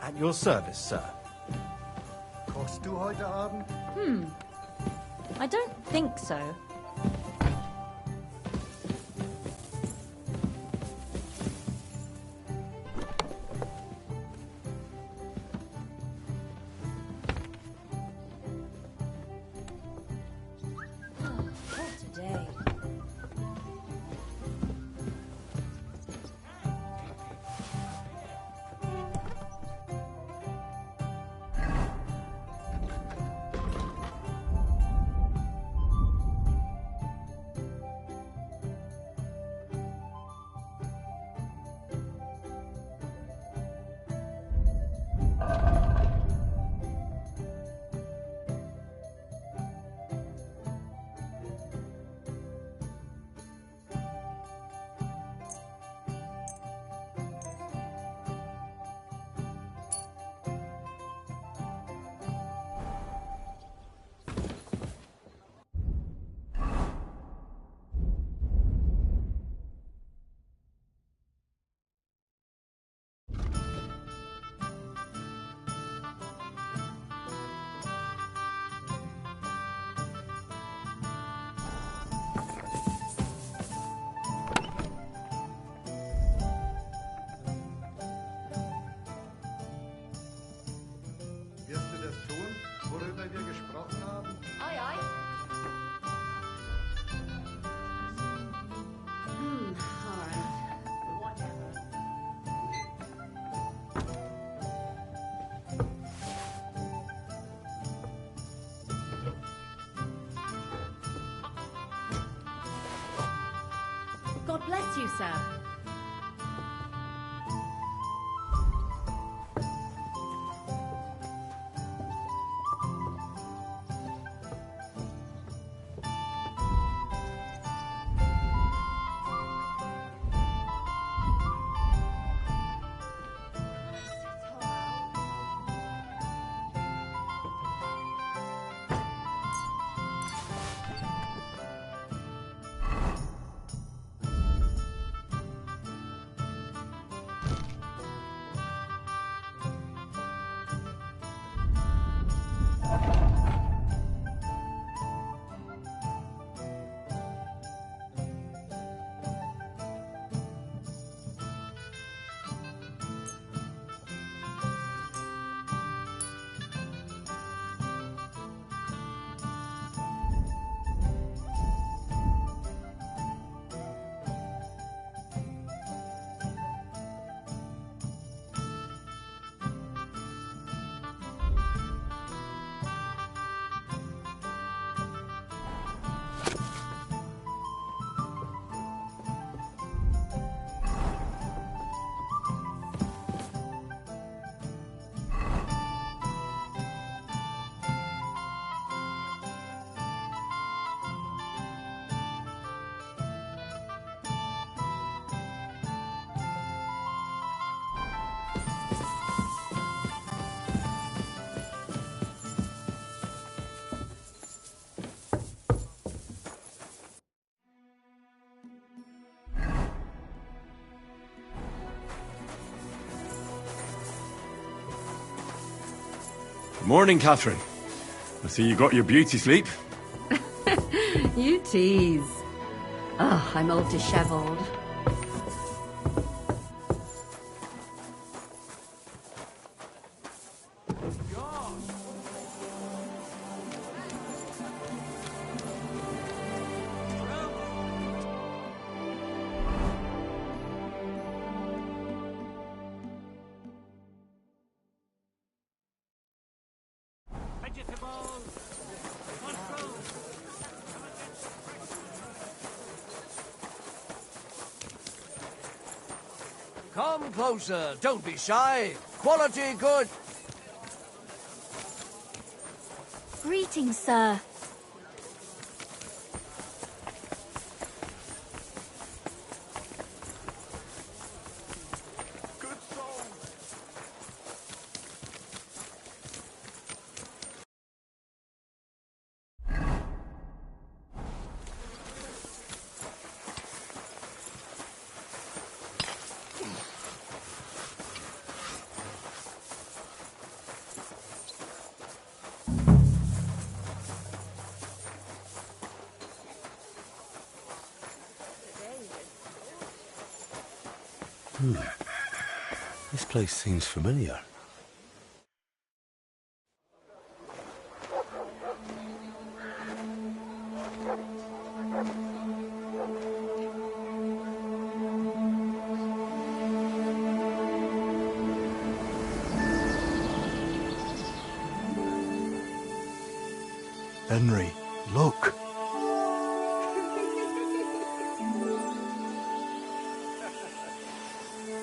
At your service, sir. Kochst du heute Abend? I don't think so. Wirst du das tun, worüber wir gesprochen haben? Aye, aye. All right. Whatever. God bless you, sir. Morning, Catherine. I see you got your beauty sleep. You tease. Oh, I'm all dishevelled. Come closer, don't be shy. Quality good. Greetings, sir. This place seems familiar. Henry, look.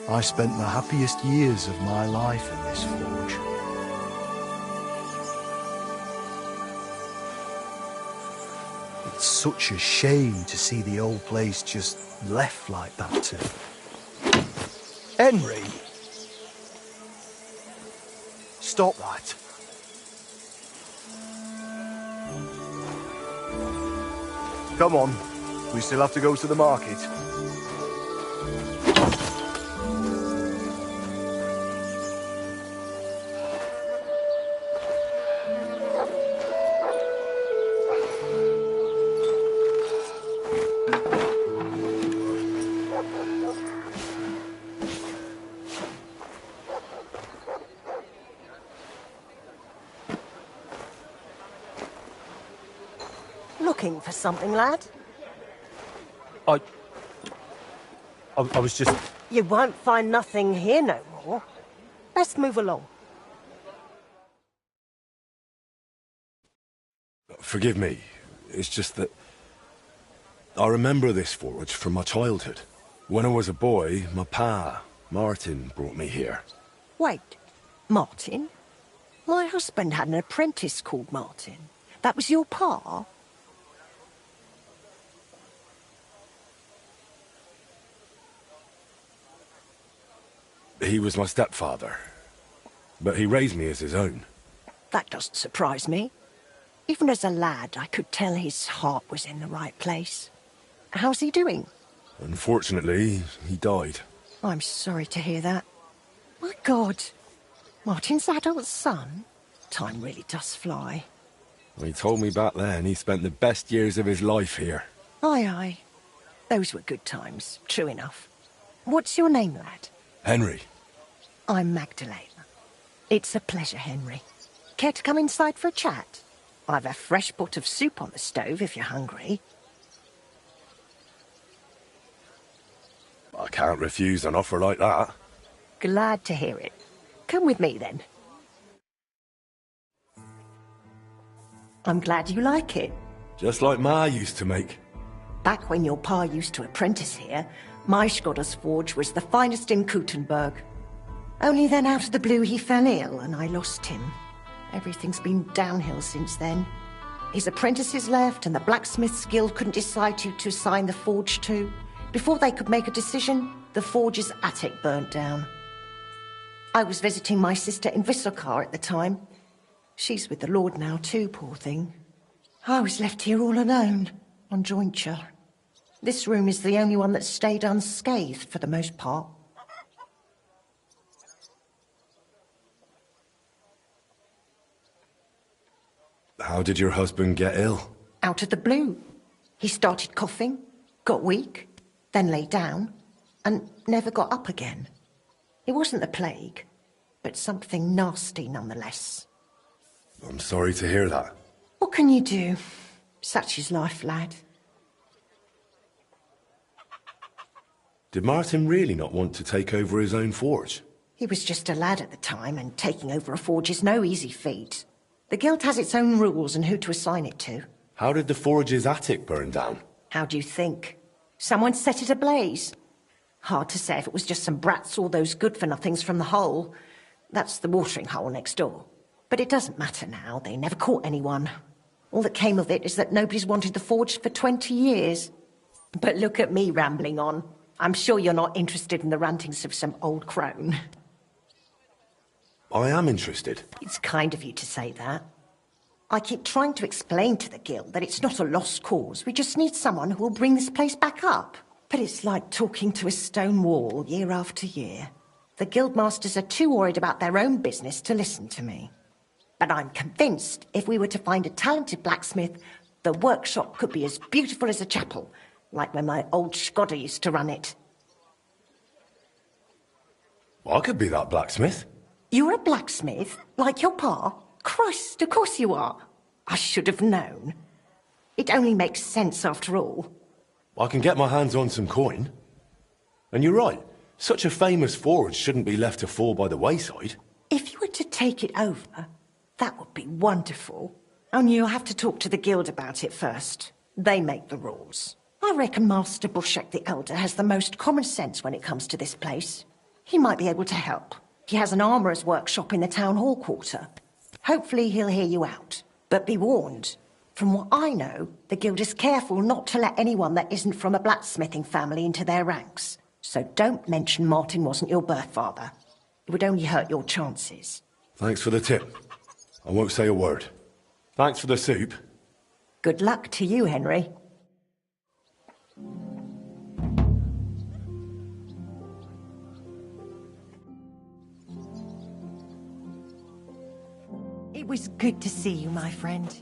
I spent the happiest years of my life in this forge. It's such a shame to see the old place just left like that to... Henry! Stop that. Come on, we still have to go to the market. Looking for something, lad? I was just... You won't find nothing here no more. Let's move along. Forgive me. It's just that... I remember this forge from my childhood. When I was a boy, my pa, Martin, brought me here. Wait, Martin? My husband had an apprentice called Martin. That was your pa? He was my stepfather, but he raised me as his own. That doesn't surprise me. Even as a lad, I could tell his heart was in the right place. How's he doing? Unfortunately, he died. I'm sorry to hear that. My God, Martin's adult son? Time really does fly. He told me back then he spent the best years of his life here. Aye, aye. Those were good times, true enough. What's your name, lad? Henry. I'm Magdalena. It's a pleasure, Henry. Care to come inside for a chat? I've a fresh pot of soup on the stove if you're hungry. I can't refuse an offer like that. Glad to hear it. Come with me, then. I'm glad you like it. Just like Ma used to make. Back when your pa used to apprentice here, my Skodder's forge was the finest in Kuttenberg. Only then out of the blue he fell ill and I lost him. Everything's been downhill since then. His apprentices left and the blacksmith's guild couldn't decide who to assign the forge to. Before they could make a decision, the forge's attic burnt down. I was visiting my sister in Visselkar at the time. She's with the Lord now too, poor thing. I was left here all alone, on jointure. This room is the only one that stayed unscathed for the most part. How did your husband get ill? Out of the blue. He started coughing, got weak, then lay down, and never got up again. It wasn't the plague, but something nasty nonetheless. I'm sorry to hear that. What can you do? Such is life, lad. Did Martin really not want to take over his own forge? He was just a lad at the time, and taking over a forge is no easy feat. The guild has its own rules and who to assign it to. How did the forge's attic burn down? How do you think? Someone set it ablaze. Hard to say if it was just some brats or those good-for-nothings from the hole. That's the watering hole next door. But it doesn't matter now. They never caught anyone. All that came of it is that nobody's wanted the forge for 20 years. But look at me rambling on. I'm sure you're not interested in the rantings of some old crone. I am interested. It's kind of you to say that. I keep trying to explain to the guild that it's not a lost cause. We just need someone who will bring this place back up. But it's like talking to a stone wall year after year. The guildmasters are too worried about their own business to listen to me. But I'm convinced if we were to find a talented blacksmith, the workshop could be as beautiful as a chapel, like when my old Skodder used to run it. I could be that blacksmith. You're a blacksmith? Like your pa? Christ, of course you are. I should have known. It only makes sense after all. I can get my hands on some coin. And you're right, such a famous forge shouldn't be left to fall by the wayside. If you were to take it over, that would be wonderful. Only you'll have to talk to the guild about it first. They make the rules. I reckon Master Bushek the Elder has the most common sense when it comes to this place. He might be able to help. He has an armourer's workshop in the town hall quarter. Hopefully he'll hear you out. But be warned, from what I know, the guild is careful not to let anyone that isn't from a blacksmithing family into their ranks. So don't mention Martin wasn't your birth father. It would only hurt your chances. Thanks for the tip. I won't say a word. Thanks for the soup. Good luck to you, Henry. It was good to see you, my friend.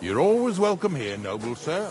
You're always welcome here, noble sir.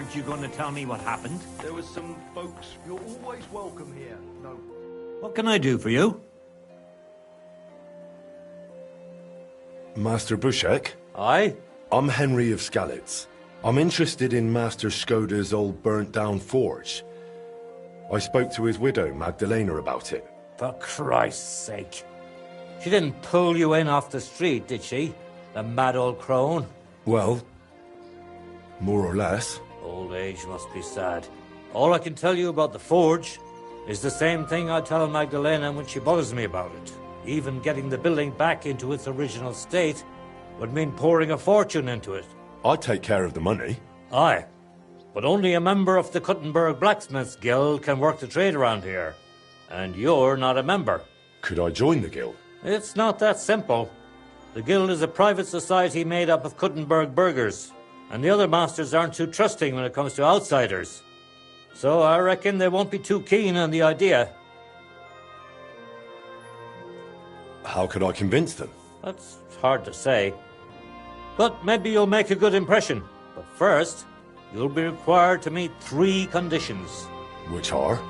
Aren't you going to tell me what happened? There was some folks. You're always welcome here. No. What can I do for you? Master Bushek? Aye? I'm Henry of Skalitz. I'm interested in Master Skoda's old burnt-down forge. I spoke to his widow, Magdalena, about it. For Christ's sake. She didn't pull you in off the street, did she? The mad old crone? Well, more or less. Old age must be sad. All I can tell you about the forge is the same thing I tell Magdalena when she bothers me about it. Even getting the building back into its original state would mean pouring a fortune into it. I'd take care of the money. Aye, but only a member of the Kuttenberg Blacksmiths Guild can work the trade around here. And you're not a member. Could I join the guild? It's not that simple. The guild is a private society made up of Kuttenberg burghers, and the other masters aren't too trusting when it comes to outsiders. So I reckon they won't be too keen on the idea. How could I convince them? That's hard to say. But maybe you'll make a good impression. But first, you'll be required to meet 3 conditions. Which are?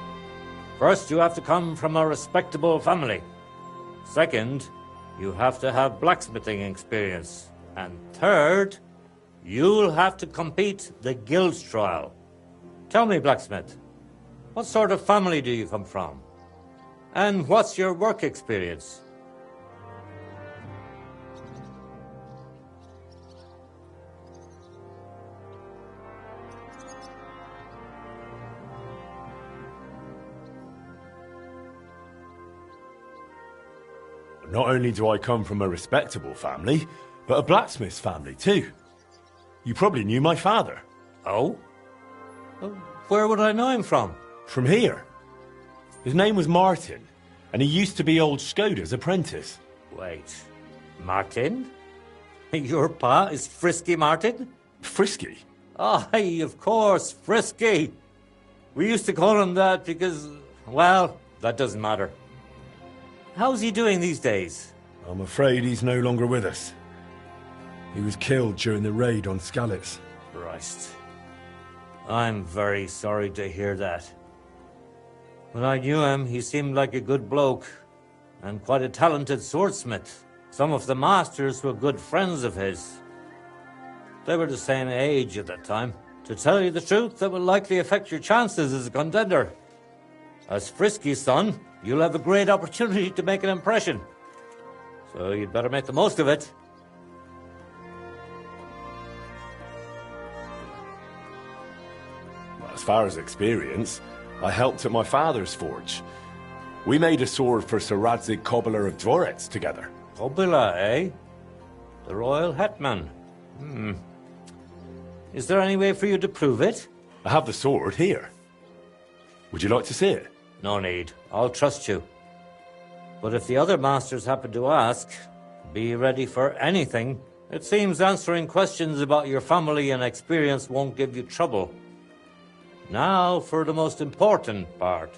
First, you have to come from a respectable family. Second, you have to have blacksmithing experience. And third, you'll have to compete the guild's trial. Tell me, blacksmith, what sort of family do you come from? And what's your work experience? Not only do I come from a respectable family, but a blacksmith's family too. You probably knew my father. Oh? Where would I know him from? From here. His name was Martin, and he used to be old Skoda's apprentice. Wait, Martin? Your pa is Frisky Martin? Frisky? Aye, of course, Frisky. We used to call him that because, well, that doesn't matter. How's he doing these days? I'm afraid he's no longer with us. He was killed during the raid on Skalitz. Christ. I'm very sorry to hear that. When I knew him, he seemed like a good bloke and quite a talented swordsmith. Some of the masters were good friends of his. They were the same age at that time. To tell you the truth, that will likely affect your chances as a contender. As Frisky's son, you'll have a great opportunity to make an impression. So you'd better make the most of it. As far as experience, I helped at my father's forge. We made a sword for Sir Radzig Cobbler of Dvorets together. Cobbler, eh? The royal hetman. Is there any way for you to prove it? I have the sword here. Would you like to see it? No need. I'll trust you. But if the other masters happen to ask, be ready for anything. It seems answering questions about your family and experience won't give you trouble. Now for the most important part.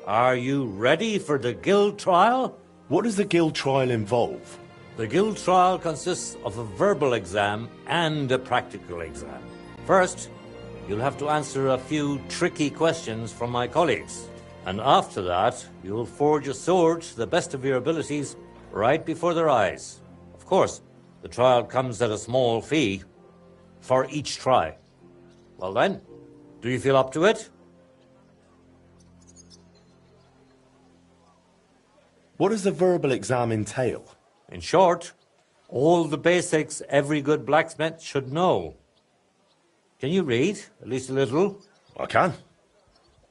Are you ready for the guild trial? What does the guild trial involve? The guild trial consists of a verbal exam and a practical exam. First, you'll have to answer a few tricky questions from my colleagues. And after that, you'll forge a sword to the best of your abilities right before their eyes. Of course, the trial comes at a small fee for each try. Well then, do you feel up to it? What does the verbal exam entail? In short, all the basics every good blacksmith should know. Can you read, at least a little? I can.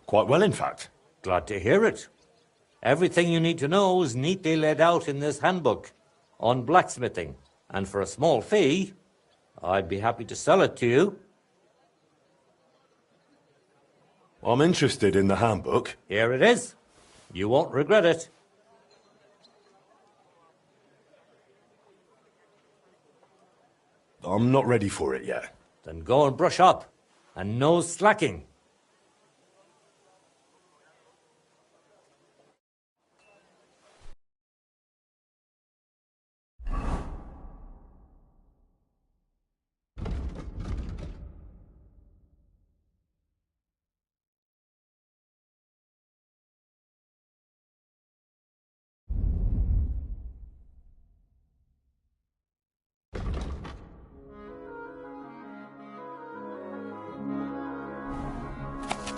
Quite well, in fact. Glad to hear it. Everything you need to know is neatly laid out in this handbook on blacksmithing. And for a small fee, I'd be happy to sell it to you. I'm interested in the handbook. Here it is. You won't regret it. I'm not ready for it yet. Then go and brush up. And no slacking.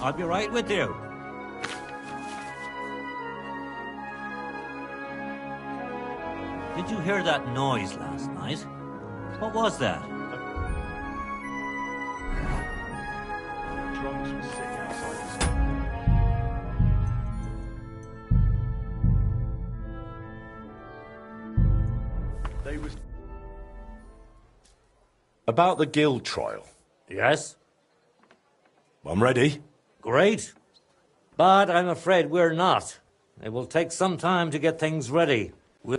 I'll be right with you. Did you hear that noise last night? What was that? Drunks were sitting outside the store. They was... About the guild trial. Yes? I'm ready. Great. But I'm afraid we're not. It will take some time to get things ready. We'll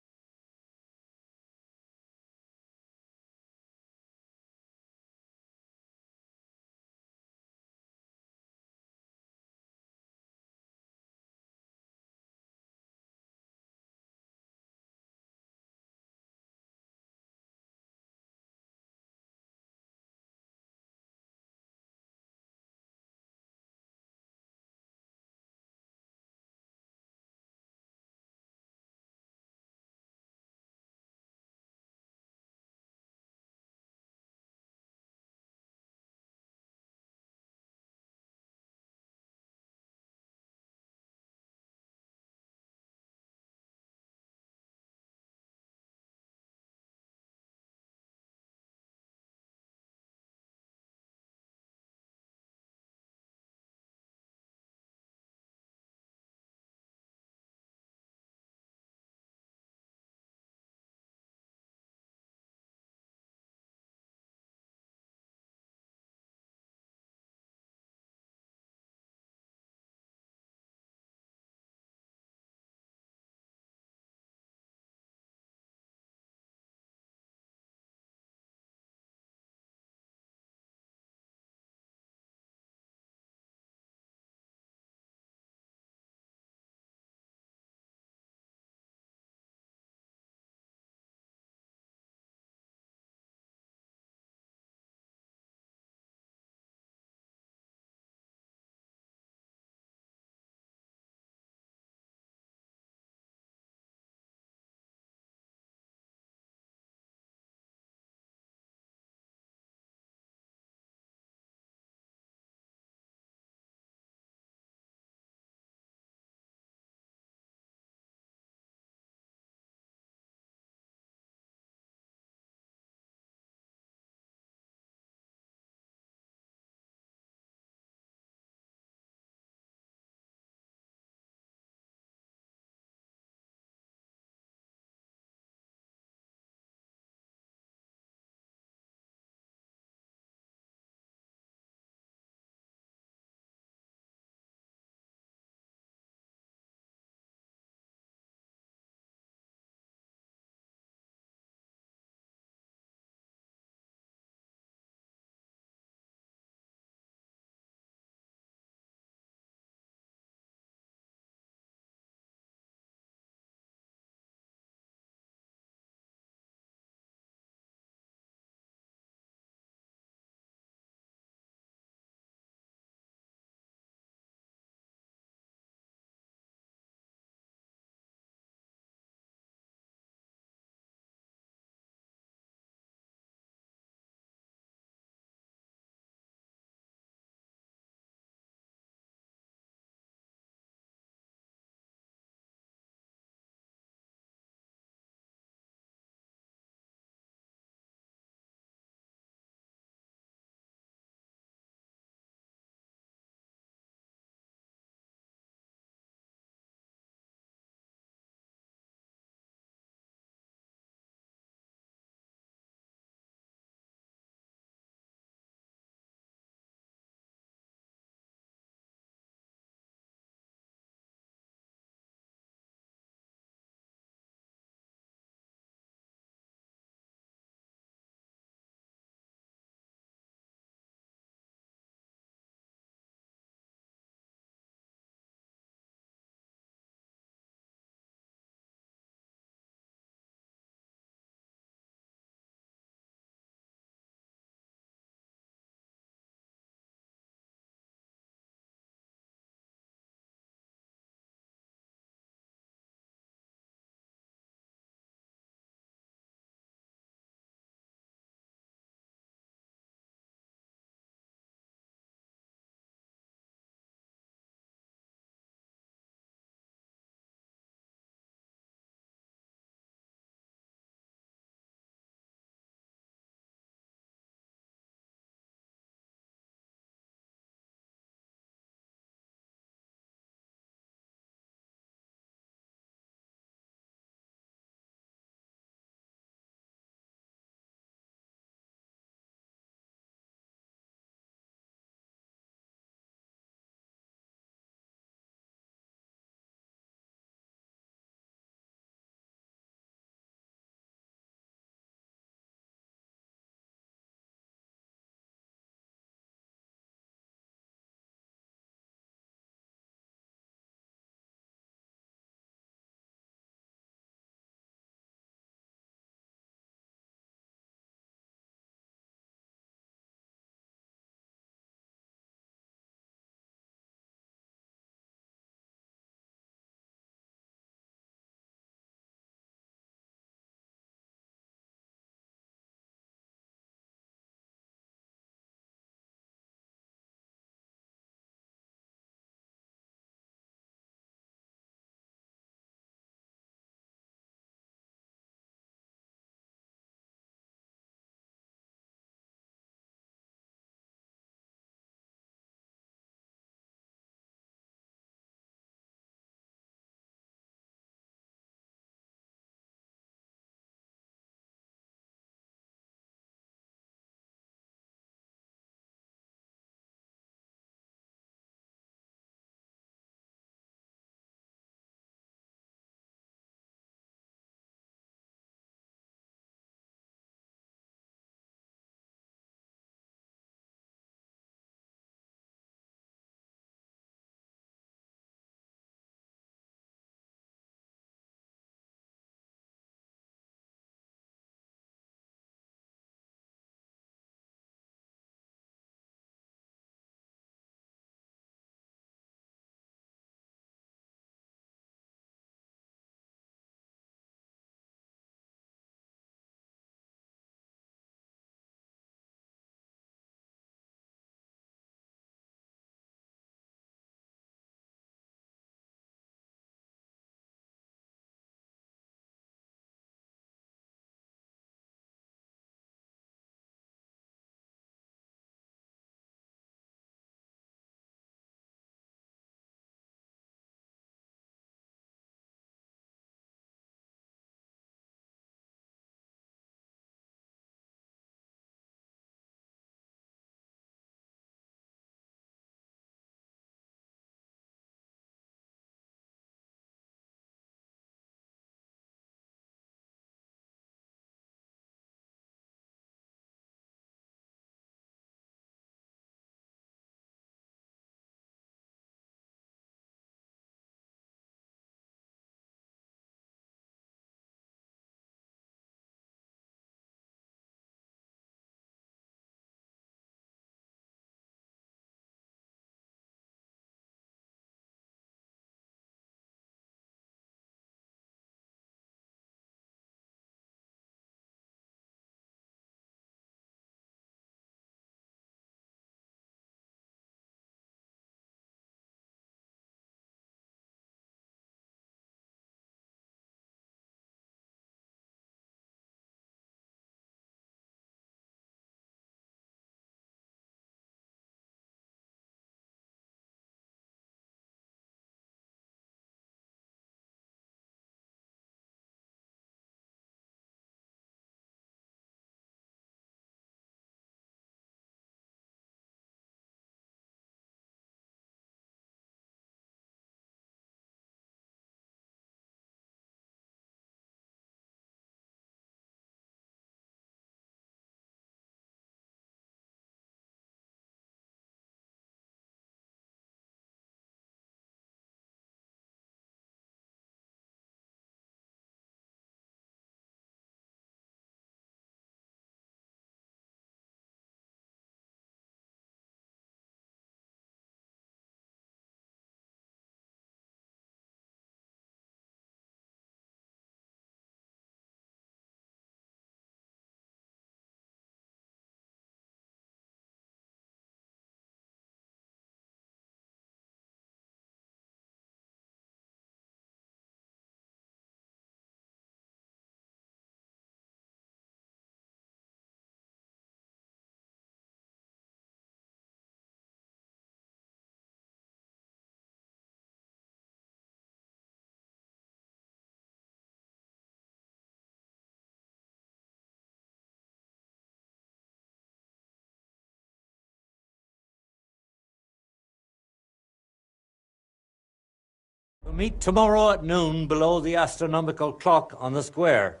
Meet tomorrow at noon below the astronomical clock on the square.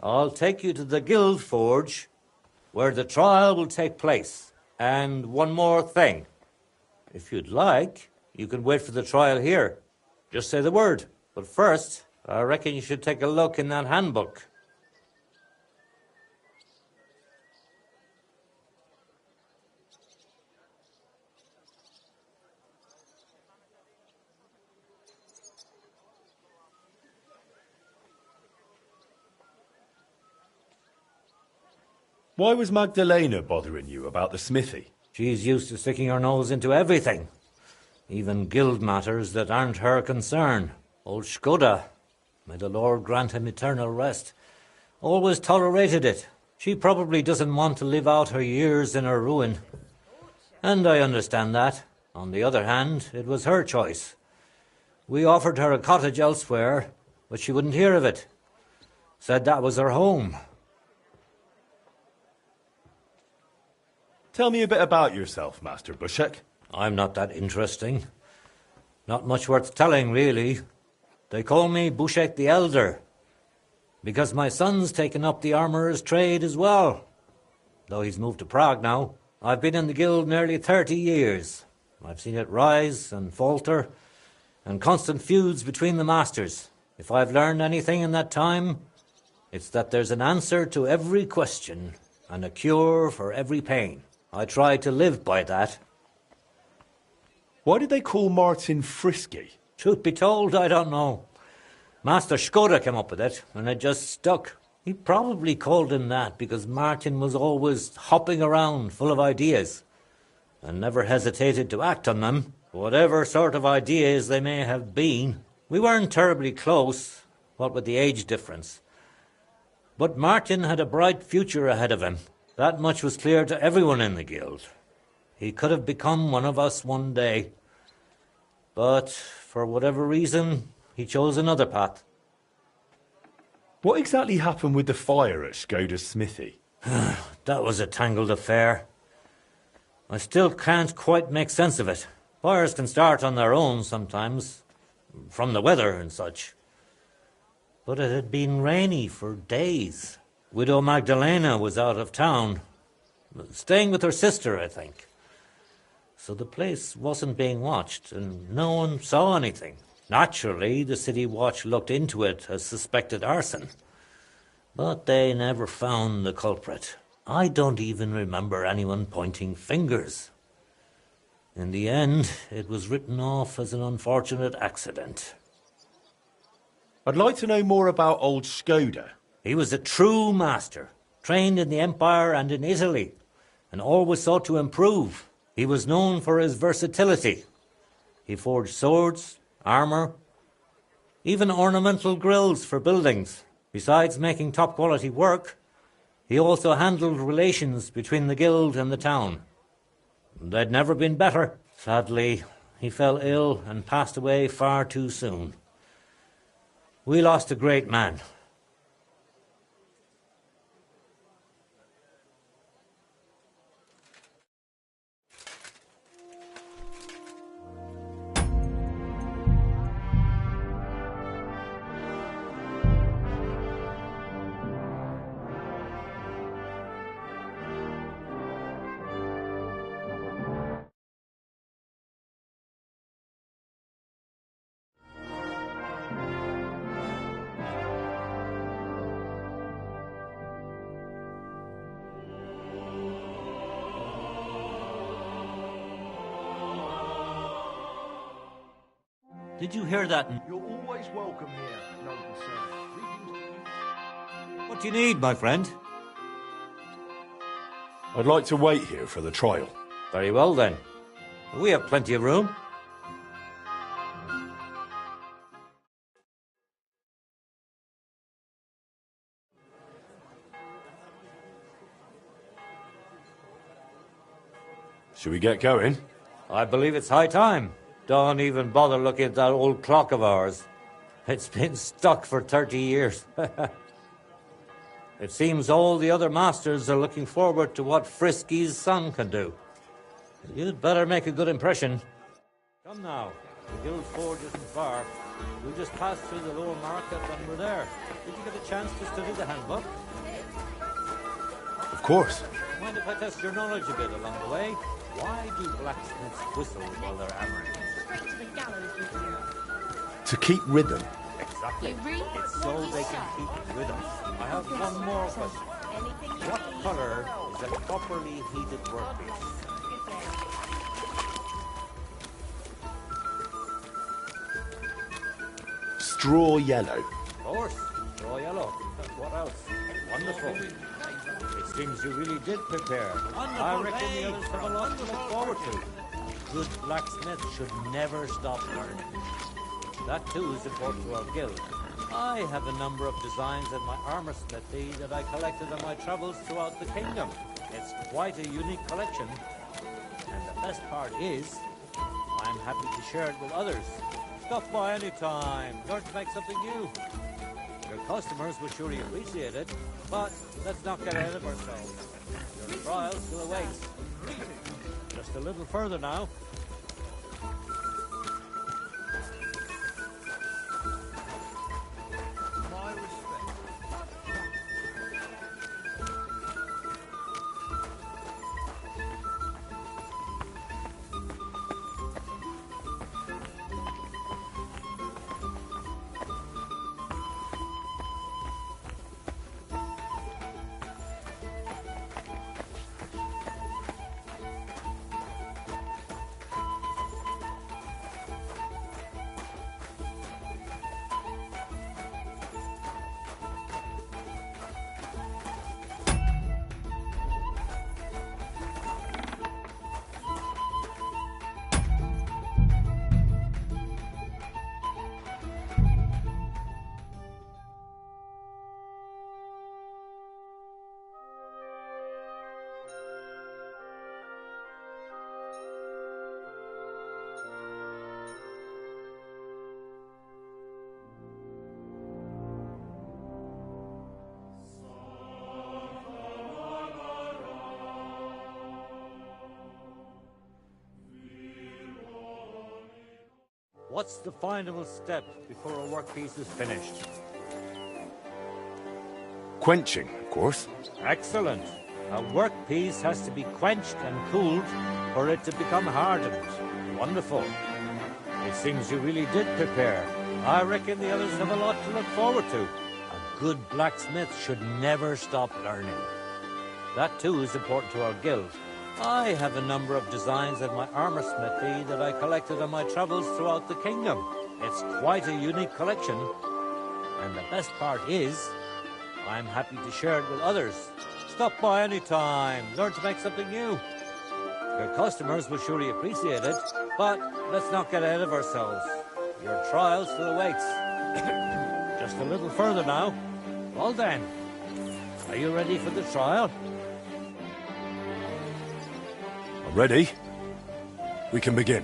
I'll take you to the Guild Forge, where the trial will take place. And one more thing. If you'd like, you can wait for the trial here. Just say the word. But first, I reckon you should take a look in that handbook. Why was Magdalena bothering you about the smithy? She's used to sticking her nose into everything. Even guild matters that aren't her concern. Old Skoda, may the Lord grant him eternal rest, always tolerated it. She probably doesn't want to live out her years in her ruin. And I understand that. On the other hand, it was her choice. We offered her a cottage elsewhere, but she wouldn't hear of it. Said that was her home. Tell me a bit about yourself, Master Bushek. I'm not that interesting. Not much worth telling, really. They call me Bushek the Elder, because my son's taken up the armourer's trade as well. Though he's moved to Prague now. I've been in the guild nearly 30 years. I've seen it rise and falter, and constant feuds between the masters. If I've learned anything in that time, it's that there's an answer to every question and a cure for every pain. I try to live by that. Why did they call Martin Frisky? Truth be told, I don't know. Master Skoda came up with it, and it just stuck. He probably called him that because Martin was always hopping around, full of ideas, and never hesitated to act on them, whatever sort of ideas they may have been. We weren't terribly close, what with the age difference. But Martin had a bright future ahead of him. That much was clear to everyone in the guild. He could have become one of us one day. But for whatever reason, he chose another path. What exactly happened with the fire at Skoda's smithy? That was a tangled affair. I still can't quite make sense of it. Fires can start on their own sometimes, from the weather and such. But it had been rainy for days. Widow Magdalena was out of town, staying with her sister, I think. So the place wasn't being watched, and no one saw anything. Naturally, the city watch looked into it as suspected arson. But they never found the culprit. I don't even remember anyone pointing fingers. In the end, it was written off as an unfortunate accident. I'd like to know more about old Skoda. He was a true master, trained in the Empire and in Italy, and always sought to improve. He was known for his versatility. He forged swords, armour, even ornamental grills for buildings. Besides making top-quality work, he also handled relations between the guild and the town. They'd never been better. Sadly, he fell ill and passed away far too soon. We lost a great man. Did you hear that? You're always welcome here, noble sir. Greetings. What do you need, my friend? I'd like to wait here for the trial. Very well, then. We have plenty of room. Should we get going? I believe it's high time. Don't even bother looking at that old clock of ours. It's been stuck for 30 years. It seems all the other masters are looking forward to what Frisky's son can do. You'd better make a good impression. Come now. The guild forge isn't far. We'll just pass through the lower market and we're there. Did you get a chance to study the handbook? Of course. Mind if I test your knowledge a bit along the way? Why do blacksmiths whistle while they're hammering? Straight to the gallows with you. To keep rhythm. Exactly. You read It's what so you they can say. keep rhythm. I have one more question. Anything you What need. colour is a properly heated workpiece? Straw yellow. Of course, straw yellow. What else? Wonderful. It seems you really did prepare. I reckon the others have a lot to look forward to. A good blacksmith should never stop learning. That too is important to our guild. I have a number of designs in my armor smithy that I collected on my travels throughout the kingdom. It's quite a unique collection. And the best part is, I'm happy to share it with others. Stop by any time. Learn to make something new. Your customers will surely appreciate it, but let's not get ahead of ourselves. Your trial still awaits. Just a little further now. My respect. What's the final step before a workpiece is finished? Quenching, of course. Excellent. A workpiece has to be quenched and cooled for it to become hardened. Wonderful. It seems you really did prepare. I reckon the others have a lot to look forward to. A good blacksmith should never stop learning. That too is important to our guild. I have a number of designs in my armor smithy that I collected on my travels throughout the kingdom. It's quite a unique collection. And the best part is, I'm happy to share it with others. Stop by any time. Learn to make something new. Your customers will surely appreciate it, but let's not get ahead of ourselves. Your trial still awaits. Just a little further now. Well then, are you ready for the trial? Ready? We can begin.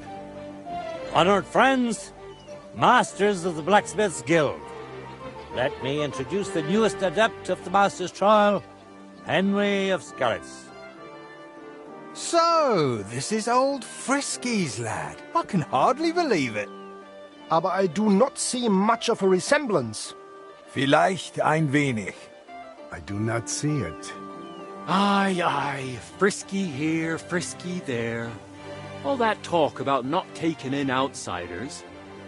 Honored friends, masters of the Blacksmiths Guild, let me introduce the newest adept of the Master's Trial, Henry of Scarlet's. So, this is old Frisky's lad. I can hardly believe it. Aber I do not see much of a resemblance. Vielleicht ein wenig. I do not see it. Aye, aye, Frisky here, Frisky there. All that talk about not taking in outsiders,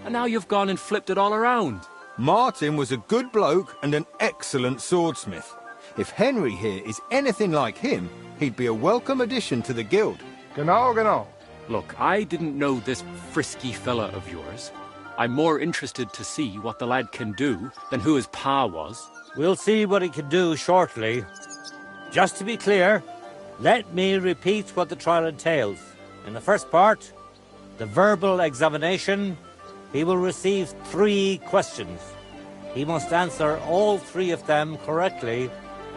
and now you've gone and flipped it all around. Martin was a good bloke and an excellent swordsmith. If Henry here is anything like him, he'd be a welcome addition to the guild. Genau, genau. Look, I didn't know this Frisky fella of yours. I'm more interested to see what the lad can do than who his pa was. We'll see what he can do shortly. Just to be clear, let me repeat what the trial entails. In the first part, the verbal examination, he will receive 3 questions. He must answer all 3 of them correctly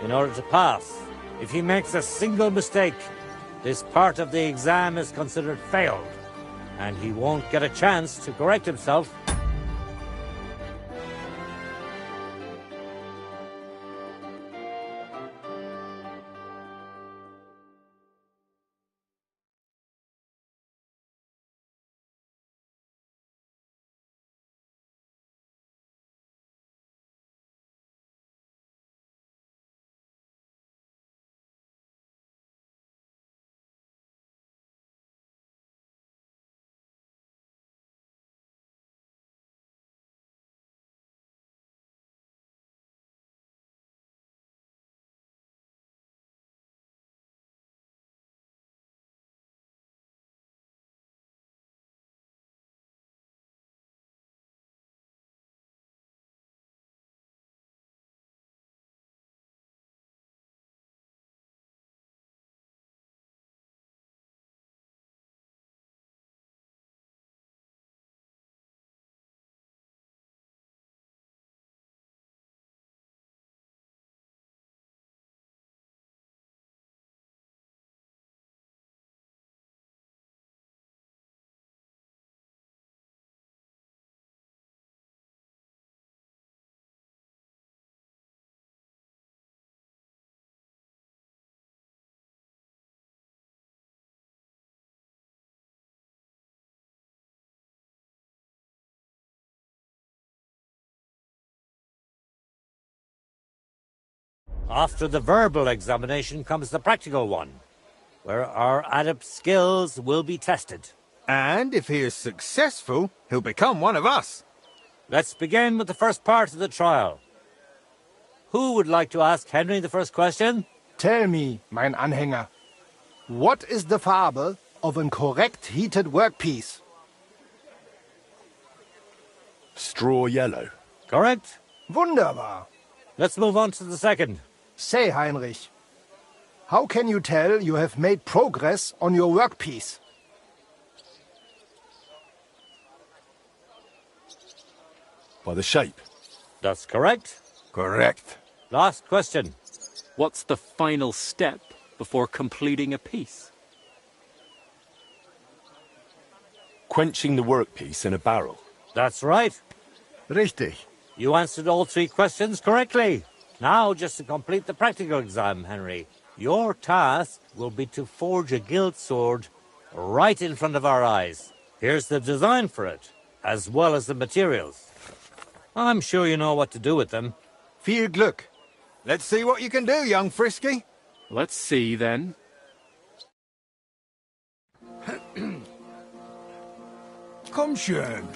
in order to pass. If he makes a single mistake, this part of the exam is considered failed, and he won't get a chance to correct himself After the verbal examination comes the practical one, where our adept skills will be tested. And if he is successful, he'll become one of us. Let's begin with the first part of the trial. Who would like to ask Henry the first question? Tell me, mein Anhänger, what is the Farbe of a correct heated workpiece? Straw yellow. Correct? Wunderbar. Let's move on to the second. Say, Heinrich, how can you tell you have made progress on your workpiece? By the shape. That's correct. Correct. Last question. What's the final step before completing a piece? Quenching the workpiece in a barrel. That's right. Richtig. You answered all three questions correctly. Now, just to complete the practical exam, Henry, your task will be to forge a gilt sword right in front of our eyes. Here's the design for it, as well as the materials. I'm sure you know what to do with them. Viel Glück. Let's see what you can do, young Frisky. Let's see, then. Komm schön.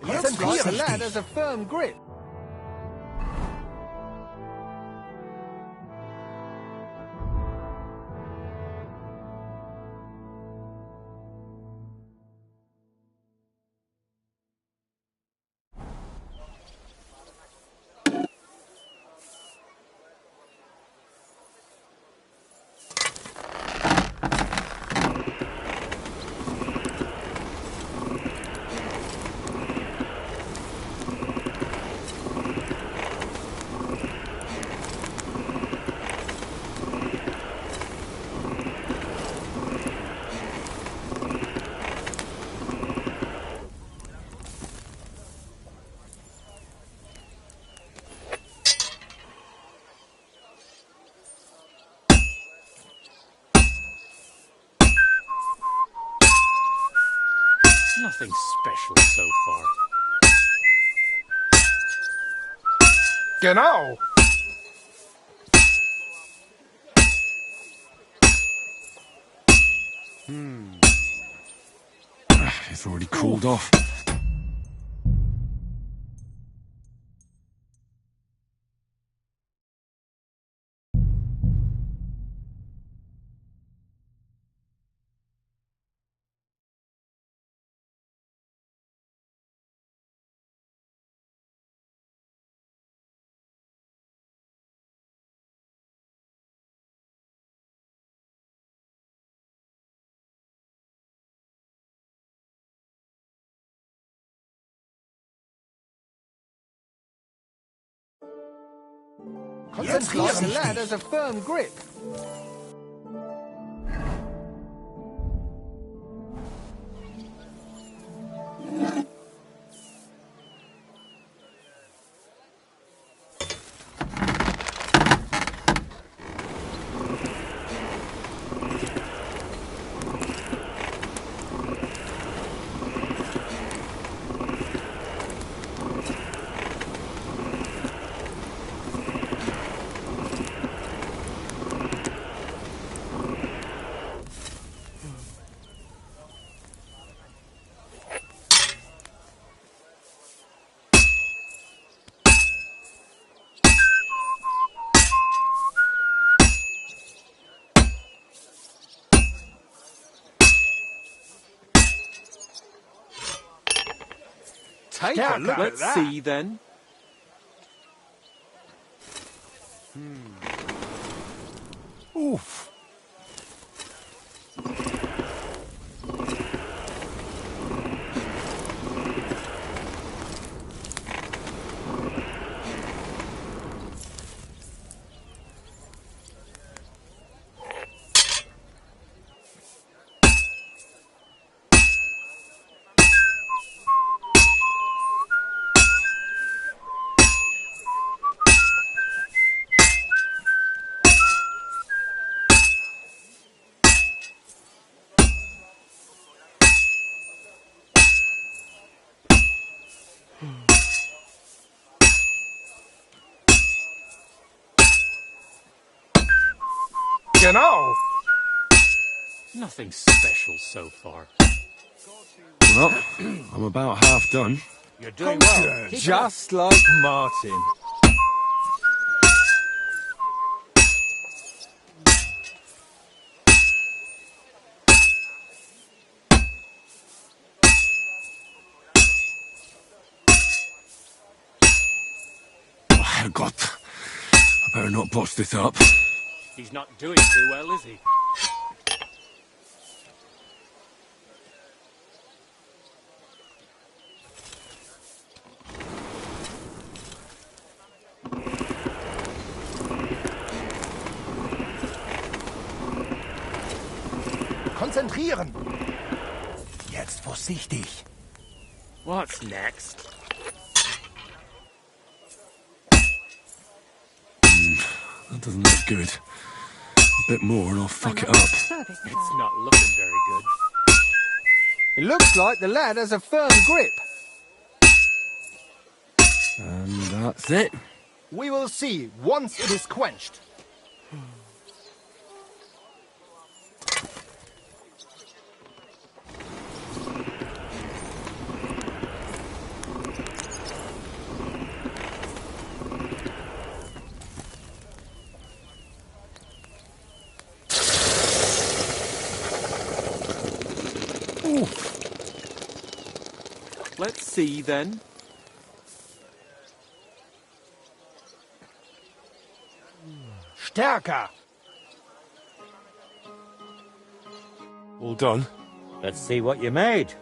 Looks like the lad has a firm grip. Nothing special so far. Genau. It's already cooled off. Looks like the lad has a firm grip. Take a look at Let's that. see, then. Oof. Genau. Nothing special so far. Well, I'm about half done. You're doing well. Keep it up. Just like Martin. Oh, Herrgott. I better not botch this up. He's not doing too well, is he? Konzentrieren. Jetzt vorsichtig. What's next? That doesn't look good. A bit more and I'll fuck it up. It's not looking very good. It looks like the lad has a firm grip. And that's it. We will see once it is quenched. Let's see then. Stärker. All done? Let's see what you made.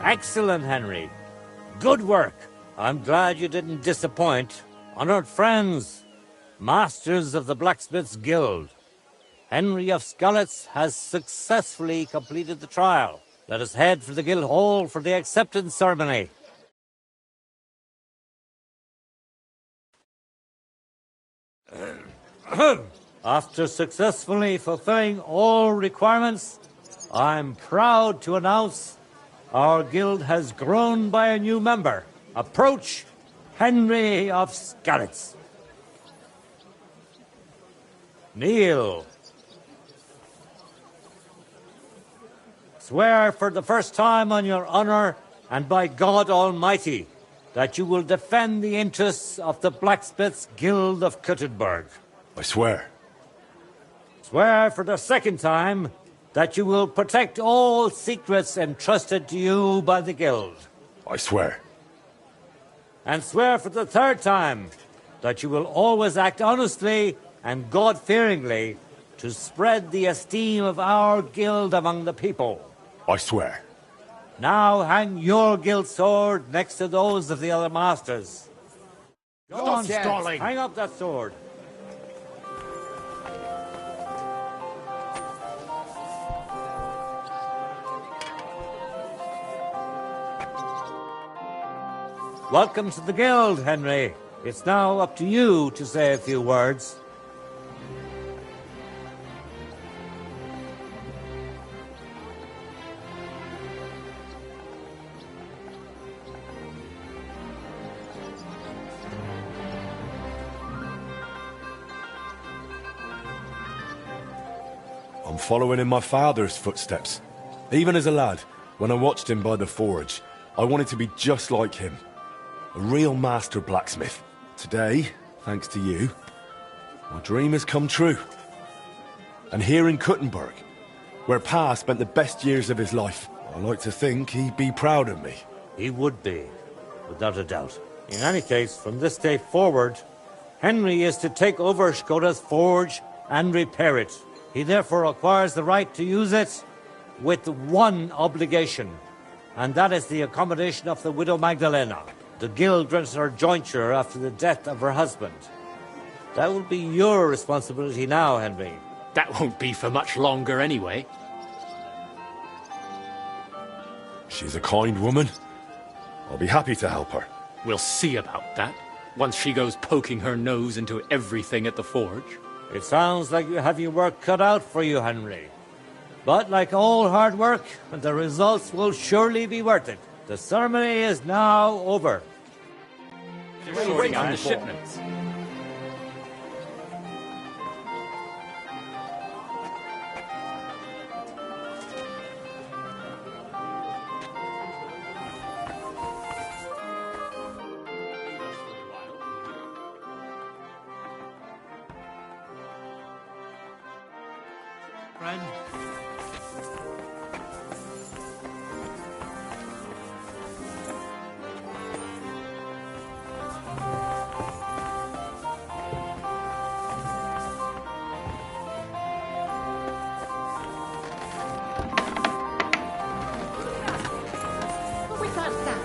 Excellent, Henry. Good work. I'm glad you didn't disappoint. Honored friends, masters of the Blacksmiths Guild, Henry of Skalitz has successfully completed the trial. Let us head for the guild hall for the acceptance ceremony. After successfully fulfilling all requirements, I'm proud to announce our guild has grown by a new member. Approach Henry of Skalitz. Kneel. Swear for the first time on your honor and by God Almighty that you will defend the interests of the Blacksmiths Guild of Kuttenberg. I swear. Swear for the second time that you will protect all secrets entrusted to you by the Guild. I swear. And swear for the third time that you will always act honestly and God-fearingly to spread the esteem of our guild among the people. I swear. Now hang your guild sword next to those of the other masters. Go on, stalling. hang up that sword. Welcome to the guild, Henry. It's now up to you to say a few words. I'm following in my father's footsteps. Even as a lad, when I watched him by the forge, I wanted to be just like him. A real master blacksmith. Today, thanks to you, My dream has come true. And here in Kuttenberg, where Pa spent the best years of his life, I like to think he'd be proud of me. He would be, without a doubt. In any case, from this day forward, Henry is to take over Skoda's forge and repair it. He therefore acquires the right to use it with one obligation, and that is the accommodation of the widow Magdalena. The guild rents her jointure after the death of her husband. That will be your responsibility now, Henry. That won't be for much longer anyway. She's a kind woman. I'll be happy to help her. We'll see about that, once she goes poking her nose into everything at the forge. It sounds like you have your work cut out for you, Henry. But like all hard work, the results will surely be worth it. The ceremony is now over. Waiting on the shipments. Friend. What was that sound?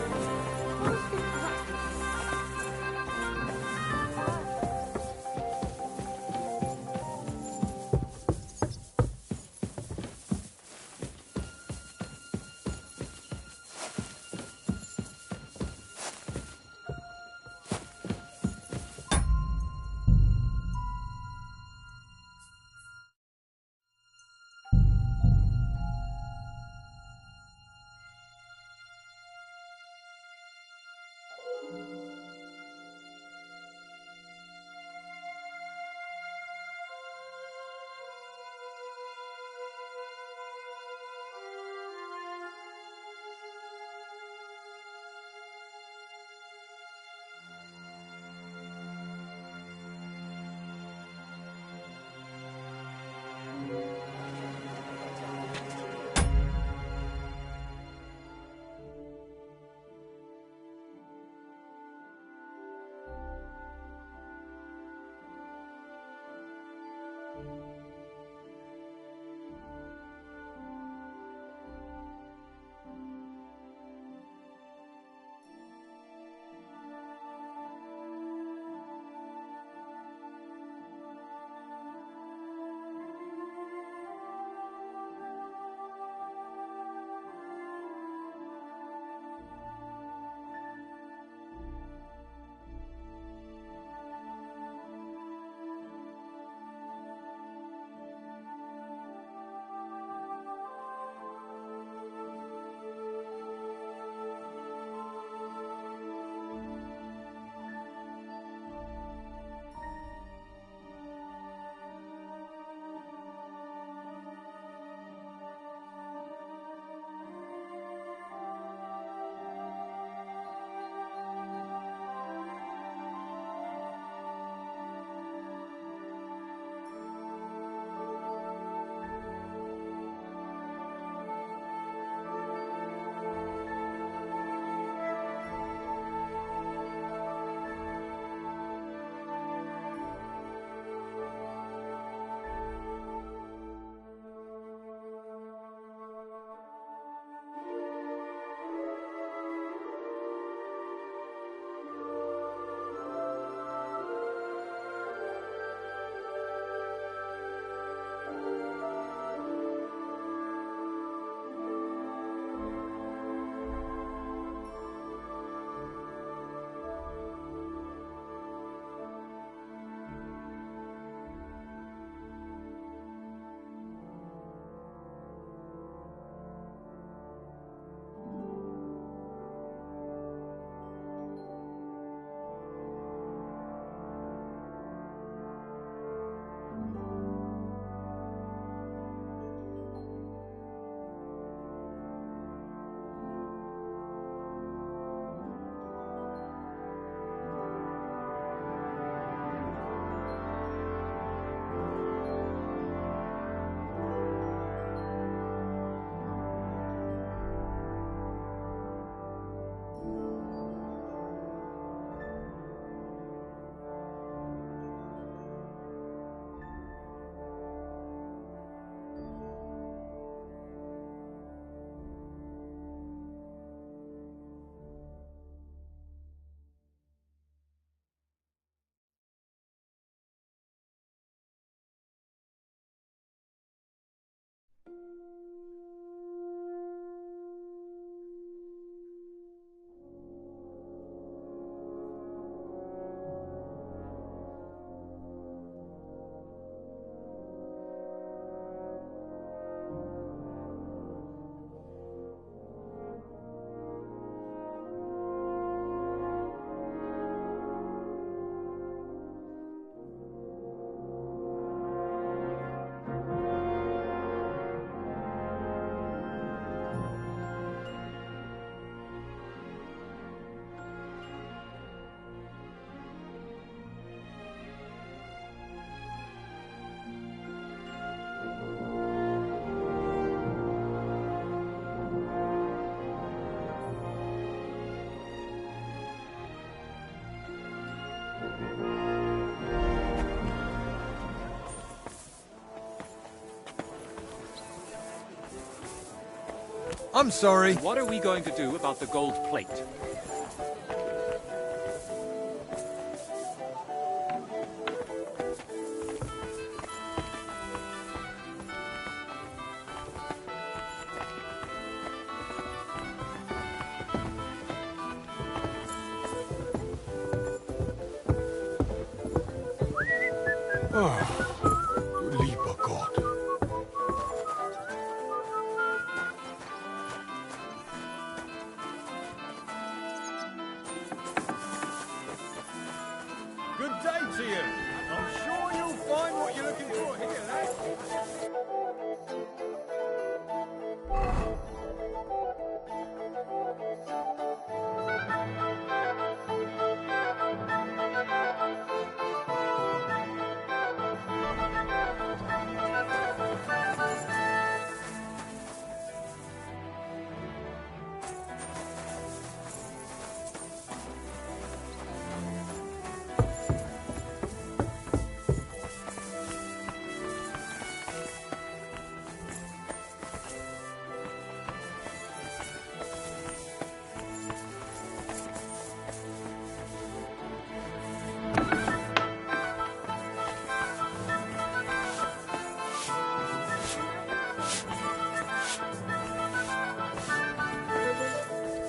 I'm sorry. What are we going to do about the gold plate? Oh, lieber Gott. Good day to you. I'm sure you'll find what you're looking for here, lad.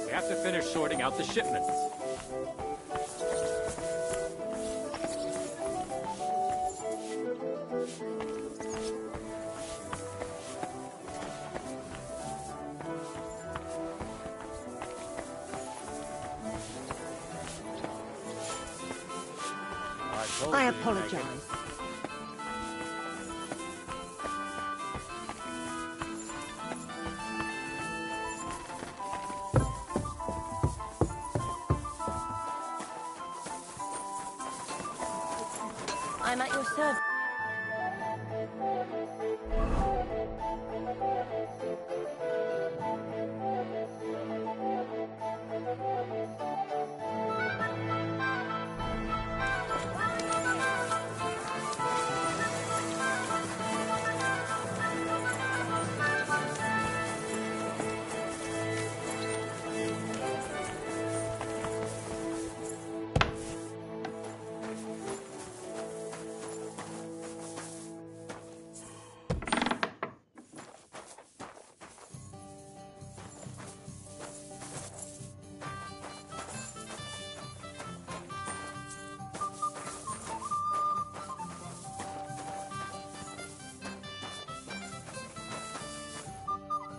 We have to finish sorting out the shipments. I apologize. I'm at your service.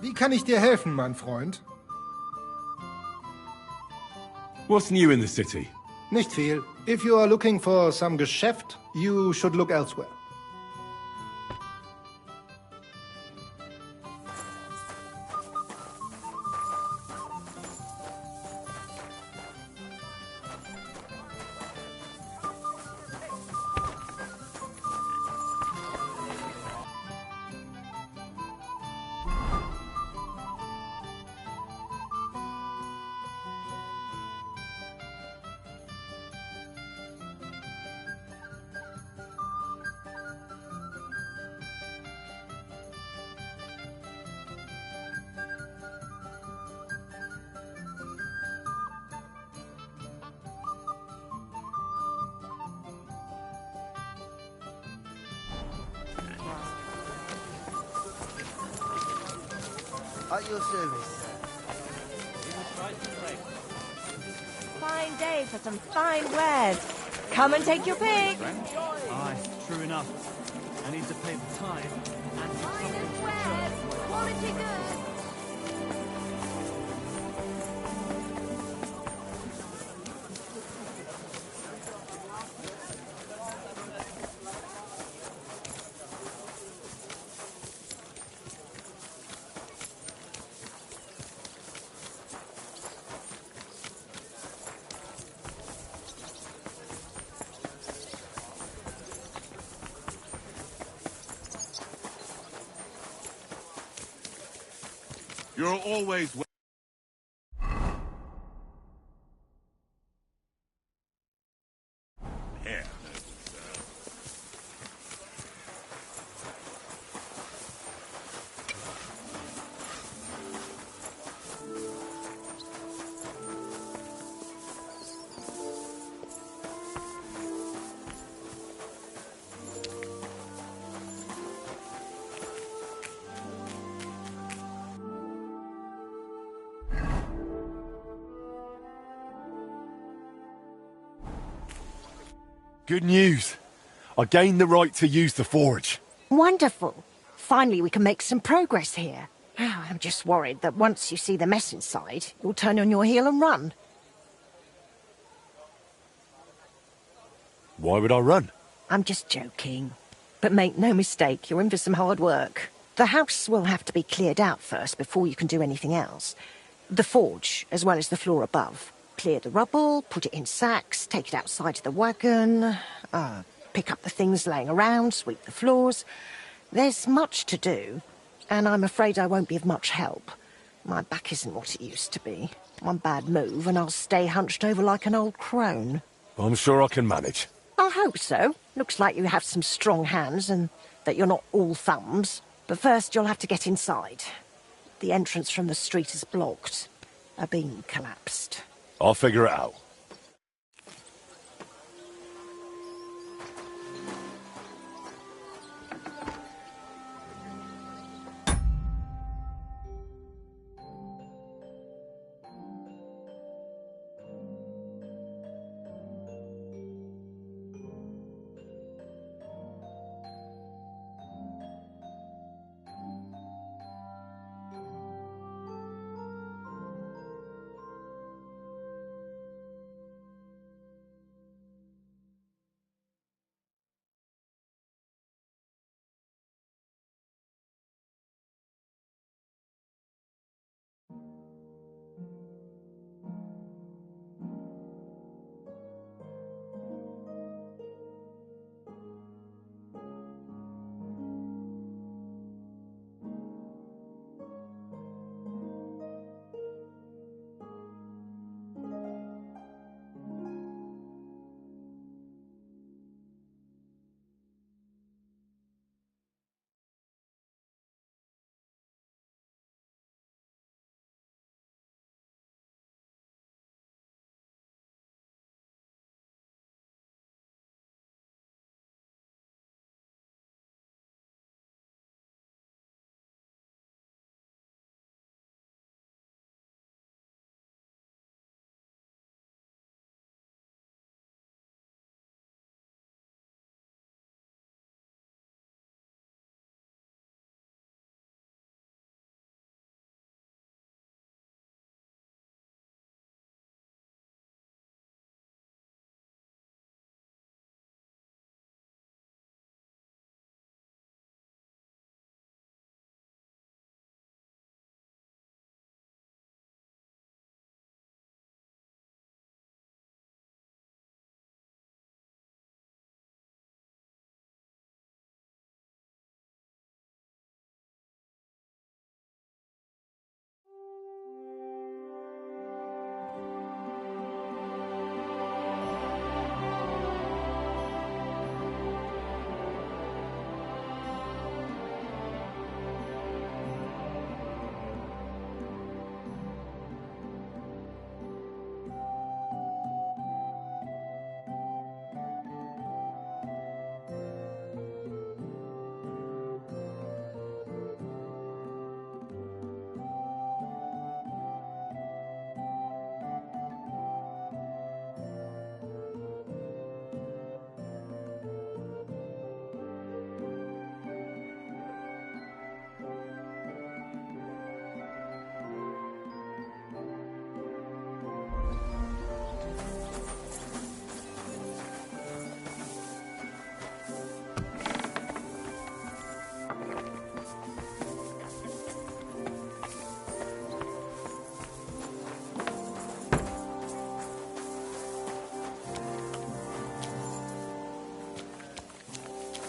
Wie kann ich dir helfen, mein Freund? What's new in the city? Nicht viel. If you are looking for some Geschäft, you should look elsewhere. At your service, Fine day for some fine wares. Come and take your pick. Aye, true enough. I need to pay the tithe and Finest wares, quality goods. You're always here. Good news. I gained the right to use the forge. Wonderful. Finally, we can make some progress here. I'm just worried that once you see the mess inside, you'll turn on your heel and run. Why would I run? I'm just joking. But make no mistake, you're in for some hard work. The house will have to be cleared out first before you can do anything else. The forge, as well as the floor above. Clear the rubble, put it in sacks, take it outside to the wagon, pick up the things laying around, sweep the floors. There's much to do, and I'm afraid I won't be of much help. My back isn't what it used to be. One bad move and I'll stay hunched over like an old crone. I'm sure I can manage. I hope so. Looks like you have some strong hands and that you're not all thumbs. But first you'll have to get inside. The entrance from the street is blocked. A beam collapsed. I'll figure it out.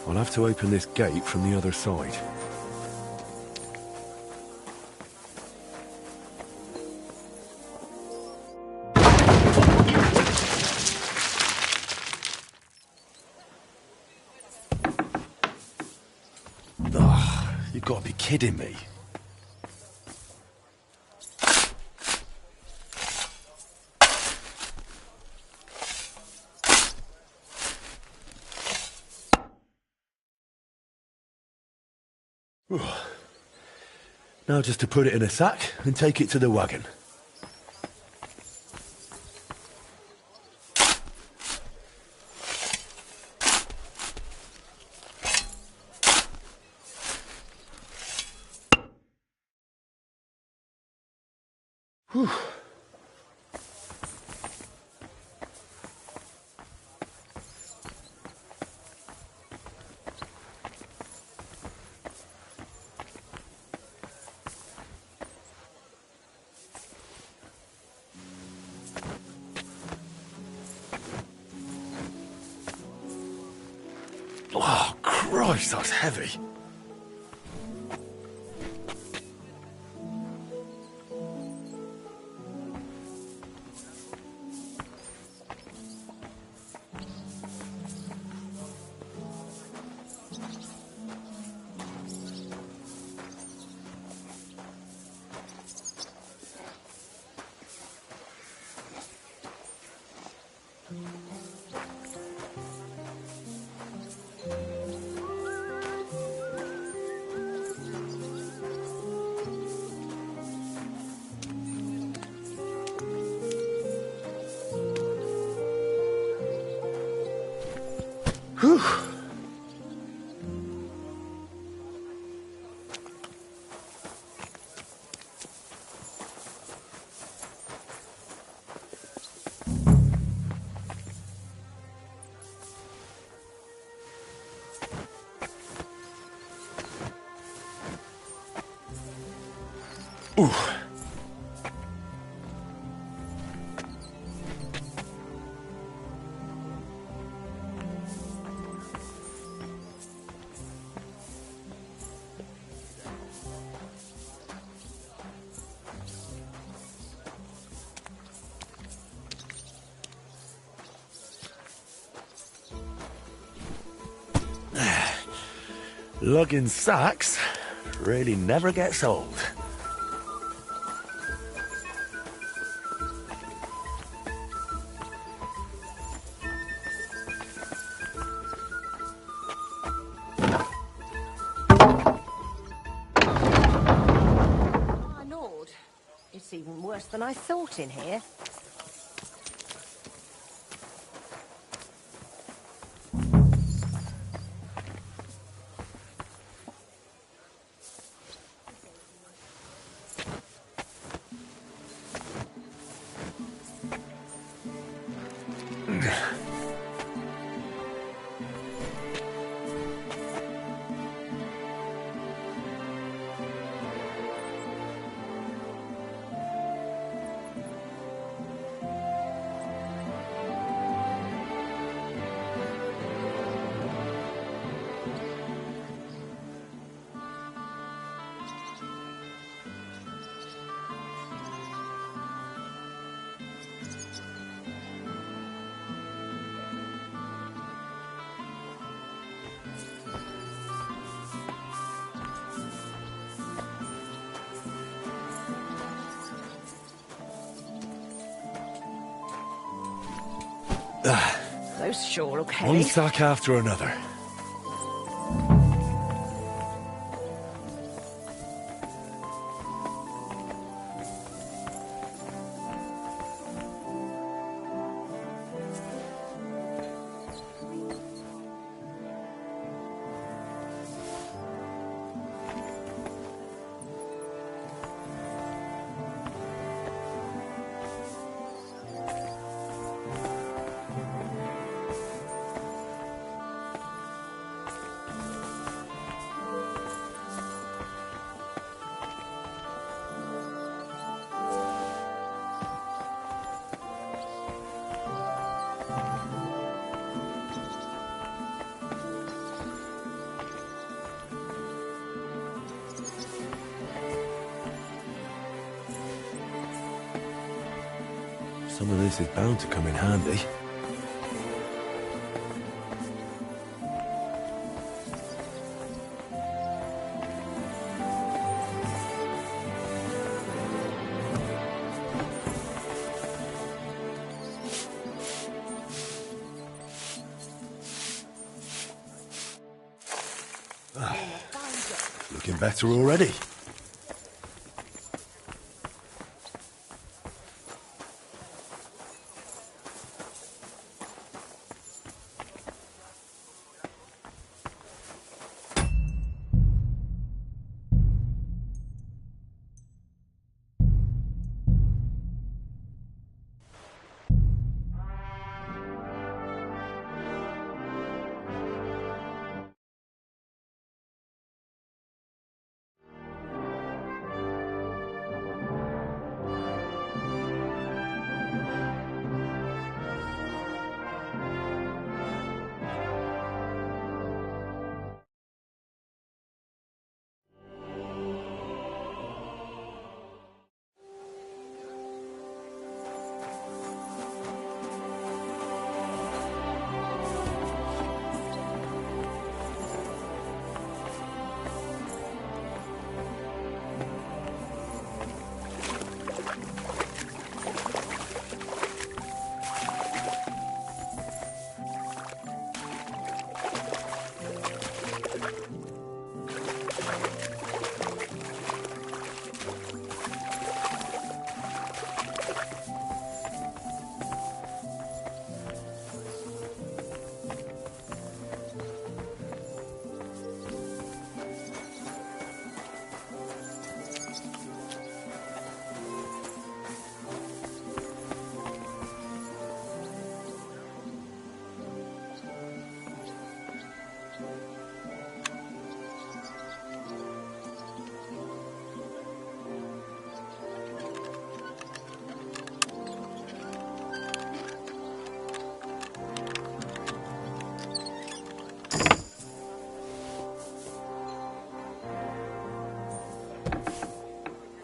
I'll have to open this gate from the other side. Ugh, you've got to be kidding me. Now just to put it in a sack and take it to the wagon. Whew. Oh, Christ, that's heavy. Whew. Ooh. Lugging sacks really never gets old. My lord, it's even worse than I thought in here. Those sure look heavy. One sack after another. Some of this is bound to come in handy. Looking better already.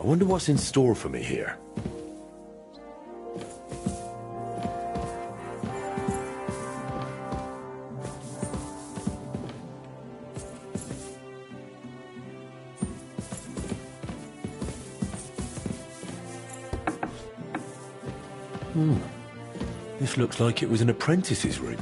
I wonder what's in store for me here. This looks like it was an apprentice's room.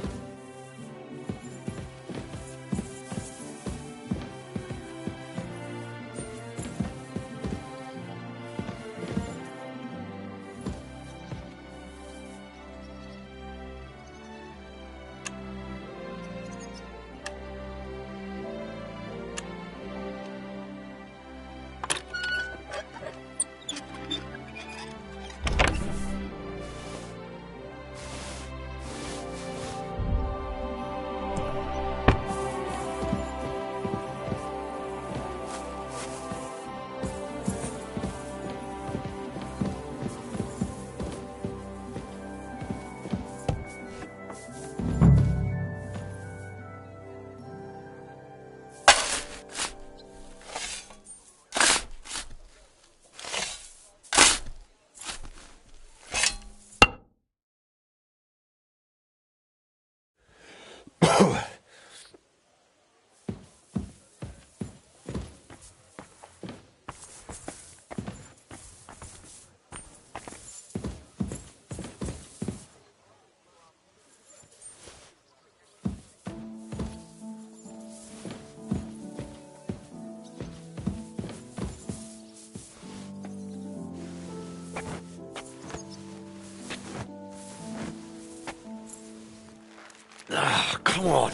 Come on.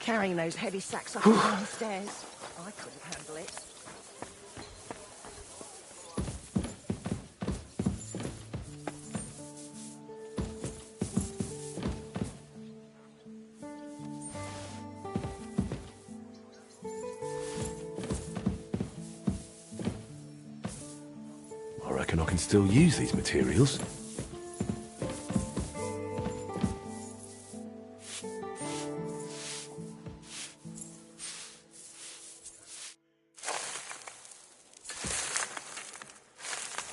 Carrying those heavy sacks up and down the stairs. I couldn't handle it. I reckon I can still use these materials.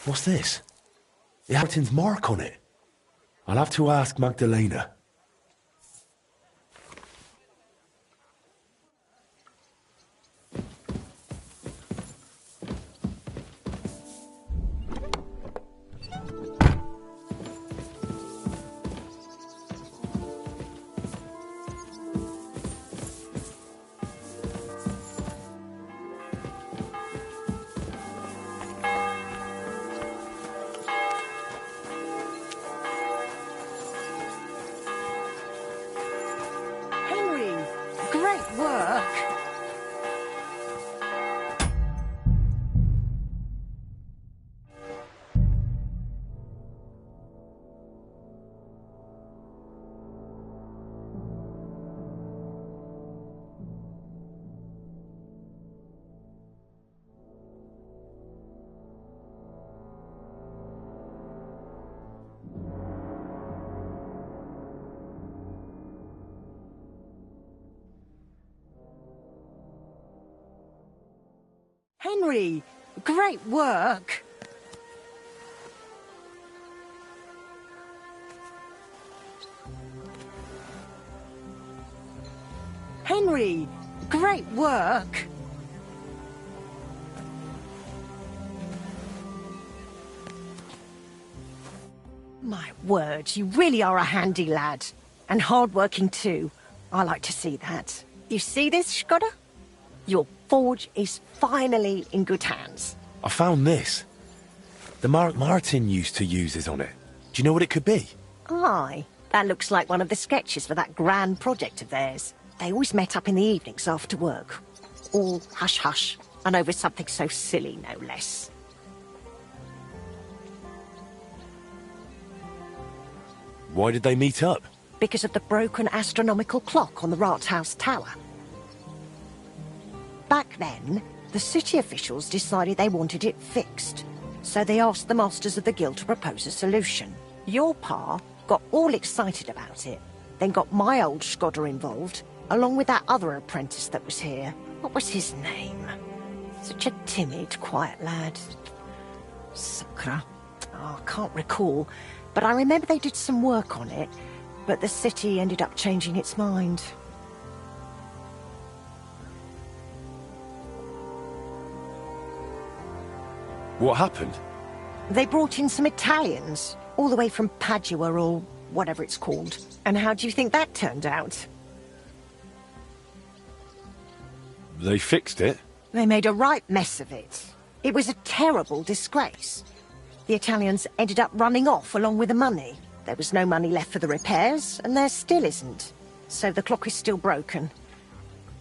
What's this? The Harrington's mark on it. I'll have to ask Magdalena. Great work. Henry, great work. Henry! Great work! My word, you really are a handy lad. And hard-working too. I like to see that. You see this, Skoda? Your forge is finally in good hands. I found this. The mark Martin used to use is on it. Do you know what it could be? Aye, that looks like one of the sketches for that grand project of theirs. They always met up in the evenings after work. All hush-hush, and over something so silly, no less. Why did they meet up? Because of the broken astronomical clock on the Rathaus Tower. Back then, the city officials decided they wanted it fixed, so they asked the masters of the guild to propose a solution. Your pa got all excited about it, then got my old Skoda involved, along with that other apprentice that was here. What was his name? Such a timid, quiet lad. Sakra. Oh, I can't recall, but I remember they did some work on it, but the city ended up changing its mind. What happened? They brought in some Italians, all the way from Padua or whatever it's called. And how do you think that turned out? They fixed it? They made a right mess of it. It was a terrible disgrace. The Italians ended up running off along with the money. There was no money left for the repairs, and there still isn't. So the clock is still broken.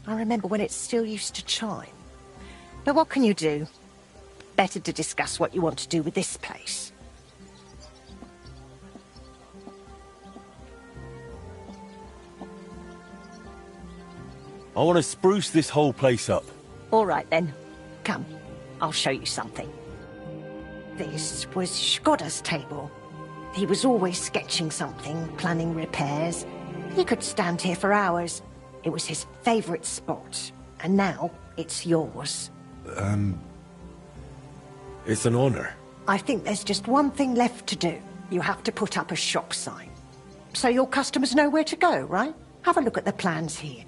I remember when it still used to chime. But what can you do? Better to discuss what you want to do with this place. I want to spruce this whole place up. All right then. Come, I'll show you something. This was Skoda's table. He was always sketching something, planning repairs. He could stand here for hours. It was his favourite spot. And now, it's yours. It's an honor. I think there's just one thing left to do. You have to put up a shop sign. So your customers know where to go, right? Have a look at the plans here.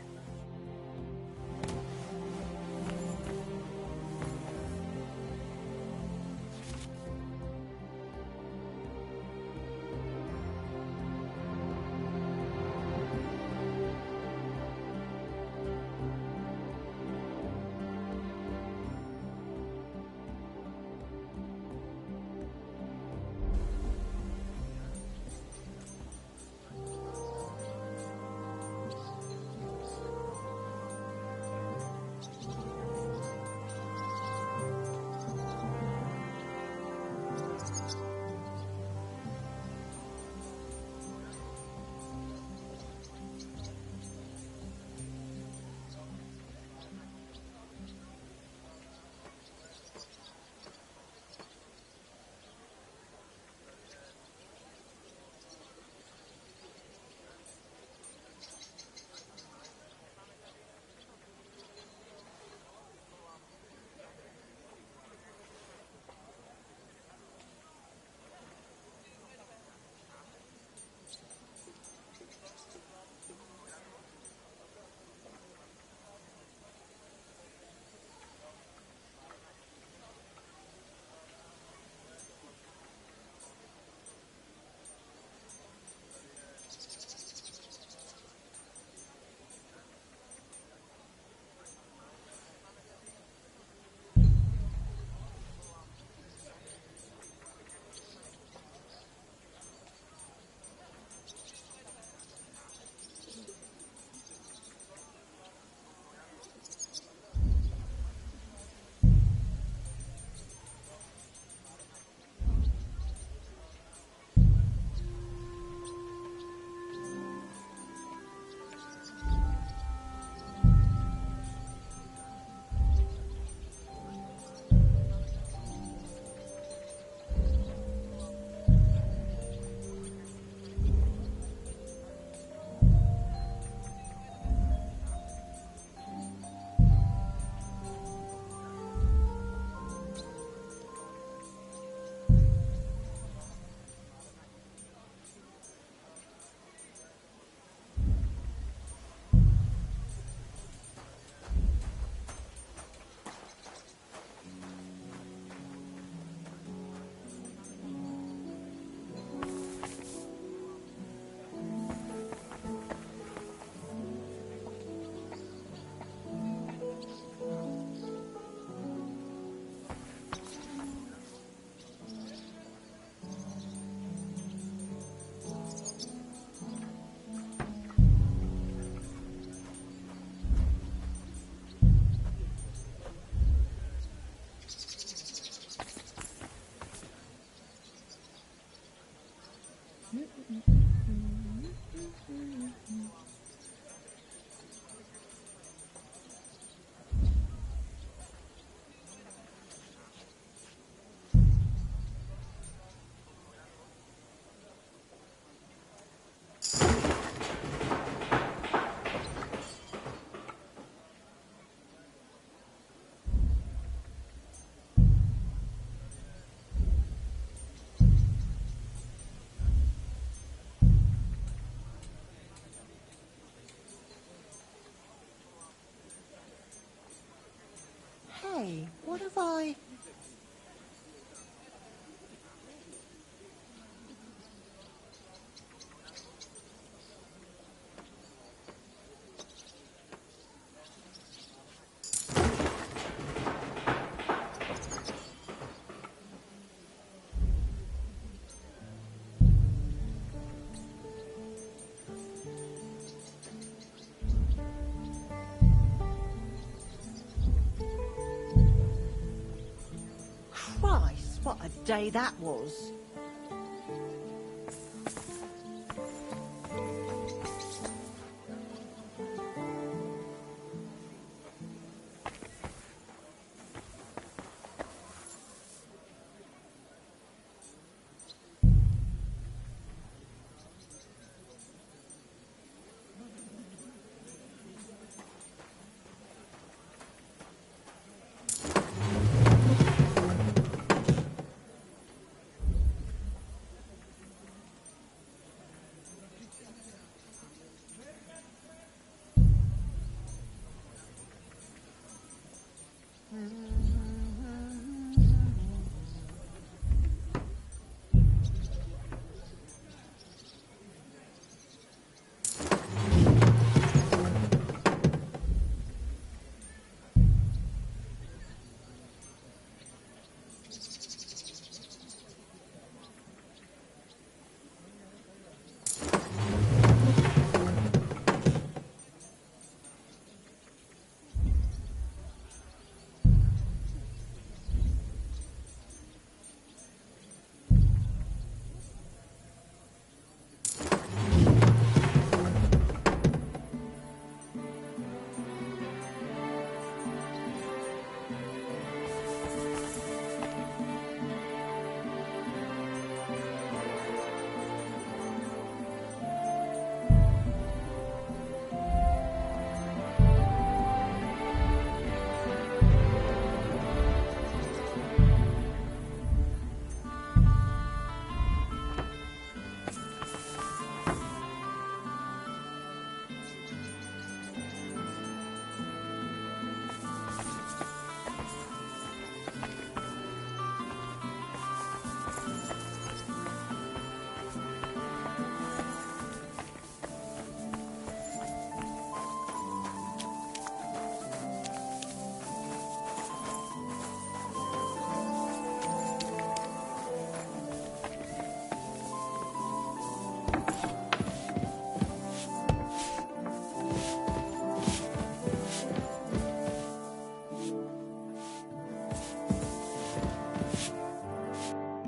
Hey, what have I... Christ, what a day that was.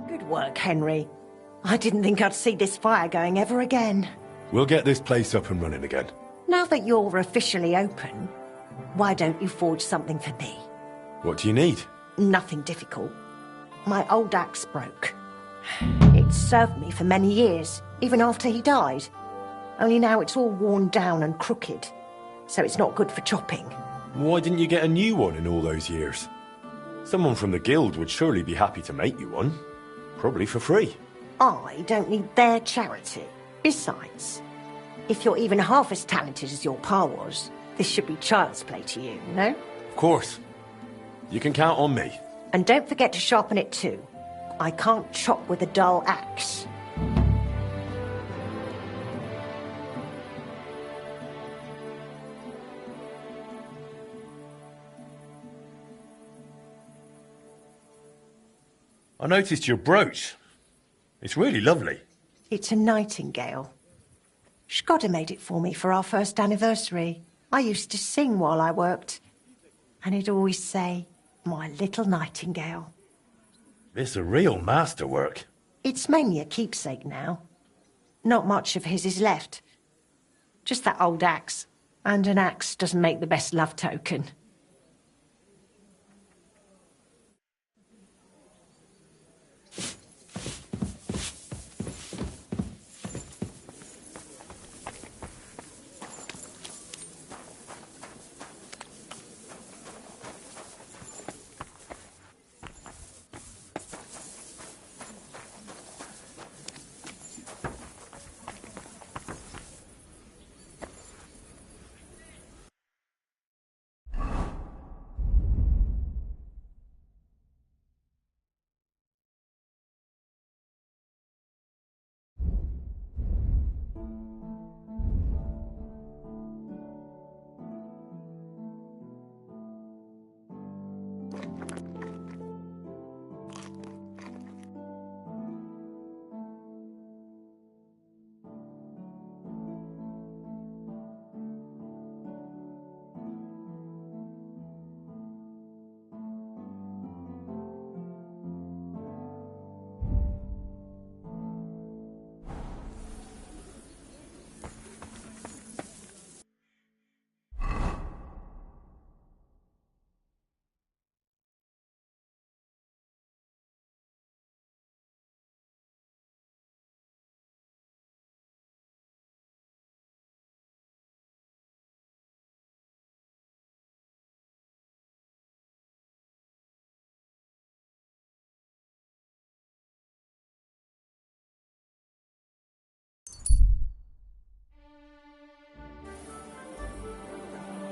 Good work, Henry. I didn't think I'd see this fire going ever again. We'll get this place up and running again. Now that you're officially open, why don't you forge something for me? What do you need? Nothing difficult. My old axe broke. It served me for many years, even after he died. Only now it's all worn down and crooked, so it's not good for chopping. Why didn't you get a new one in all those years? Someone from the guild would surely be happy to make you one. Probably for free. I don't need their charity. Besides, if you're even half as talented as your pa was, this should be child's play to you, no? Of course. You can count on me. And don't forget to sharpen it too. I can't chop with a dull axe. I noticed your brooch. It's really lovely. It's a nightingale. Shkodda made it for me for our first anniversary. I used to sing while I worked, and he'd always say, "My little nightingale." It's a real masterwork. It's mainly a keepsake now. not much of his is left. Just that old axe. And an axe doesn't make the best love token.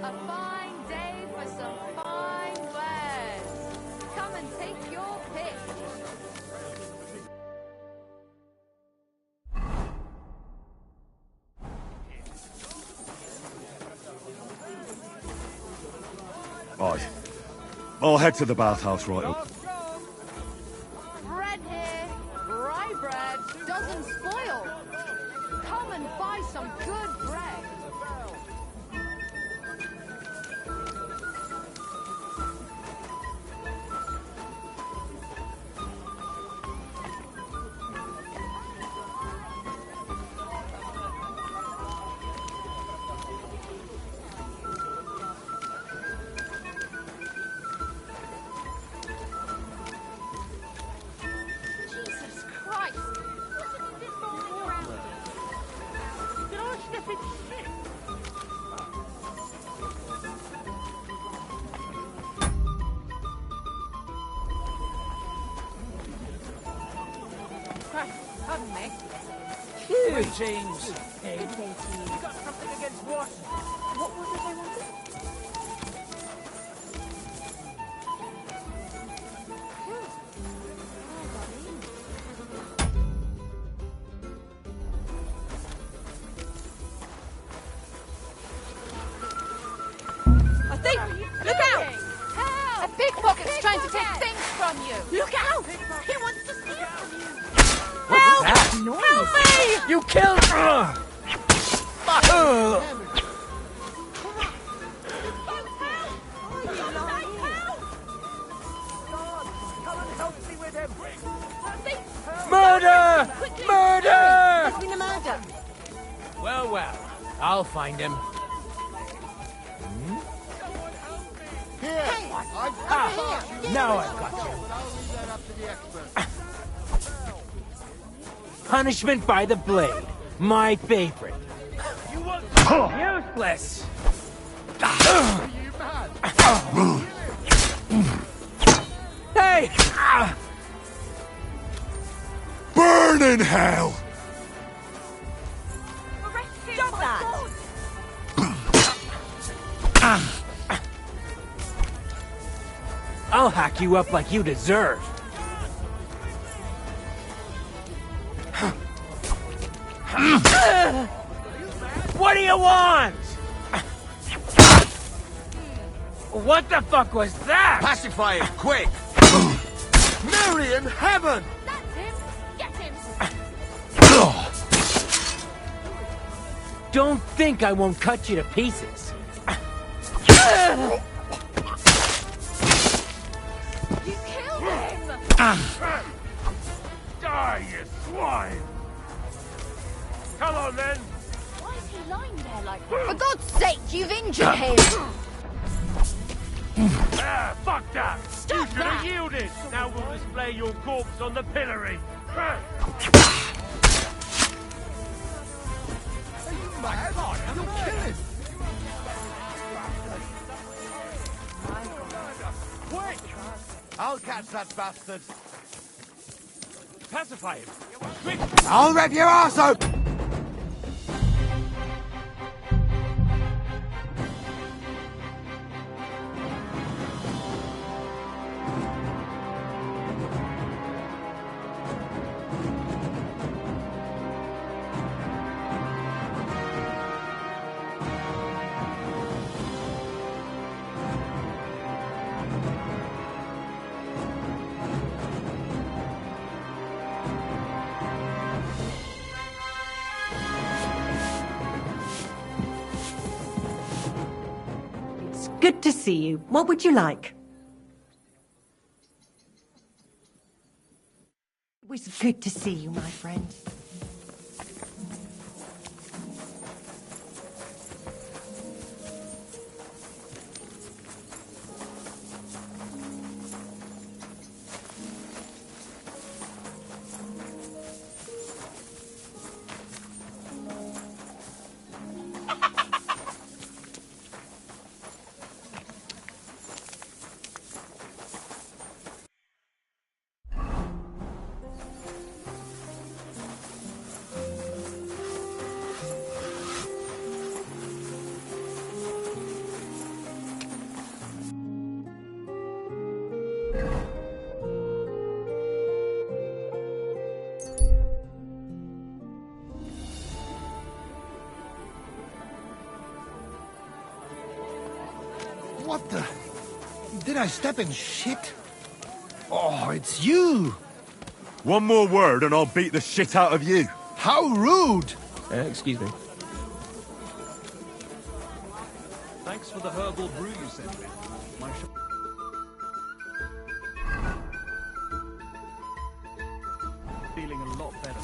A fine day for some fine wares. Come and take your pick. Aye. I'll head to the bathhouse right up. Bread here. Rye bread doesn't spoil. Come and buy some good bread. Jesus Christ! Look at this rolling around. Did I step in shit? Pardon me. Greetings. Good day to you. You got something against what? What was it they wanted? I think. Look out! A pickpocket's trying to take things from you. Look out! He wants to steal from you. What's that? Help me! You killed... Murder! Murder! There's been a murder. Well, well, I'll find him. Hey, Now I've got you. Punishment by the blade. My favorite. Useless! Hey! Burn in hell! Stop that! I'll hack you up like you deserve. What do you want? What the fuck was that? Pacify it, quick! Mary in heaven! That's him. Get him. Don't think I won't cut you to pieces. You killed him. Die, you swine! Come on, then. Why is he lying there like that? For God's sake, you've injured him! Ah, fuck that! Stop you should have that! yielded! Now we'll display your corpse on the pillory. Quick! I'll catch that bastard. Pacify him. Quick! I'll rip your arse open! Good to see you. What would you like? It was good to see you, my friend. What the? Did I step in shit? Oh, it's you! One more word and I'll beat the shit out of you. How rude! Excuse me. Thanks for the herbal brew you sent me. My feeling a lot better.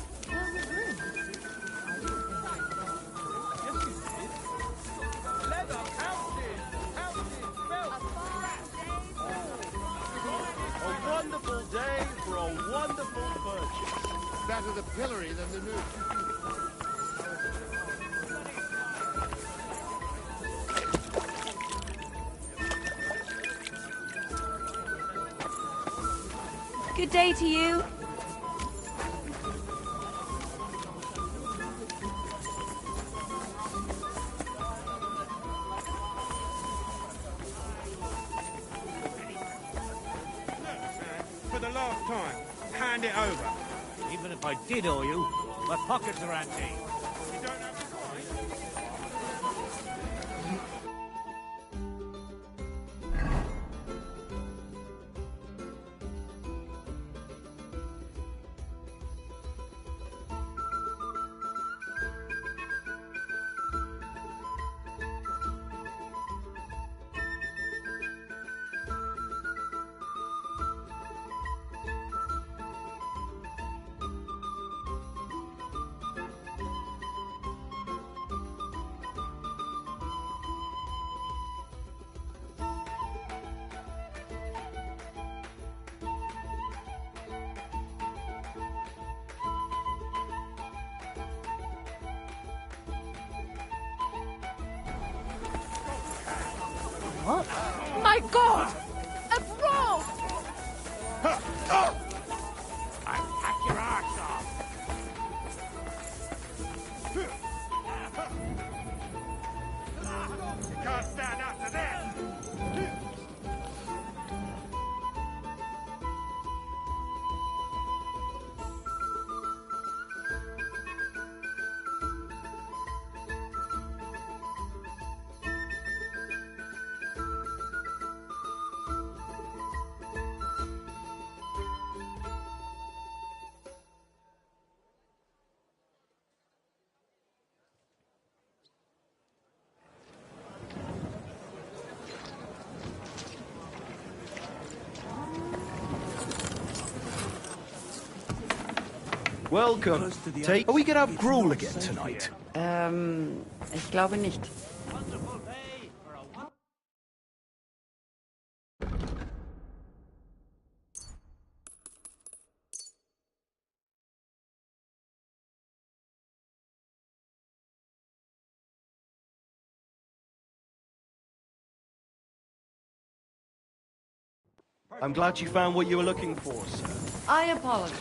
A wonderful day for a wonderful purchase. Better the pillory than the new. Good day to you. For the last time, hand it over. Even if I did owe you, my pockets are empty. You don't have to cry. What? My God! A brawl! I'll hack your arse off. You can't stand up to this. Welcome. Take. Are we gonna have gruel again tonight? Ich glaube nicht. I'm glad you found what you were looking for, sir. I apologize.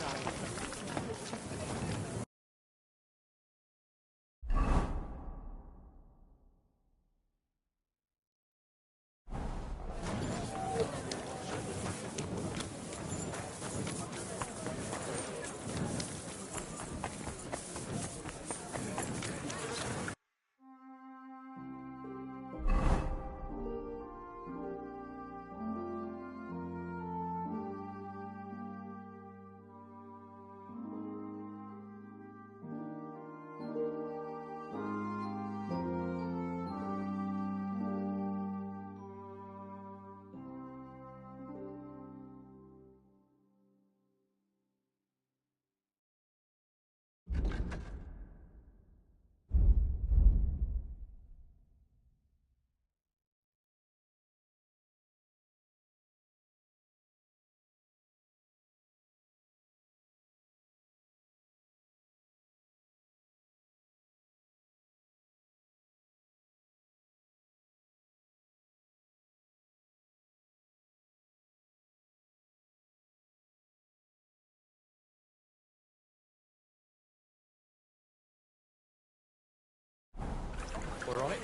We're on it.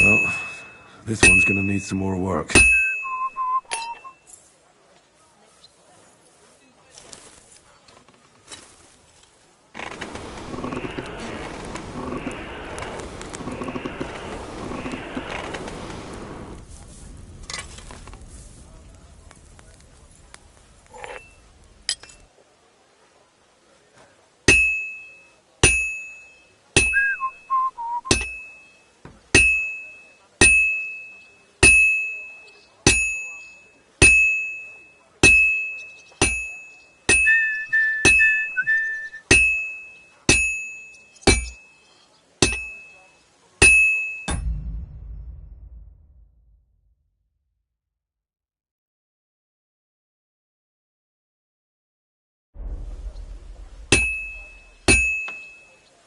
Well, this one's gonna need some more work.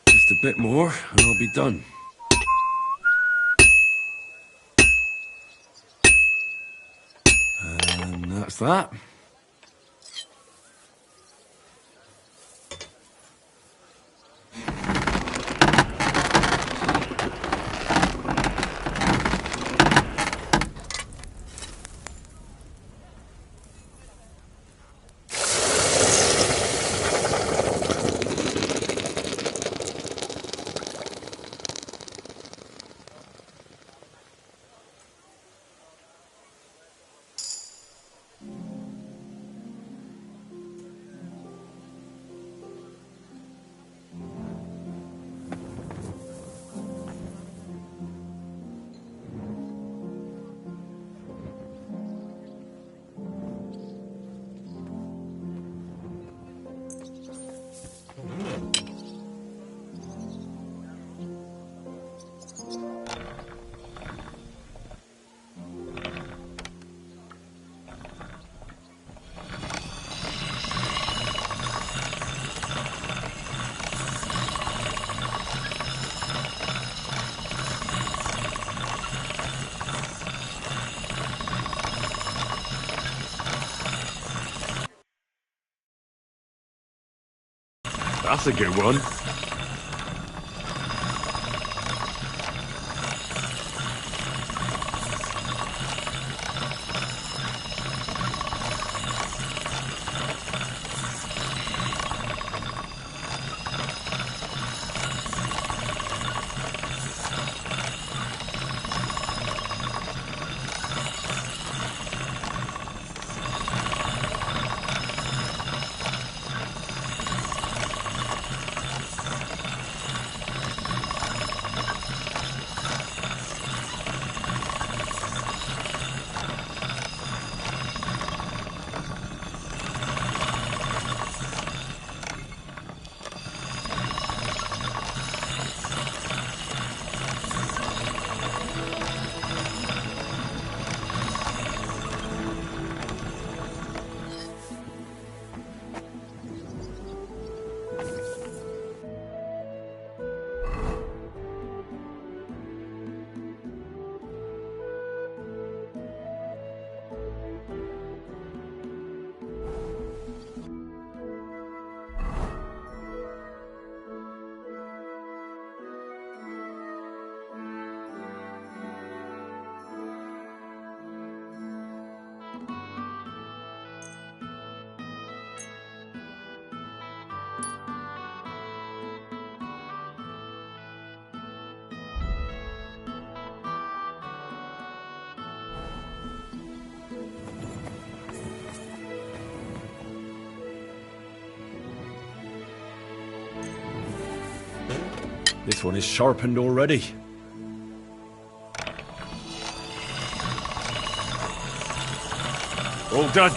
Just a bit more, and I'll be done. And that's that. That's a good one. This one is sharpened already. All done.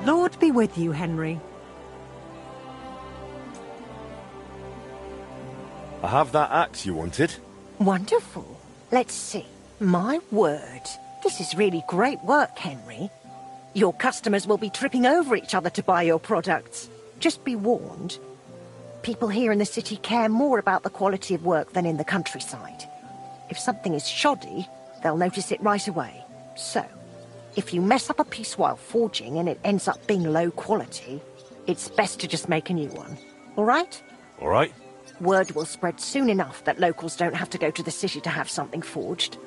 The Lord be with you, Henry. I have that axe you wanted. Wonderful. Let's see. My word. This is really great work, Henry. Your customers will be tripping over each other to buy your products. Just be warned. People here in the city care more about the quality of work than in the countryside. If something is shoddy, they'll notice it right away. So, if you mess up a piece while forging and it ends up being low quality, it's best to just make a new one. All right? All right. Word will spread soon enough that locals don't have to go to the city to have something forged.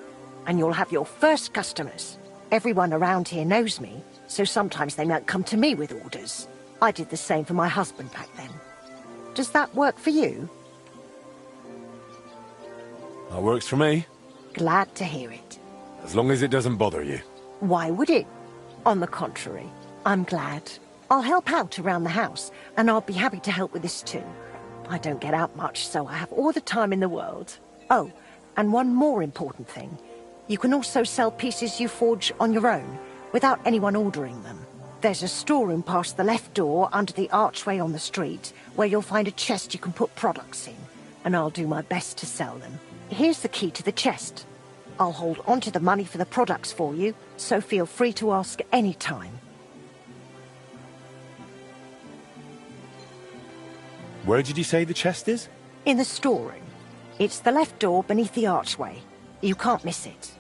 And you'll have your first customers. Everyone around here knows me, so sometimes they might come to me with orders. I did the same for my husband back then. Does that work for you? That works for me. Glad to hear it. As long as it doesn't bother you. Why would it? On the contrary, I'm glad. I'll help out around the house, and I'll be happy to help with this too. I don't get out much, so I have all the time in the world. Oh, and one more important thing. You can also sell pieces you forge on your own, without anyone ordering them. There's a storeroom past the left door under the archway on the street where you'll find a chest you can put products in, and I'll do my best to sell them. Here's the key to the chest. I'll hold onto the money for the products for you, so feel free to ask any time. Where did you say the chest is? In the storeroom. It's the left door beneath the archway. You can't miss it.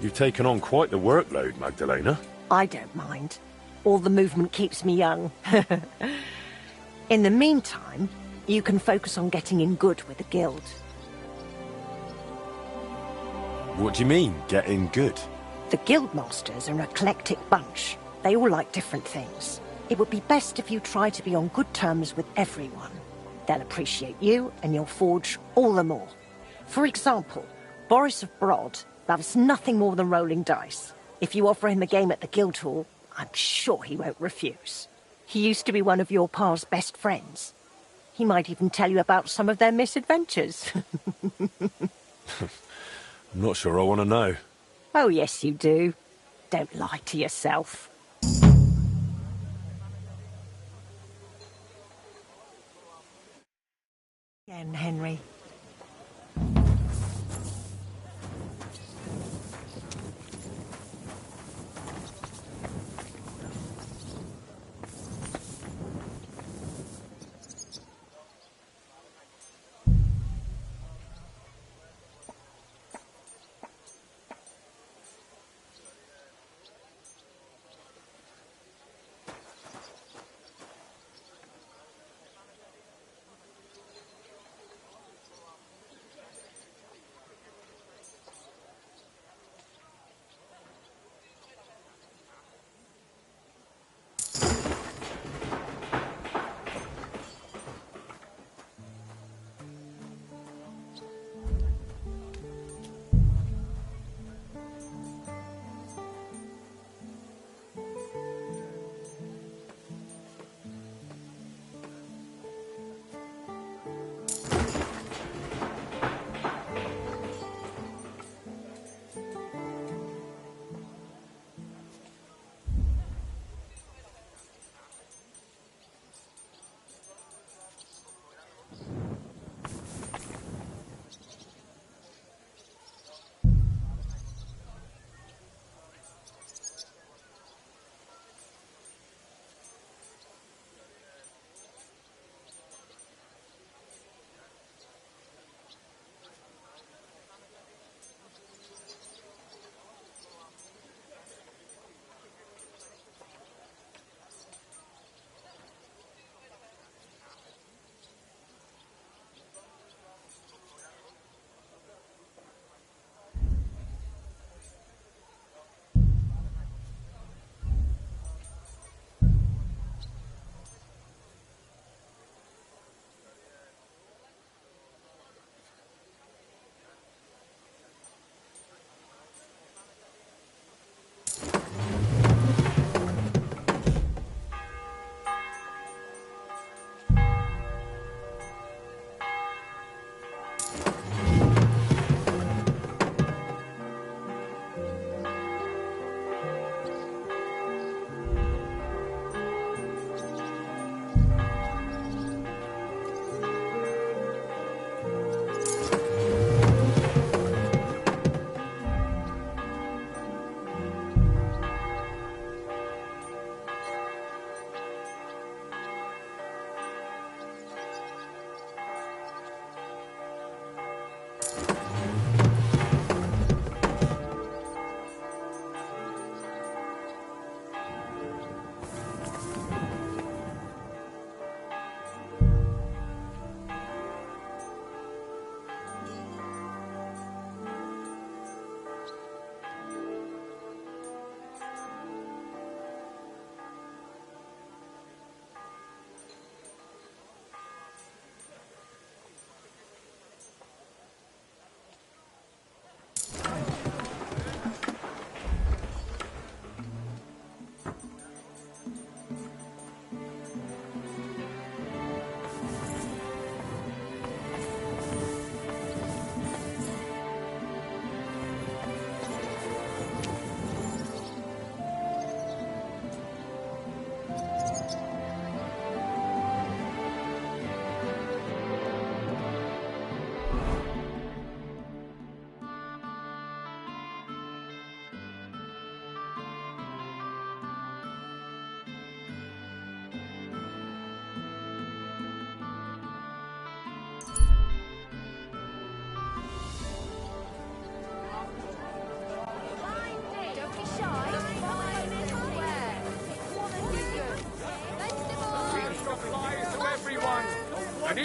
You've taken on quite the workload, Magdalena. I don't mind. All the movement keeps me young. In the meantime, you can focus on getting in good with the guild. What do you mean, getting good? The guildmasters are an eclectic bunch. They all like different things. It would be best if you try to be on good terms with everyone. They'll appreciate you, and you'll forge all the more. For example, Boris of Brod loves nothing more than rolling dice. If you offer him a game at the Guildhall, I'm sure he won't refuse. He used to be one of your pa's best friends. He might even tell you about some of their misadventures. I'm not sure I want to know. Oh, yes, you do. Don't lie to yourself. Again, Henry.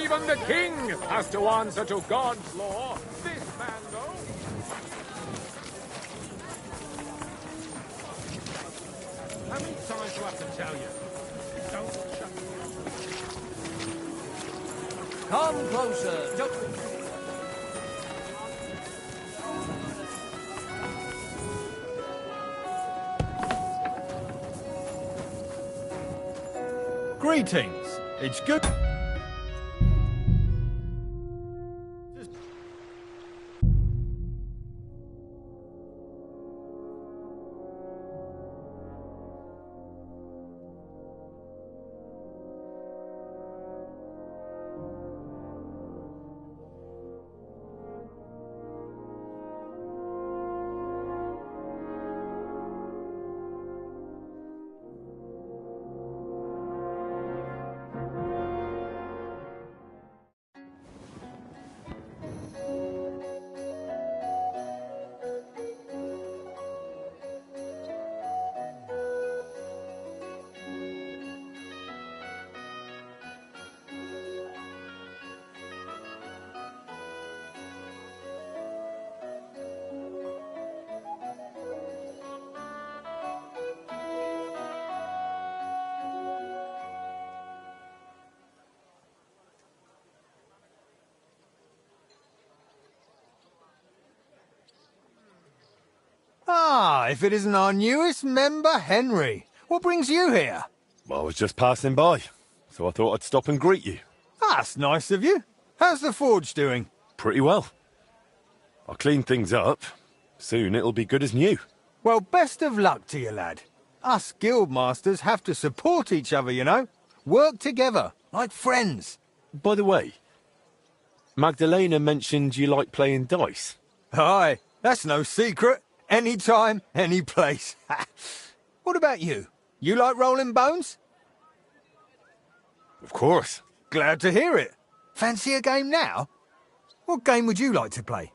Even the king has to answer to God's law. This man, though. How many times do I have to tell you? Don't shut Come closer. Don't... Greetings. It's good. Ah, if it isn't our newest member, Henry. What brings you here? I was just passing by, so I thought I'd stop and greet you. That's nice of you. How's the forge doing? Pretty well. I cleaned things up. Soon it'll be good as new. Well, best of luck to you, lad. Us guildmasters have to support each other, you know. Work together, like friends. By the way, Magdalena mentioned you like playing dice. Aye, that's no secret. Anytime, any place. What about you? You like rolling bones? Of course. Glad to hear it. Fancy a game now? What game would you like to play?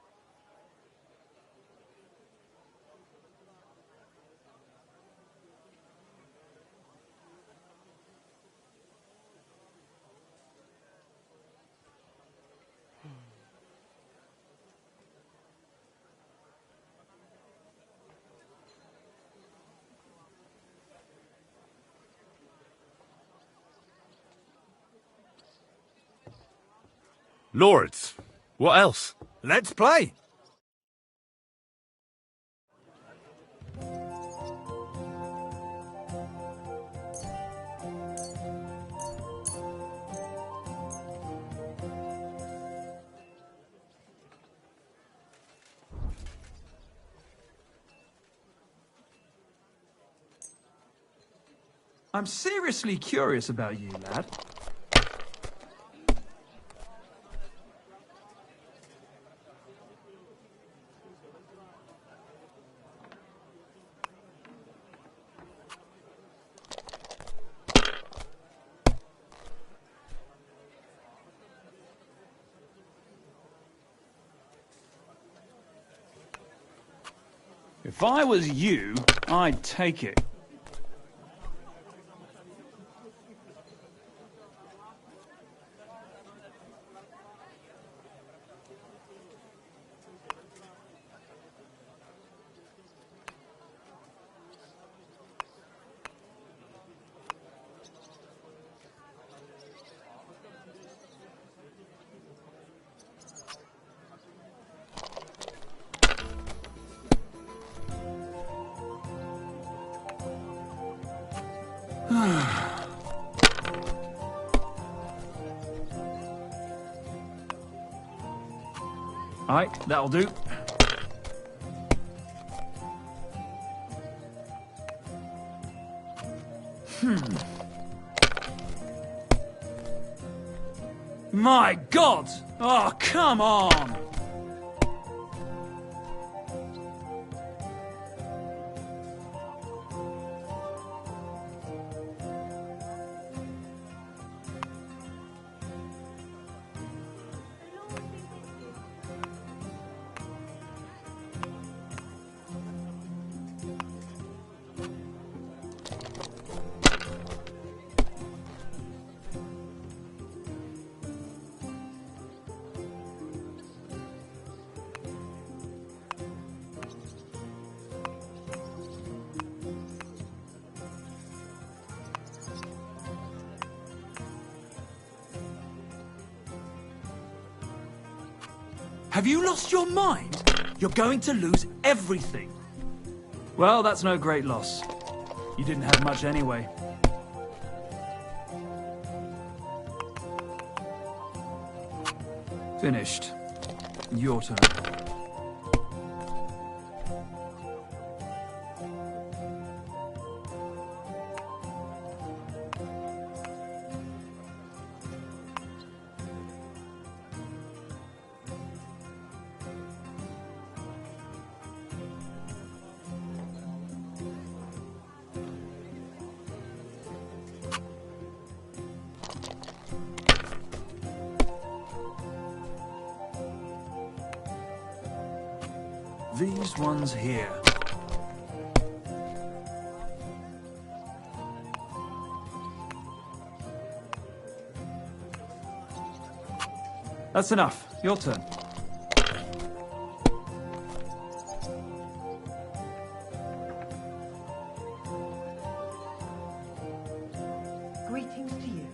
Lords, what else? Let's play. I'm seriously curious about you, lad. If I was you, I'd take it. Alright, that'll do. My God! Oh, come on! Have you lost your mind? You're going to lose everything. Well, that's no great loss. You didn't have much anyway. Finished. Your turn. These ones here. That's enough. Your turn. Greetings to you.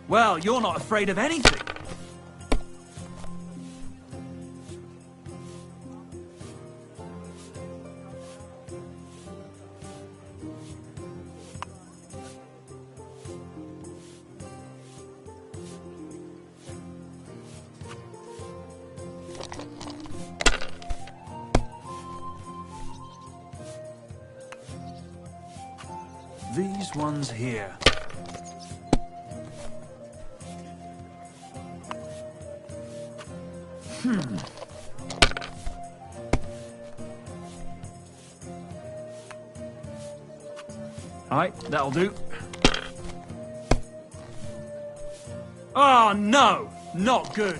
Well, you're not afraid of anything. These ones here. Alright, that'll do. Oh, no! Not good.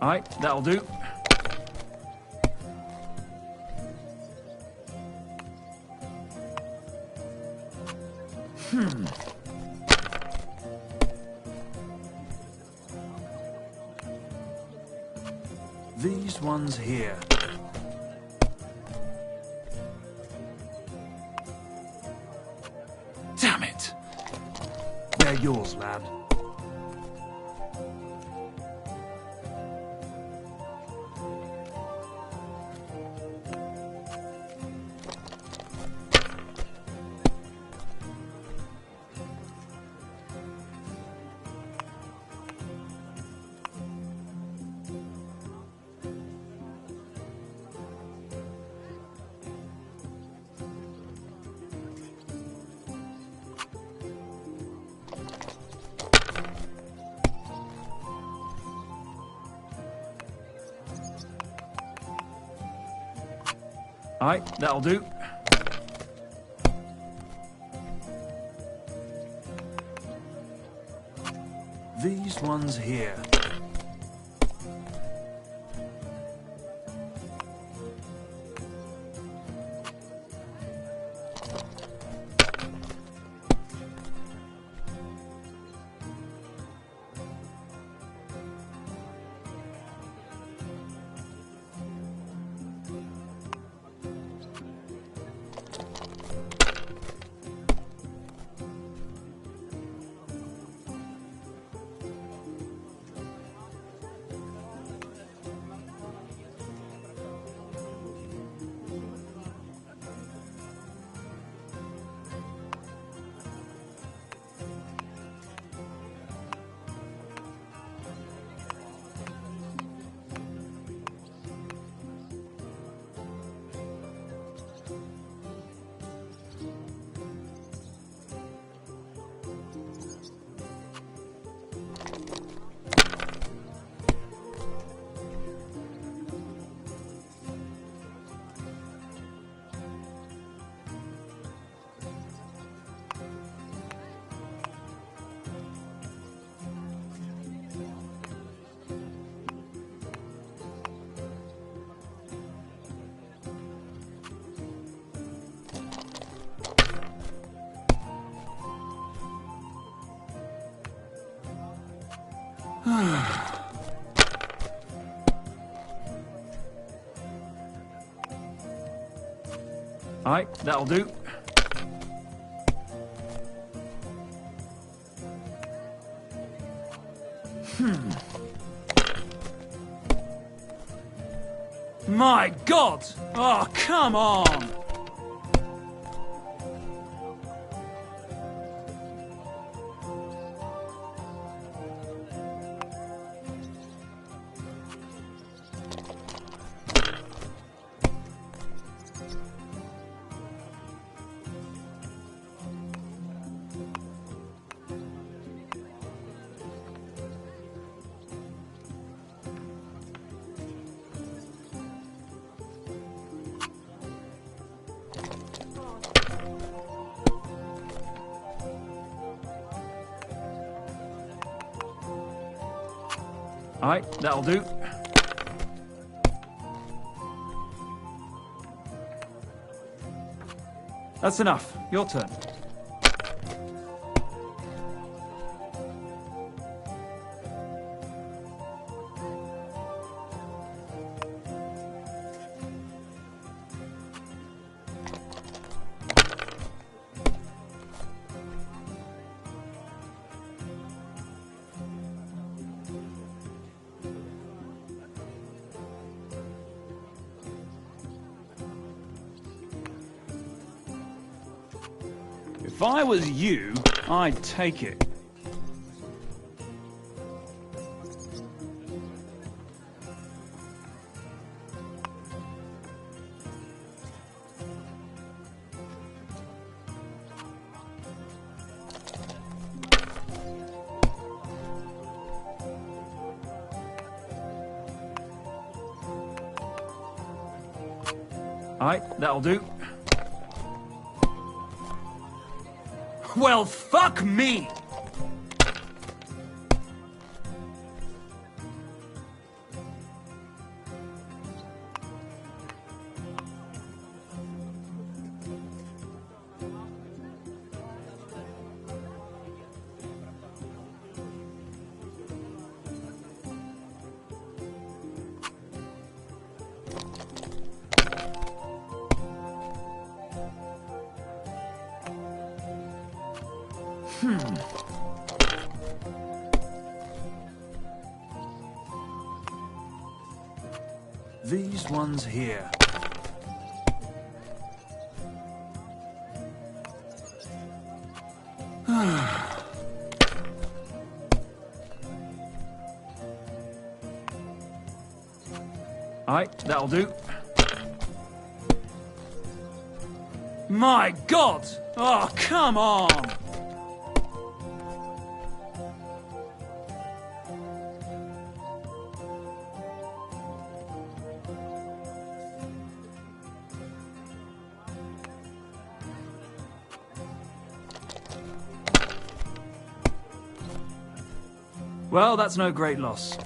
Alright, that'll do. These ones here. Damn it! They're yours, lad. Alright, that'll do. These ones here. Aye, that'll do. My God! Oh, come on! Aye, that'll do. That's enough. Your turn. If I was you, I'd take it. Aye, that'll do. Well, fuck me! These ones here. Aye, that'll do. My God! Oh, come on! Well, that's no great loss.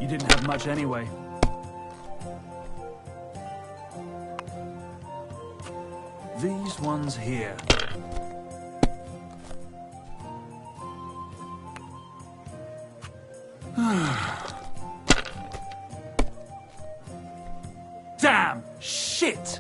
You didn't have much anyway. These ones here. Damn! Shit!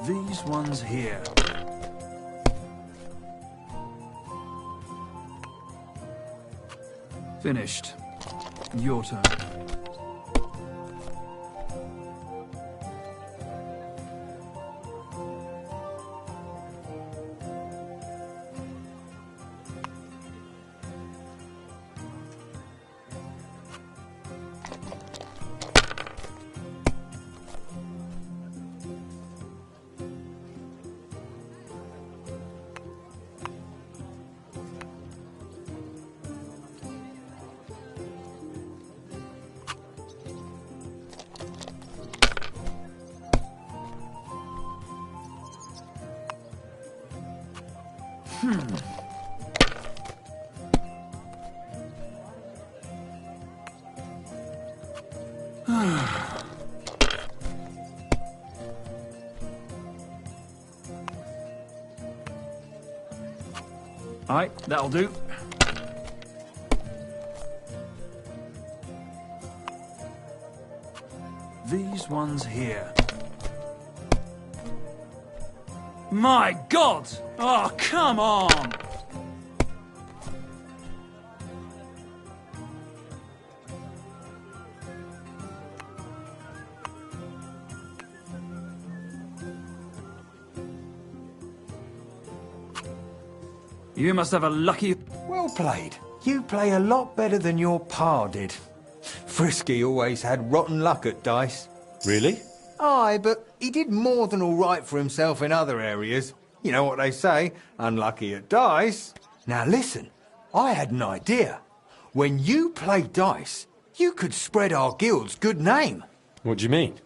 These ones here. Finished. Your turn. Aye, that'll do. These ones here. My God! Oh, come on! You must have a lucky... Well played. You play a lot better than your pa did. Frisky always had rotten luck at dice. Really? Aye, but he did more than all right for himself in other areas. You know what they say, unlucky at dice. Now listen, I had an idea. When you play dice, you could spread our guild's good name. What do you mean?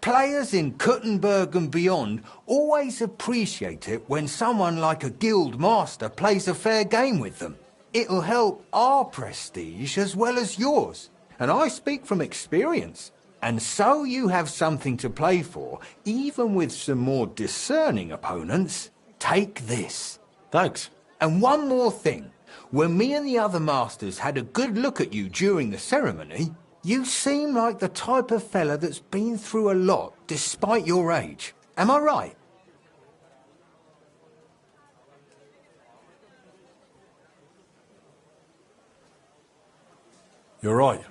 Players in Kuttenberg and beyond always appreciate it when someone like a guild master plays a fair game with them. It'll help our prestige as well as yours. And I speak from experience. And so you have something to play for, even with some more discerning opponents. Take this. Thanks. And one more thing. When me and the other masters had a good look at you during the ceremony, you seem like the type of fella that's been through a lot despite your age. Am I right? You're right.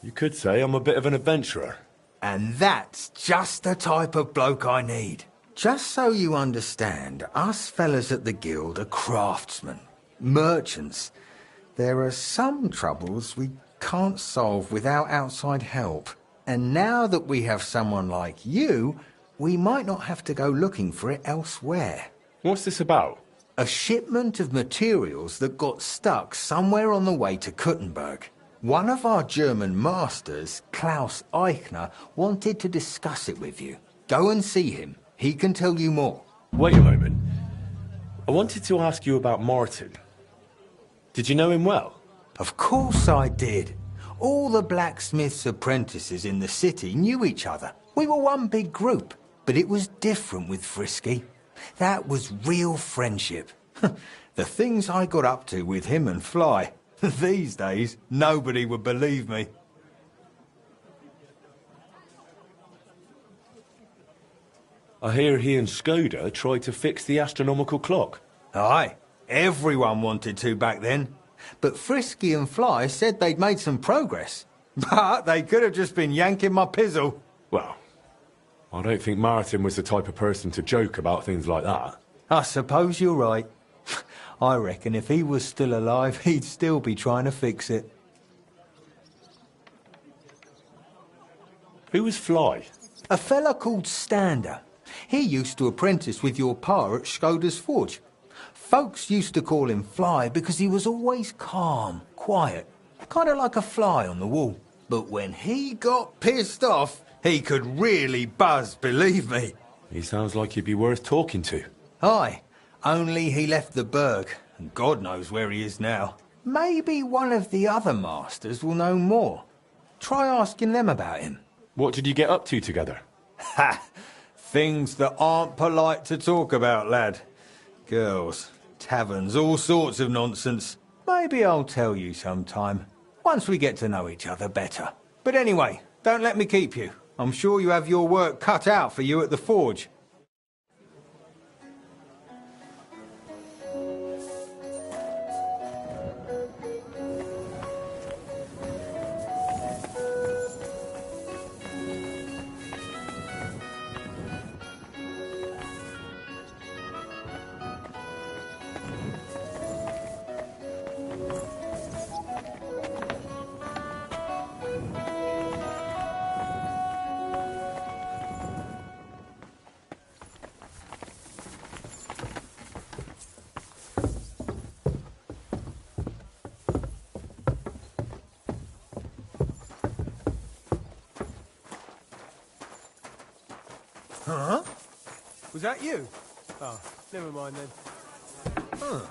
You could say I'm a bit of an adventurer. And that's just the type of bloke I need. Just so you understand, us fellas at the guild are craftsmen, merchants. There are some troubles we can't solve without outside help. And now that we have someone like you, we might not have to go looking for it elsewhere. What's this about? A shipment of materials that got stuck somewhere on the way to Kuttenberg. One of our German masters, Klaus Eichner, wanted to discuss it with you. Go and see him. He can tell you more. Wait a moment. I wanted to ask you about Martin. Did you know him well? Of course I did. All the blacksmith's apprentices in the city knew each other. We were one big group, but it was different with Frisky. That was real friendship. The things I got up to with him and Fly. These days, nobody would believe me. I hear he and Skoda tried to fix the astronomical clock. Aye, everyone wanted to back then. But Frisky and Fly said they'd made some progress. But they could have just been yanking my pizzle. Well, I don't think Martin was the type of person to joke about things like that. I suppose you're right. I reckon if he was still alive, he'd still be trying to fix it. Who was Fly? A fella called Stander. He used to apprentice with your pa at Skoda's Forge. Folks used to call him Fly because he was always calm, quiet, kind of like a fly on the wall. But when he got pissed off, he could really buzz, believe me. He sounds like he'd be worth talking to. Aye, only he left the burg, and God knows where he is now. Maybe one of the other masters will know more. Try asking them about him. What did you get up to together? Ha! Things that aren't polite to talk about, lad. Girls, taverns, all sorts of nonsense. Maybe I'll tell you sometime, once we get to know each other better. But anyway, don't let me keep you. I'm sure you have your work cut out for you at the forge. Huh? Was that you? Oh, never mind then. Huh.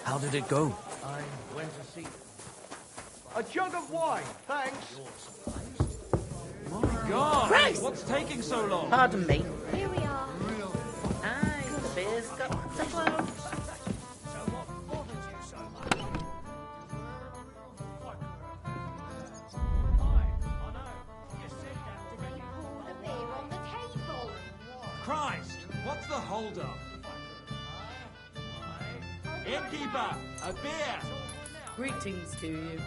How did it go? I went to see. A jug of wine, thanks. My God! Christ! What's taking so long? Pardon me. Here we are. Aye, the beer's got to flow. Christ! What's the hold-up? Innkeeper! A beer! Greetings to you.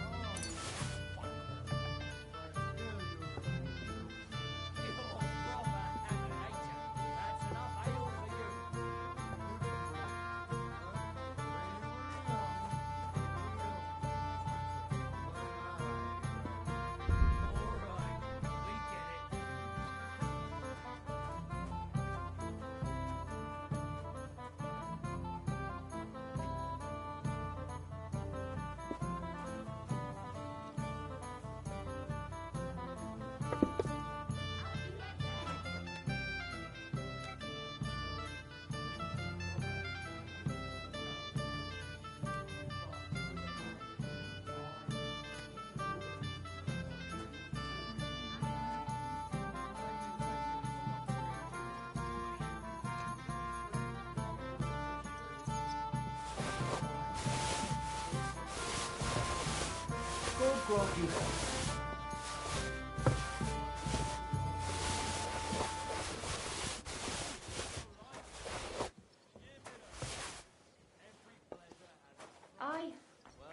Aye,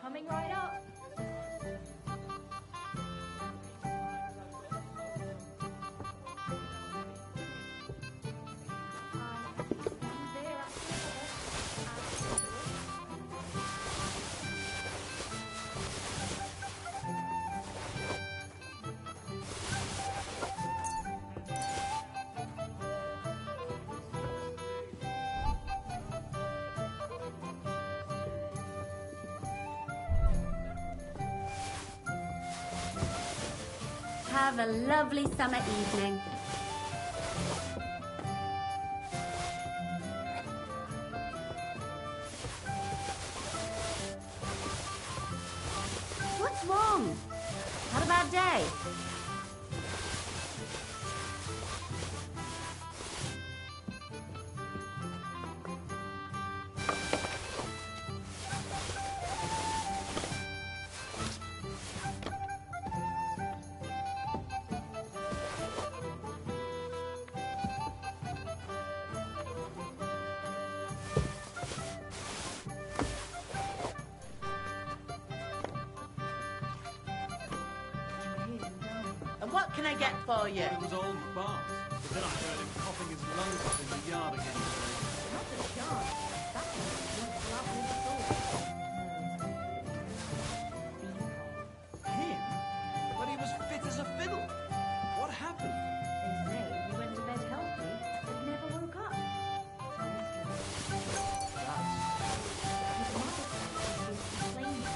coming right up. Have a lovely summer evening. What's wrong? Had a bad day? And what can I get for you? It was old Bart. But then I heard him coughing his lungs up in the yard again today. Not the yard. That Him? But he was fit as a fiddle. What happened? They say he went to bed healthy, but never woke up. His mother said he was complaining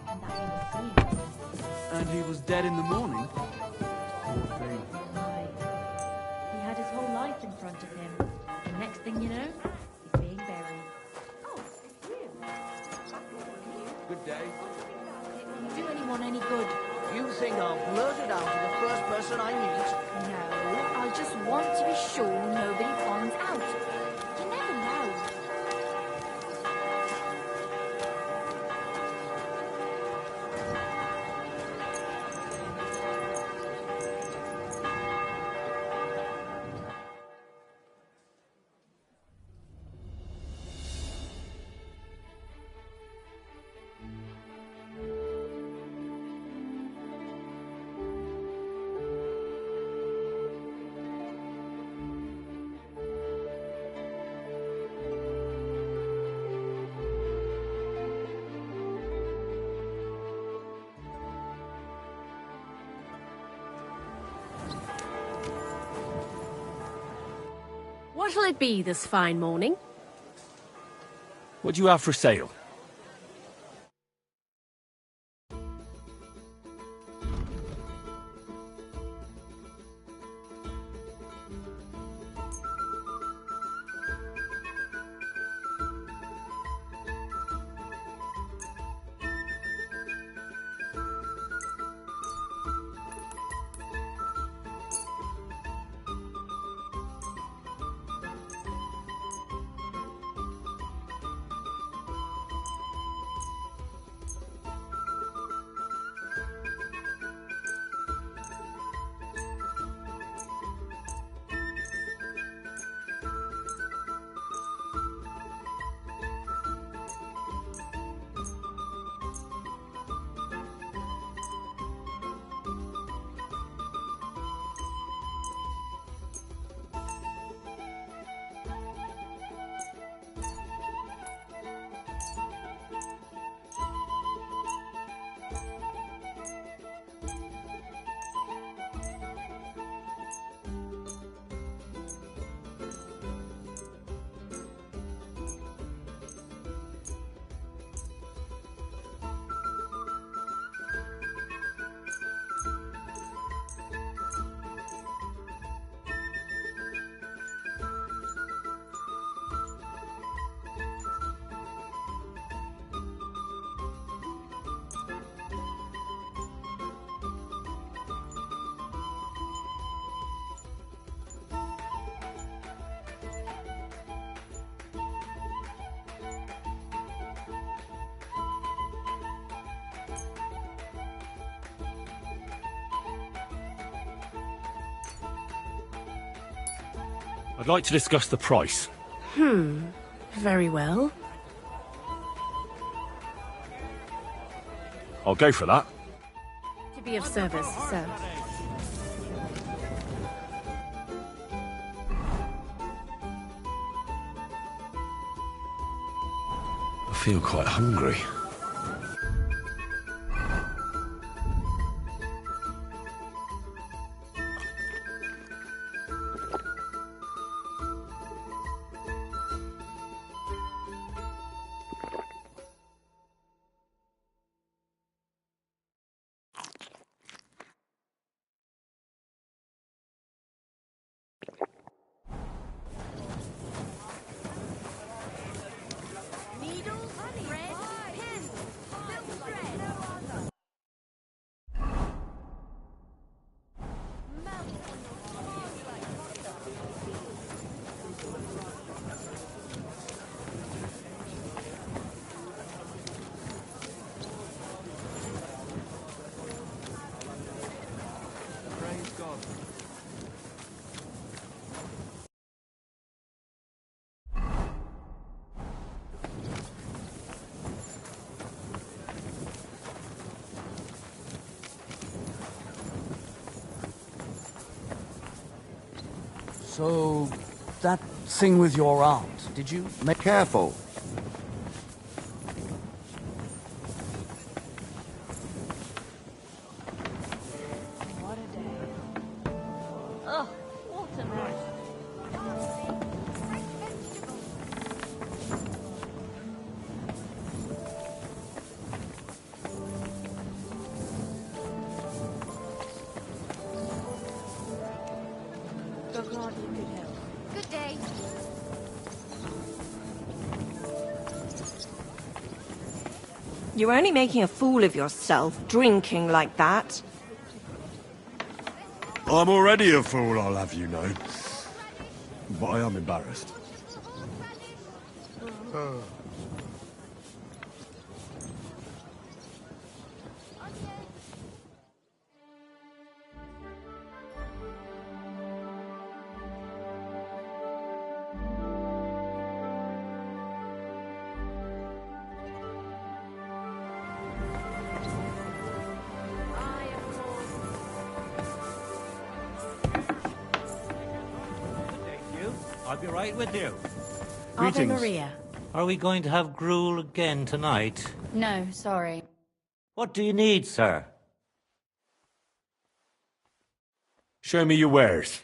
and that he was serious. And he was dead in the morning? Poor thing. Aye. He had his whole life in front of him. And next thing you know, he's being buried. Oh, it's you. Good day. Do anyone any good? You think I'll blurt it out to the first person I meet? No, I just want to be sure nobody finds out. You never know. What'll it be this fine morning? What do you have for sale? I'd like to discuss the price. Very well. I'll go for that. To be of service, sir. I feel quite hungry. So, that thing with your aunt, did you make... Careful. Ugh, what a mess. So glad you could help. Good day. You're only making a fool of yourself, drinking like that. I'm already a fool, I'll have you know. But I am embarrassed. I'll be right with you. Ave Maria. Are we going to have gruel again tonight? No, sorry. What do you need, sir? Show me your wares.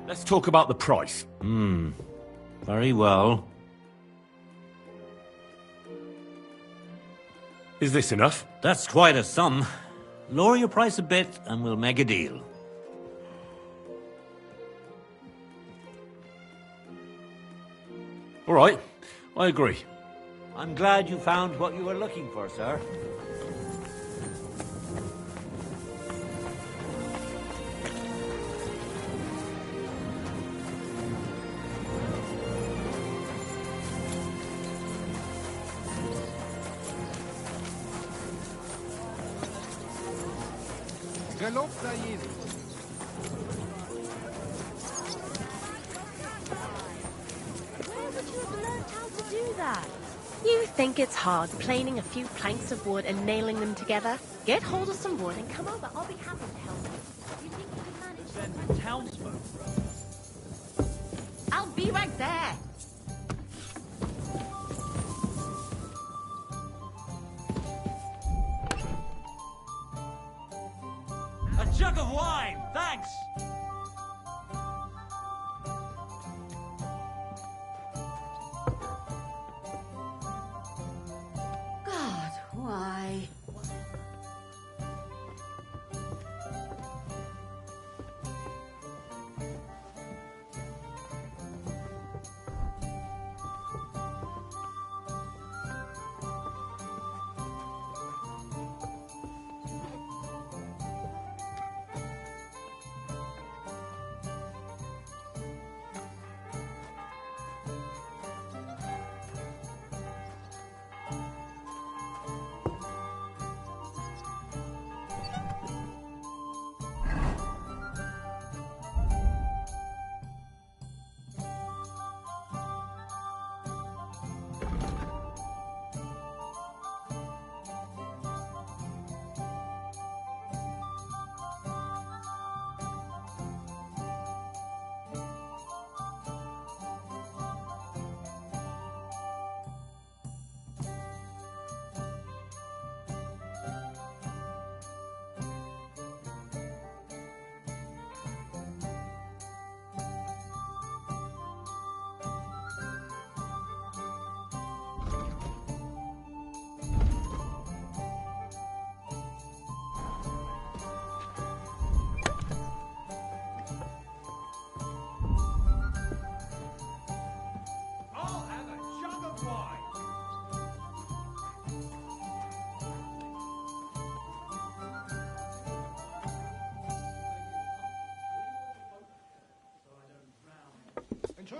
Let's talk about the price. Very well. Is this enough? That's quite a sum. Lower your price a bit and we'll make a deal. All right, I agree. I'm glad you found what you were looking for, sir. Galop Saïd. Where would you have learned how to do that? You think it's hard planing a few planks of wood and nailing them together? Get hold of some wood and come over. I'll be happy to help you. You think you can manage Then townsfolk. I'll be right there. A jug of wine, thanks! God, why?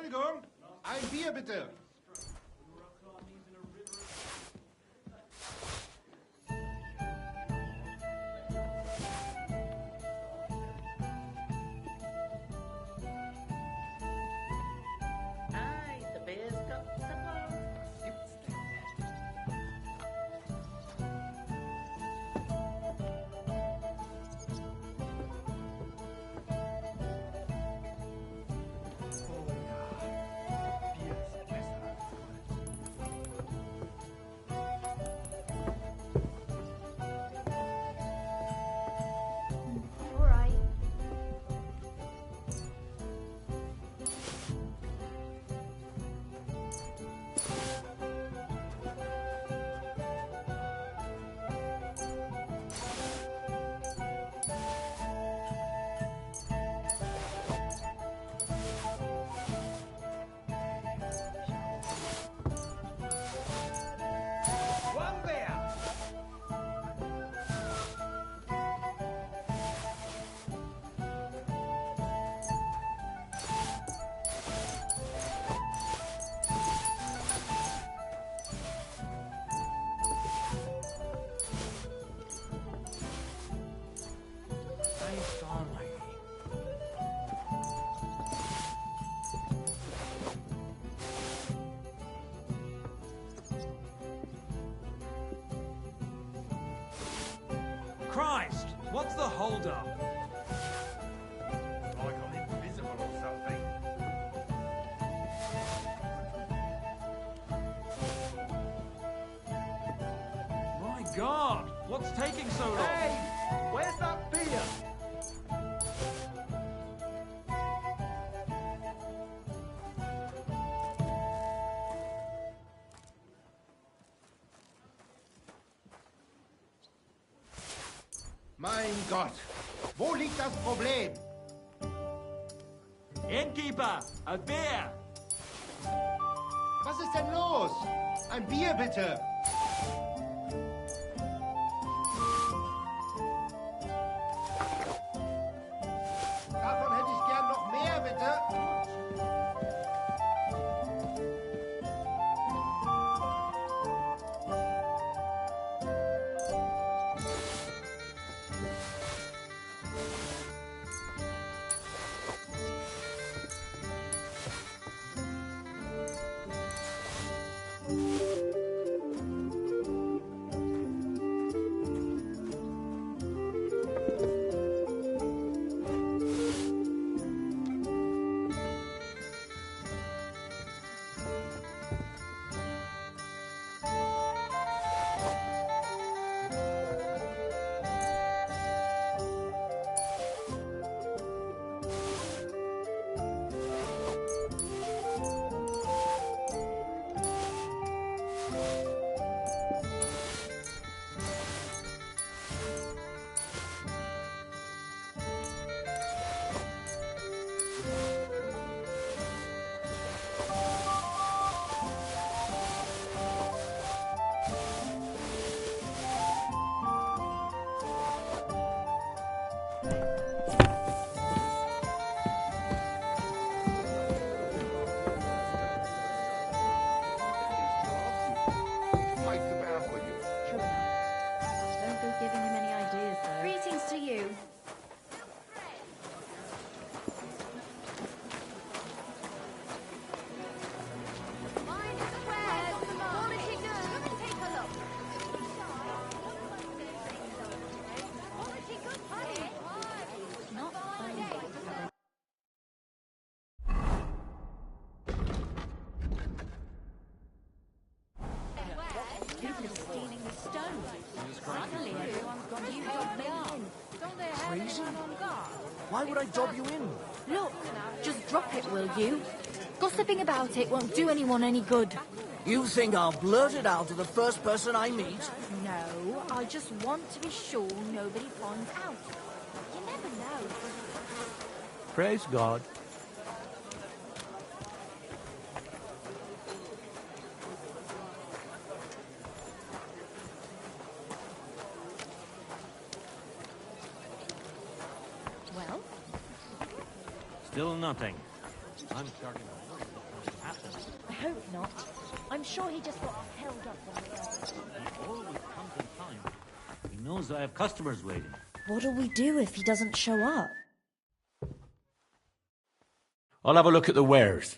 Entschuldigung, ein Bier bitte. Aye, the beer's got some more. All right. One beer. Christ almighty. Christ! What's the hold-up? Like I'm invisible or something. My God! What's taking so long? Hey, where's that beer? Mein Gott, wo liegt das Problem? Innkeeper, a beer! Was ist denn los? Ein Bier bitte. Davon hätte ich gern noch mehr, bitte. Don't go giving him any ideas, though. Greetings to you. Mine is squares. Quality good. Come and take a look. Quality good, honey. Not fun. People are stealing the stones. Suddenly, everyone's gone to dob me in. Don't they have Crazy? anyone on guard? Why would I dob you in? Look, just drop it, will you? Gossiping about it won't do anyone any good. You think I'll blurt it out to the first person I meet? No, I just want to be sure nobody finds out. You never know. Praise God. Still nothing. I'm starting to worry. happened. I hope not. I'm sure he just got held up on the road. He always comes in time. He knows I have customers waiting. What'll we do if he doesn't show up? I'll have a look at the wares.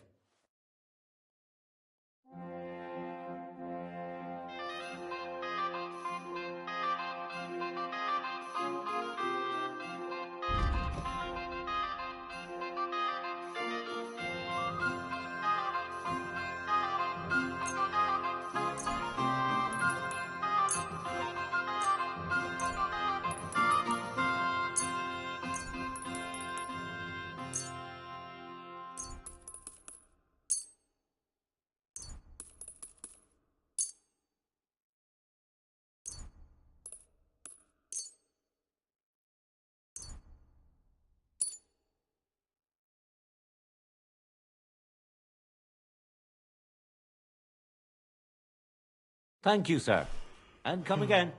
Thank you, sir. And come again.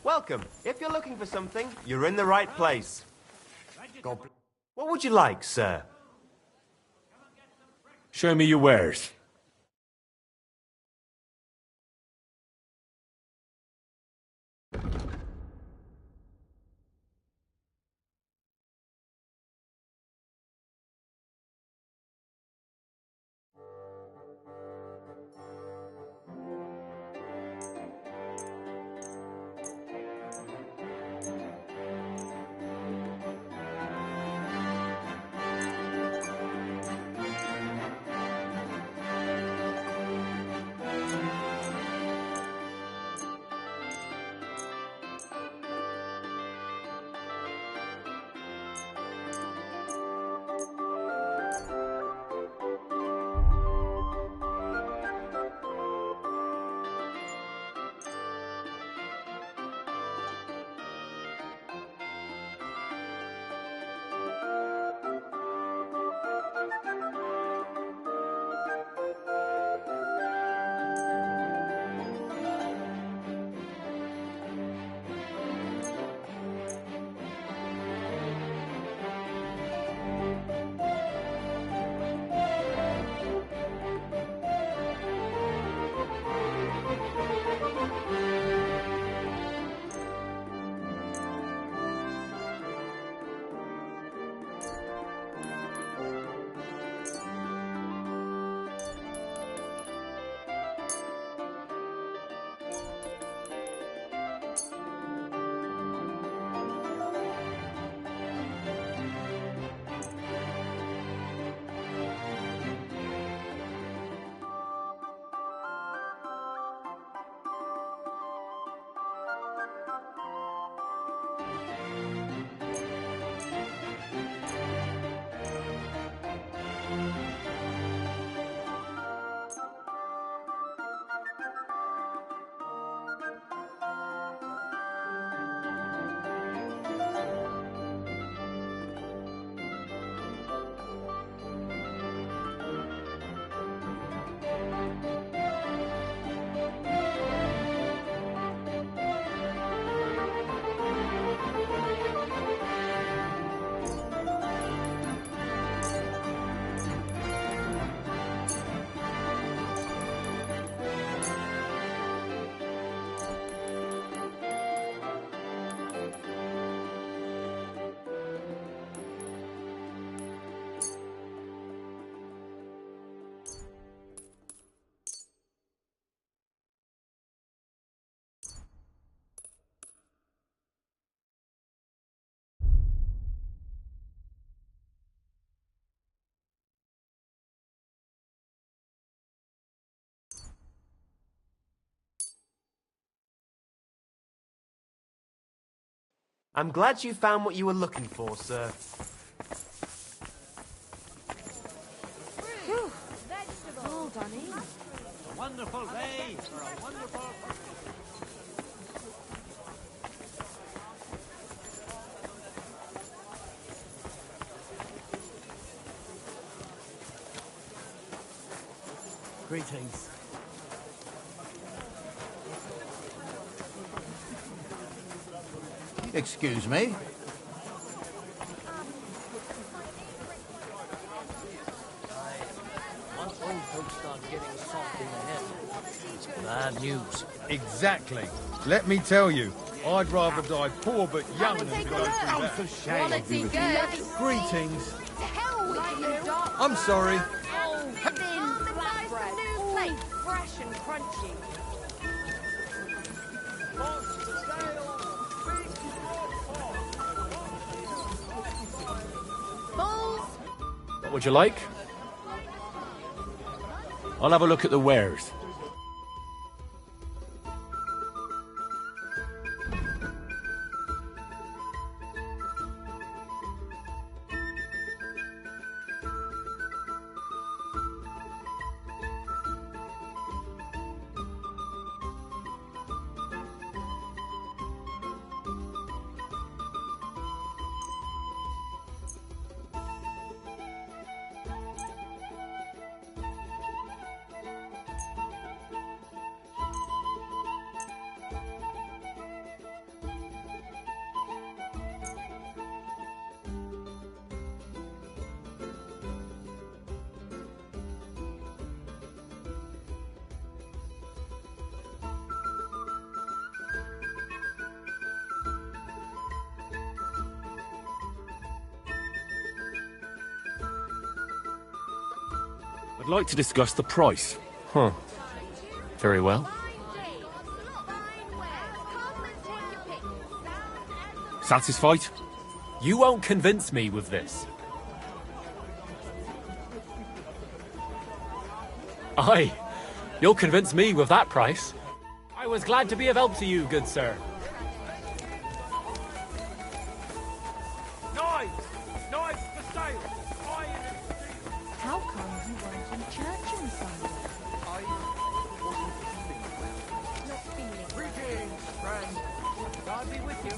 Welcome. If you're looking for something, you're in the right place. What would you like, sir? Show me your wares. I'm glad you found what you were looking for, sir. Phew. Well done, Ian. A wonderful day for a wonderful... Greetings. Excuse me. Once old folks start getting soft in the head, bad news. Exactly. Let me tell you, I'd rather die poor but young than go through that. For shame. Quality goods. Greetings. To hell with you, Doc. I'm sorry. Oh, thin flatbread. New plate, fresh and crunchy. Bulls. What would you like? I'll have a look at the wares. I'd like to discuss the price. Huh. Very well. Satisfied? You won't convince me with this. Aye, you'll convince me with that price. I was glad to be of help to you, good sir. Knives! Knives for sale! How come you weren't in church on Sunday? Not feeling well. Greetings, friend. God be with you.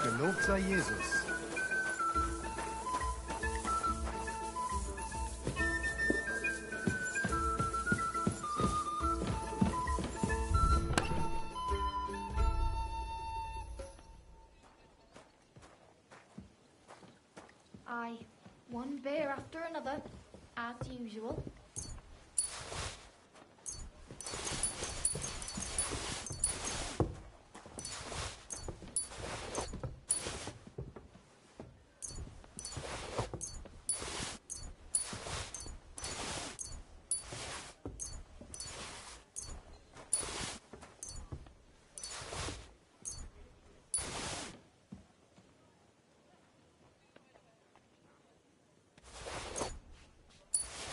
Gelobt sei Jesus. Aye, one beer after another, as usual.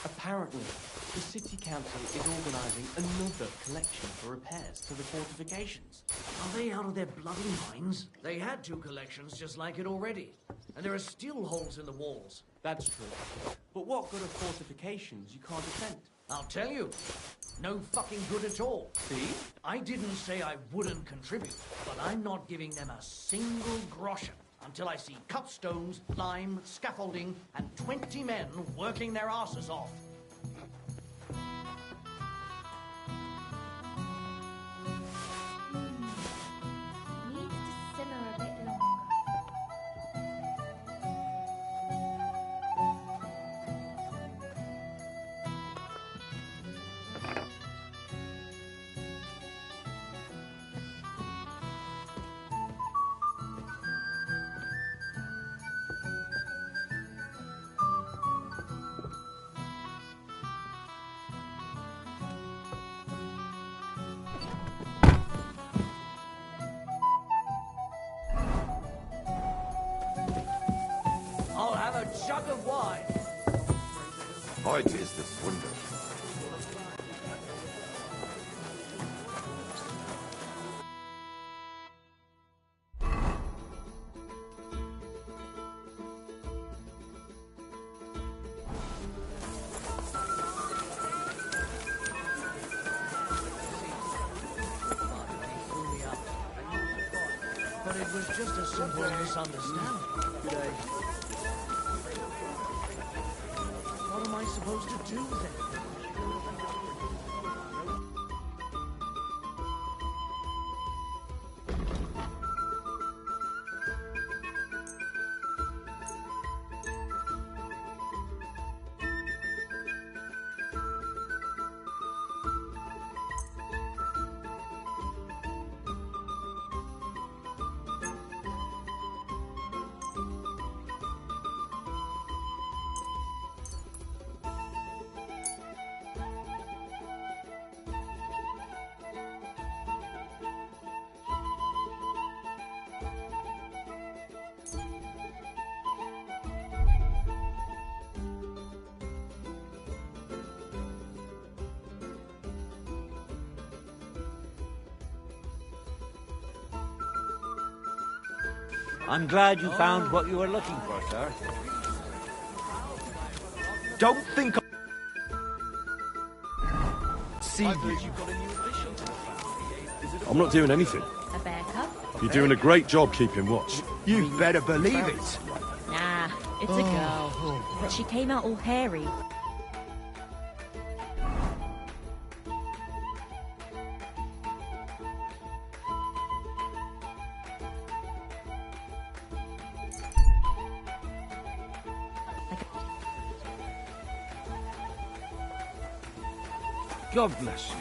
Apparently, the City Council is organising another collection for repairs to the fortifications. Are they out of their bloody minds? They had 2 collections just like it already. And there are still holes in the walls. That's true. But what good are fortifications you can't defend? I'll tell you. No fucking good at all. See? I didn't say I wouldn't contribute, but I'm not giving them a single groschen until I see cut stones, lime, scaffolding, and 20 men working their asses off. Needs to simmer a bit longer. I'll have a jug of wine. Heute ist es wunderschön. simple misunderstanding. G'day. What am I supposed to do then? I'm glad you found what you were looking for, sir. Don't think see you. I'm not doing anything. A bear cub? You're doing a great job keeping watch. You better believe it. Nah, it's a girl. But she came out all hairy. God bless you.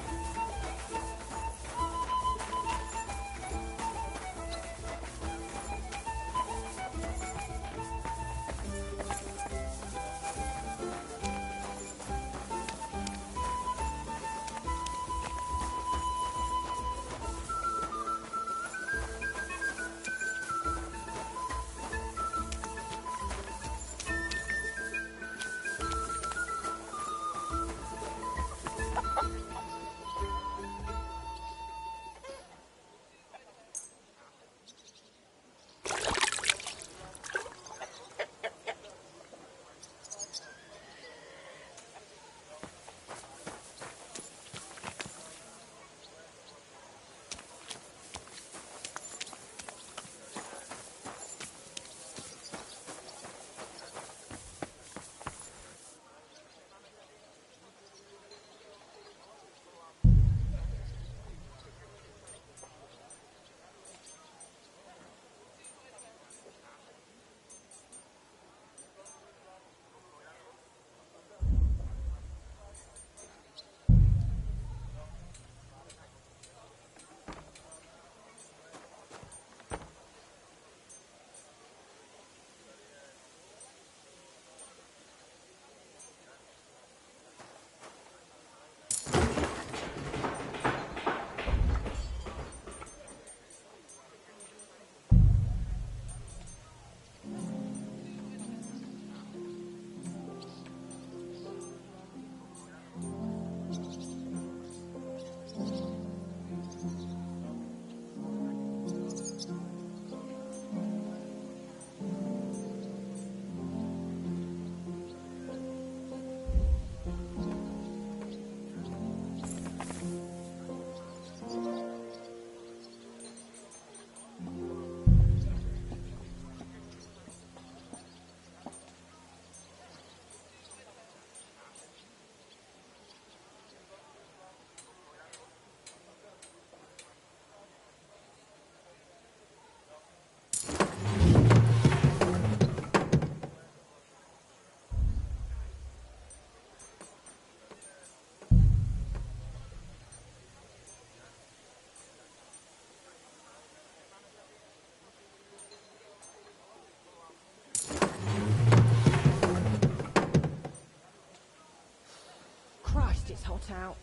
Christ, it's hot out.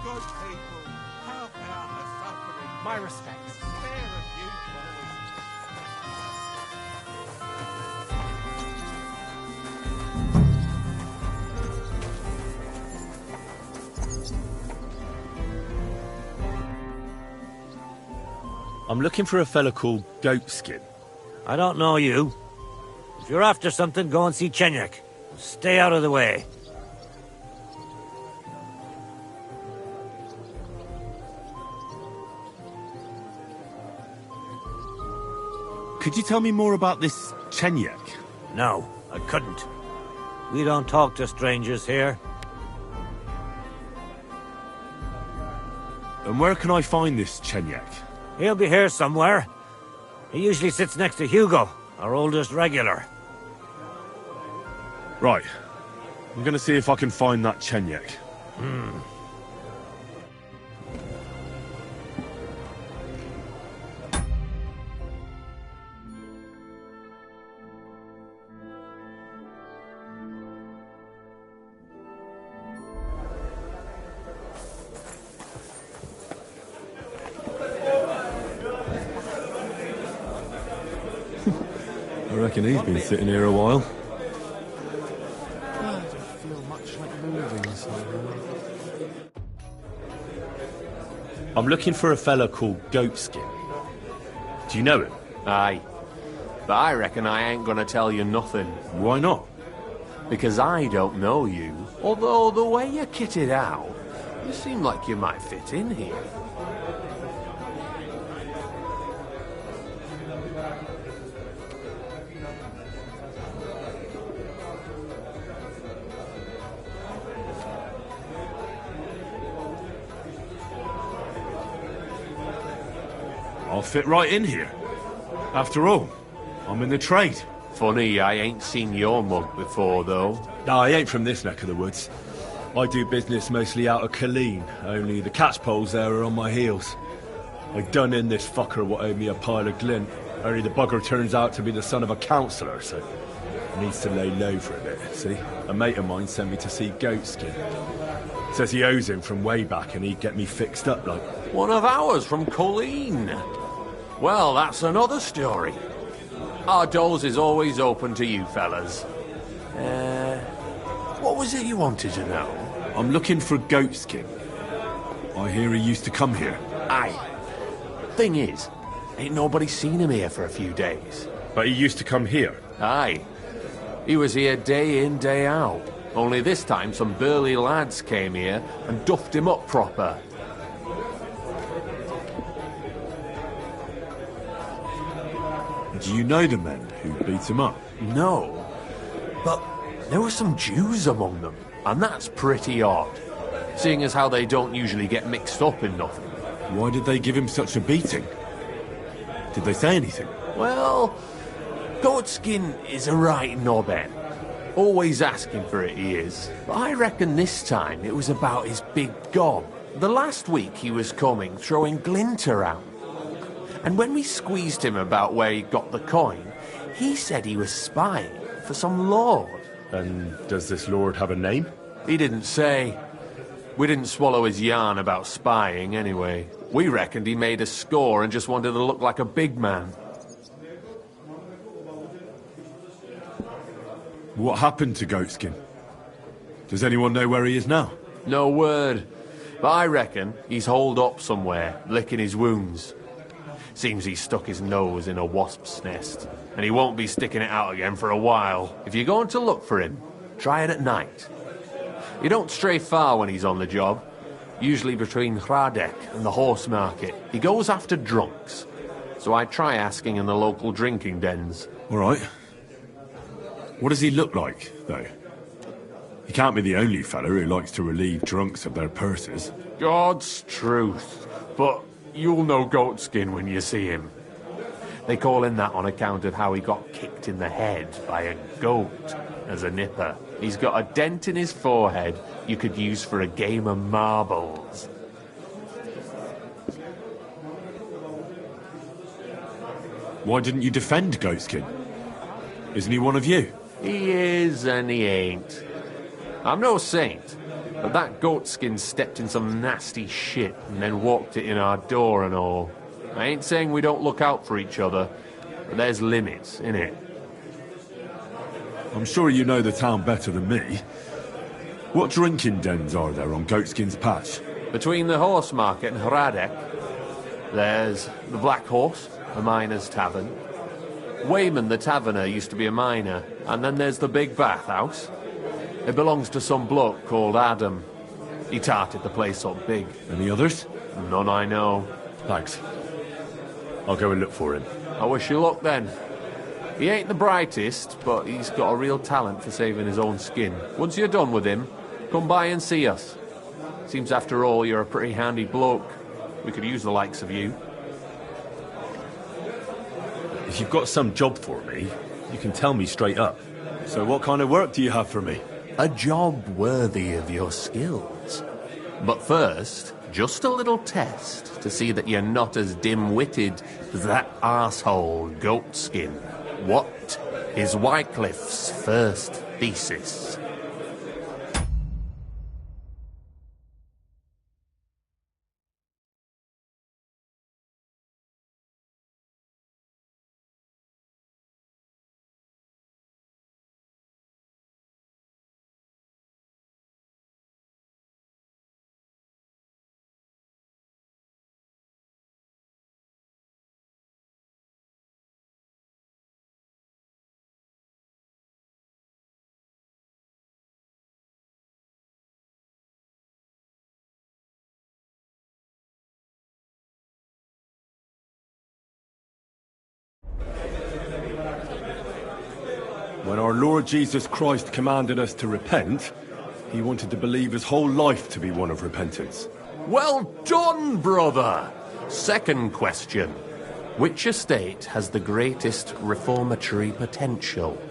Good people, help out the suffering. My respects. Spare a few I'm looking for a fella called Goatskin. I don't know you. If you're after something, go and see Chenyek. Stay out of the way. Could you tell me more about this Chenyek? No, I couldn't. We don't talk to strangers here. And where can I find this Chenyek? He'll be here somewhere. He usually sits next to Hugo, our oldest regular. Right. I'm gonna see if I can find that Chenyek. I reckon he's been sitting here a while. I don't feel much like moving somewhere. I'm looking for a fella called Goatskin. Do you know him? Aye. But I reckon I ain't gonna tell you nothing. Why not? Because I don't know you. Although the way you're kitted out, you seem like you might fit in here. I'll fit right in here. After all, I'm in the trade. Funny, I ain't seen your mug before, though. No, I ain't from this neck of the woods. I do business mostly out of Colleen, only the catchpoles there are on my heels. I done in this fucker what owed me a pile of glint, only the bugger turns out to be the son of a councillor, so needs to lay low for a bit, see? A mate of mine sent me to see Goatskin. Says he owes him from way back and he'd get me fixed up like... One of ours from Colleen. Well, that's another story. Our doors is always open to you fellas. What was it you wanted to know? I'm looking for Goatskin. I hear he used to come here. Aye. Thing is, ain't nobody seen him here for a few days. But he used to come here? Aye. He was here day in, day out. Only this time some burly lads came here and duffed him up proper. Do you know the men who beat him up? No. But there were some Jews among them, and that's pretty odd. Seeing as how they don't usually get mixed up in nothing. Why did they give him such a beating? Did they say anything? Well, Goatskin is a right knobhead. Always asking for it, he is. But I reckon this time it was about his big gob. The last week he was coming, throwing glint around. And when we squeezed him about where he got the coin, he said he was spying for some lord. And does this lord have a name? He didn't say. We didn't swallow his yarn about spying anyway. We reckoned he made a score and just wanted to look like a big man. What happened to Goatskin? Does anyone know where he is now? No word. But I reckon he's holed up somewhere, licking his wounds. Seems he stuck his nose in a wasp's nest, and he won't be sticking it out again for a while. If you're going to look for him, try it at night. You don't stray far when he's on the job. Usually between Hradek and the horse market. He goes after drunks. So I try asking in the local drinking dens. All right. What does he look like, though? He can't be the only fella who likes to relieve drunks of their purses. God's truth. But you'll know Goatskin when you see him. They call him that on account of how he got kicked in the head by a goat as a nipper. He's got a dent in his forehead you could use for a game of marbles. Why didn't you defend Goatskin? Isn't he one of you? He is and he ain't. I'm no saint, but that Goatskin stepped in some nasty shit and then walked it in our door and all. I ain't saying we don't look out for each other, but there's limits, innit? I'm sure you know the town better than me. What drinking dens are there on Goatskin's patch? Between the horse market and Hradek, there's the Black Horse, a miner's tavern. Wayman the taverner used to be a miner, and then there's the big bathhouse. It belongs to some bloke called Adam. He tarted the place up big. Any others? None I know. Thanks. I'll go and look for him. I wish you luck then. He ain't the brightest, but he's got a real talent for saving his own skin. Once you're done with him, come by and see us. Seems after all you're a pretty handy bloke. We could use the likes of you. If you've got some job for me, you can tell me straight up. So what kind of work do you have for me? A job worthy of your skills. But first, just a little test to see that you're not as dim-witted as that arsehole Goatskin. What is Wycliffe's first thesis? When our Lord Jesus Christ commanded us to repent, he wanted to believe his whole life to be one of repentance. Well done, brother! Second question. Which estate has the greatest reformatory potential?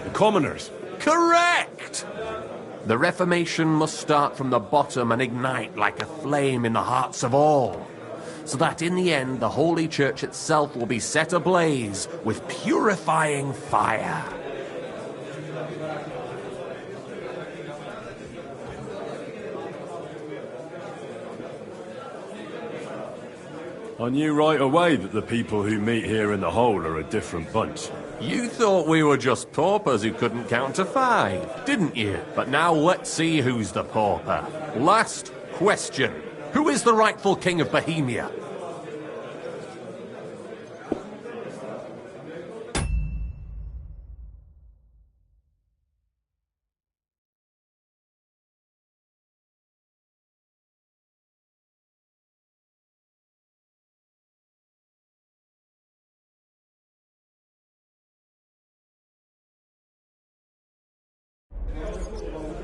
The commoners. Correct! The Reformation must start from the bottom and ignite like a flame in the hearts of all, so that in the end the Holy Church itself will be set ablaze with purifying fire. I knew right away that the people who meet here in the hole are a different bunch. You thought we were just paupers who couldn't count to 5, didn't you? But now let's see who's the pauper. Last question. Who is the rightful king of Bohemia?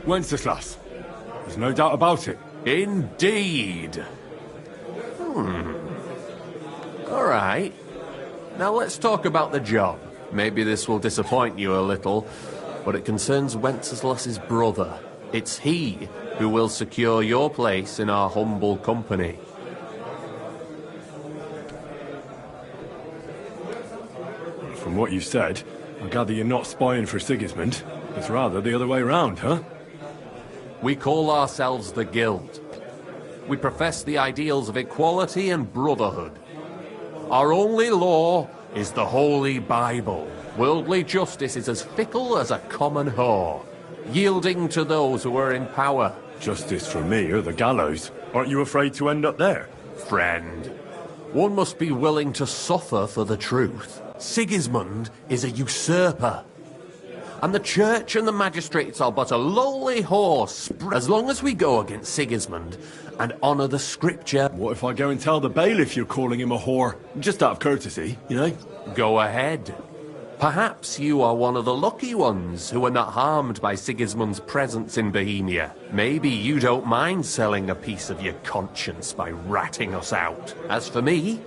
Wenceslas. There's no doubt about it. Indeed. All right. Now let's talk about the job. Maybe this will disappoint you a little, but it concerns Wenceslas's brother. It's he who will secure your place in our humble company. From what you said, I gather you're not spying for Sigismund. It's rather the other way round, huh? We call ourselves the Guild. We profess the ideals of equality and brotherhood. Our only law is the Holy Bible. Worldly justice is as fickle as a common whore, yielding to those who are in power. Justice for me or the gallows. Aren't you afraid to end up there? Friend, one must be willing to suffer for the truth. Sigismund is a usurper. And the church and the magistrates are but a lowly horse. As long as we go against Sigismund and honour the scripture... What if I go and tell the bailiff you're calling him a whore? Just out of courtesy, you know? Go ahead. Perhaps you are one of the lucky ones who are not harmed by Sigismund's presence in Bohemia. Maybe you don't mind selling a piece of your conscience by ratting us out. As for me,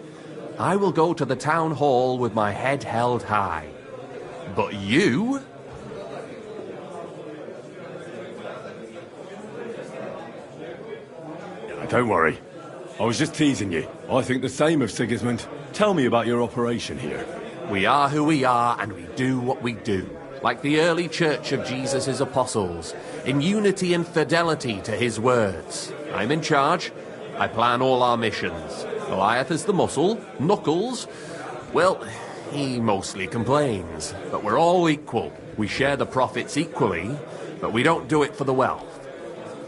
I will go to the town hall with my head held high. But you... Don't worry. I was just teasing you. I think the same of Sigismund. Tell me about your operation here. We are who we are, and we do what we do. Like the early church of Jesus' apostles, in unity and fidelity to his words. I'm in charge. I plan all our missions. Goliath is the muscle. Knuckles, well, he mostly complains. But we're all equal. We share the profits equally, but we don't do it for the wealth.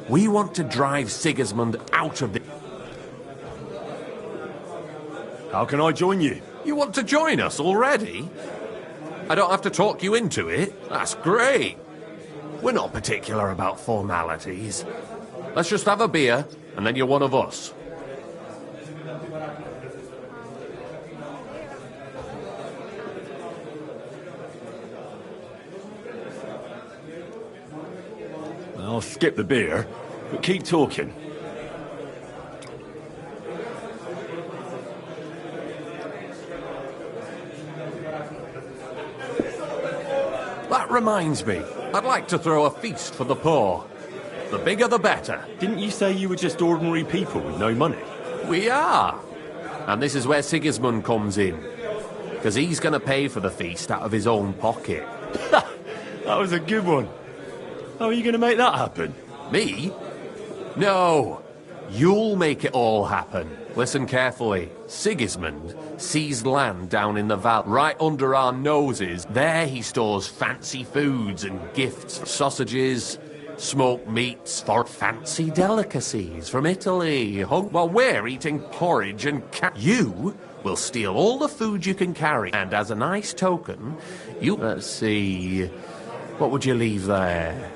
We want to drive Sigismund out of the... How can I join you? You want to join us already? I don't have to talk you into it. That's great. We're not particular about formalities. Let's just have a beer, and then you're one of us. I'll skip the beer, but keep talking. That reminds me, I'd like to throw a feast for the poor. The bigger the better. Didn't you say you were just ordinary people with no money? We are. And this is where Sigismund comes in. Because he's going to pay for the feast out of his own pocket. That was a good one. How are you going to make that happen? Me? No. You'll make it all happen. Listen carefully. Sigismund seized land down in the valley, right under our noses. There he stores fancy foods and gifts. Sausages, Smoked meats for fancy delicacies from Italy. While we're eating porridge and you will steal all the food you can carry. And as a nice token, you... Let's see... What would you leave there?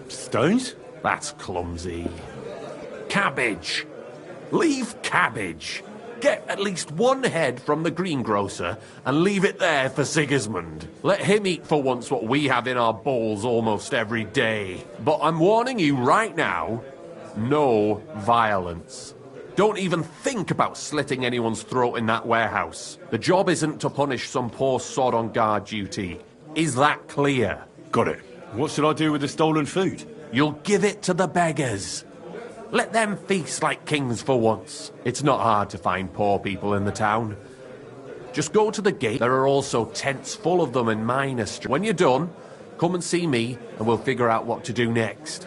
Stones? That's clumsy. Cabbage. Leave cabbage. Get at least one head from the greengrocer and leave it there for Sigismund. Let him eat for once what we have in our bowls almost every day. But I'm warning you right now, no violence. Don't even think about slitting anyone's throat in that warehouse. The job isn't to punish some poor sod on guard duty. Is that clear? Got it. What should I do with the stolen food? You'll give it to the beggars. Let them feast like kings for once. It's not hard to find poor people in the town. Just go to the gate. There are also tents full of them in Minor Street. When you're done, come and see me and we'll figure out what to do next.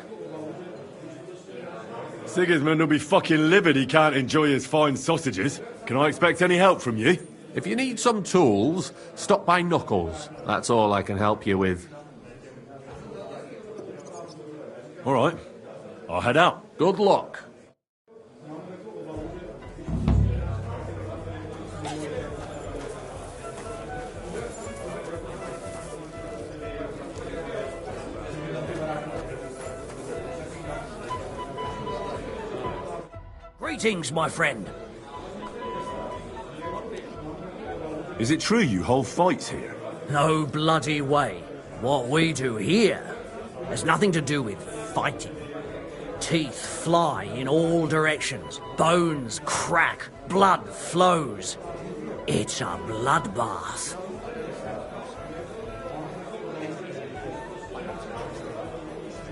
Sigismund will be fucking livid he can't enjoy his fine sausages. Can I expect any help from you? If you need some tools, stop by Knuckles. That's all I can help you with. All right. I'll head out. Good luck. Greetings, my friend. Is it true you hold fights here? No bloody way. What we do here has nothing to do with fighting. Teeth fly in all directions. Bones crack. Blood flows. It's a bloodbath.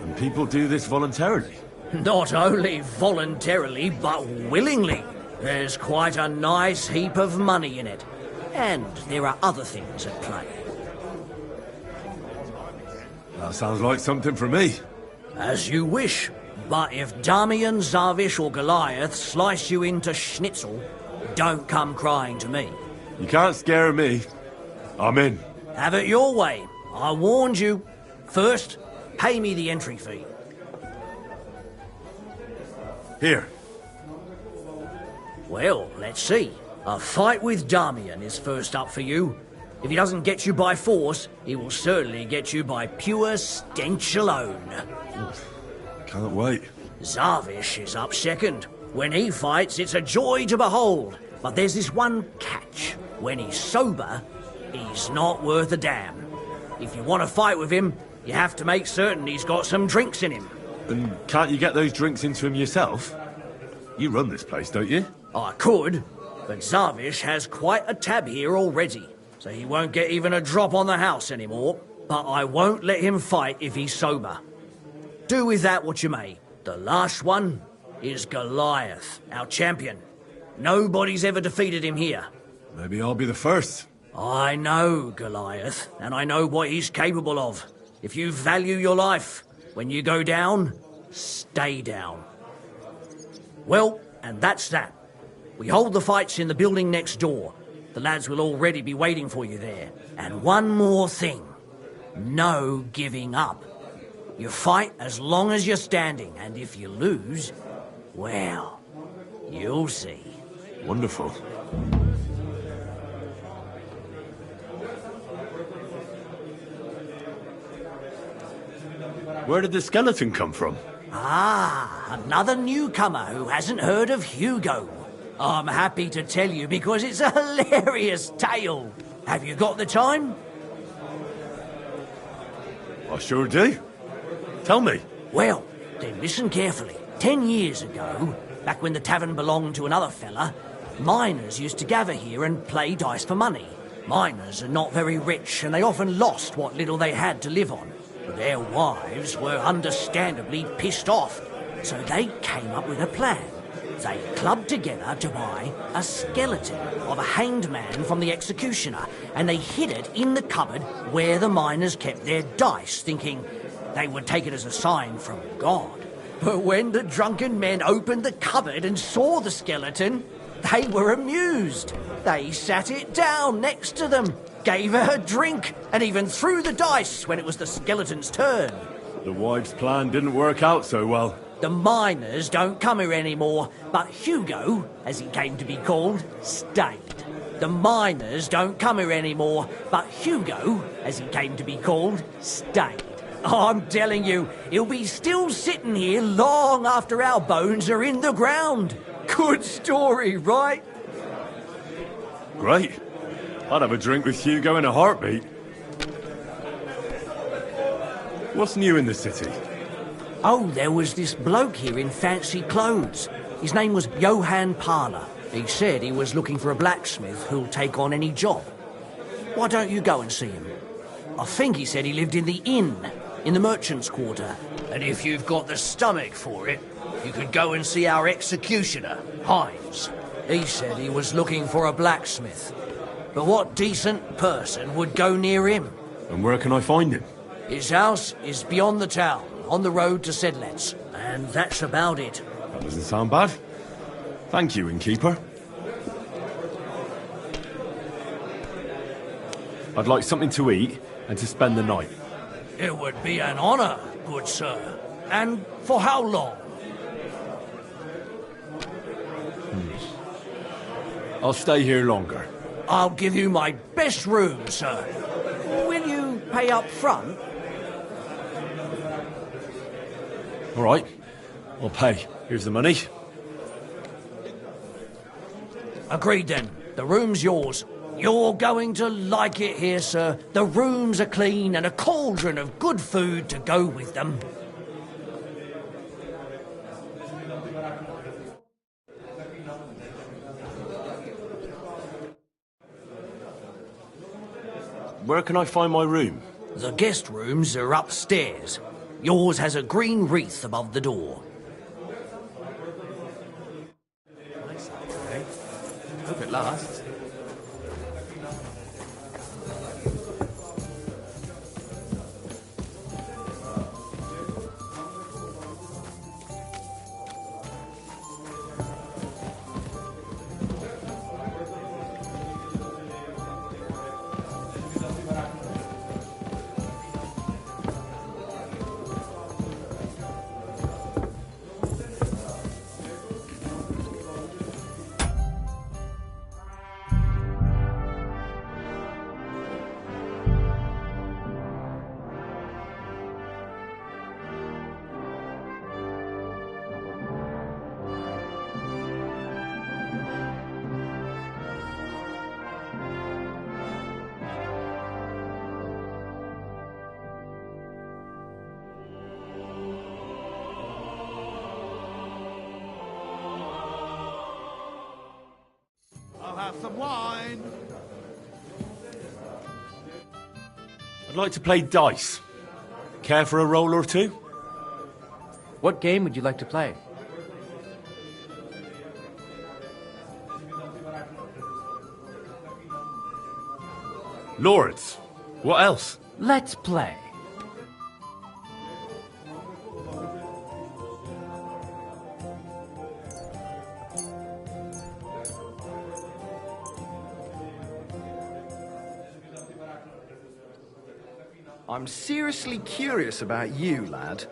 And people do this voluntarily? Not only voluntarily, but willingly. There's quite a nice heap of money in it. And there are other things at play. That sounds like something for me. As you wish. But if Damian, Zavish or Goliath slice you into schnitzel, don't come crying to me. You can't scare me. I'm in. Have it your way. I warned you. First, pay me the entry fee. Here. Well, let's see. A fight with Damian is first up for you. If he doesn't get you by force, he will certainly get you by pure stench alone. Can't wait. Zavish is up second. When he fights, it's a joy to behold. But there's this one catch. When he's sober, he's not worth a damn. If you want to fight with him, you have to make certain he's got some drinks in him. And can't you get those drinks into him yourself? You run this place, don't you? I could, but Zavish has quite a tab here already, so he won't get even a drop on the house anymore. But I won't let him fight if he's sober. Do with that what you may. The last one is Goliath, our champion. Nobody's ever defeated him here. Maybe I'll be the first. I know Goliath, and I know what he's capable of. If you value your life, when you go down, stay down. Well, and that's that. We hold the fights in the building next door. The lads will already be waiting for you there. And one more thing. No giving up. You fight as long as you're standing, and if you lose, well, you'll see. Wonderful. Where did the skeleton come from? Ah, another newcomer who hasn't heard of Hugo. I'm happy to tell you because it's a hilarious tale. Have you got the time? I sure do. Tell me. Well, then listen carefully. 10 years ago, back when the tavern belonged to another fella, miners used to gather here and play dice for money. Miners are not very rich and they often lost what little they had to live on. But their wives were understandably pissed off, so they came up with a plan. They clubbed together to buy a skeleton of a hanged man from the executioner, and they hid it in the cupboard where the miners kept their dice, thinking they would take it as a sign from God. But when the drunken men opened the cupboard and saw the skeleton, they were amused. They sat it down next to them, gave her a drink, and even threw the dice when it was the skeleton's turn. The wife's plan didn't work out so well. The miners don't come here anymore, but Hugo, as he came to be called, stayed. The miners don't come here anymore, but Hugo, as he came to be called, stayed. I'm telling you, he'll be still sitting here long after our bones are in the ground. Good story, right? Great. I'd have a drink with Hugo in a heartbeat. What's new in the city? Oh, there was this bloke here in fancy clothes. His name was Johann Parler. He said he was looking for a blacksmith who'll take on any job. Why don't you go and see him? I think he said he lived in the inn, in the merchant's quarter. And if you've got the stomach for it, you could go and see our executioner, Hines. He said he was looking for a blacksmith. But what decent person would go near him? And where can I find him? His house is beyond the town, on the road to Sedlets. And that's about it. That doesn't sound bad. Thank you, innkeeper. I'd like something to eat and to spend the night. It would be an honour, good sir. And for how long? I'll stay here longer. I'll give you my best room, sir. Will you pay up front? All right. I'll pay. Here's the money. Agreed then. The room's yours. You're going to like it here, sir. The rooms are clean and a cauldron of good food to go with them. Where can I find my room? The guest rooms are upstairs. Yours has a green wreath above the door. Nice, eh? Hope it lasts. I'll have some wine. I'd like to play dice. Care for a roll or two? What game would you like to play? Lords. What else? Let's play. I'm seriously curious about you, lad.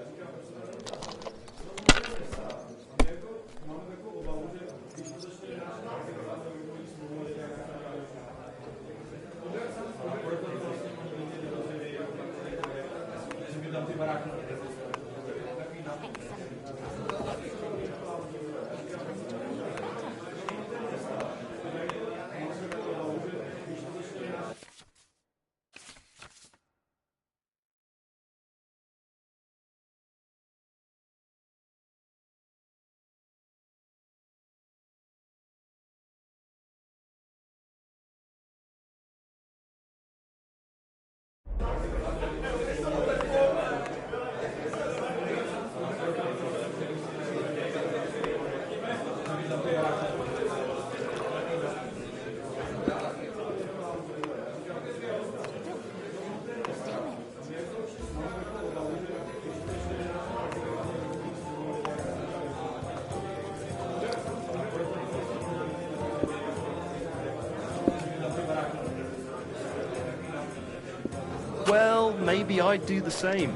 maybe I'd do the same.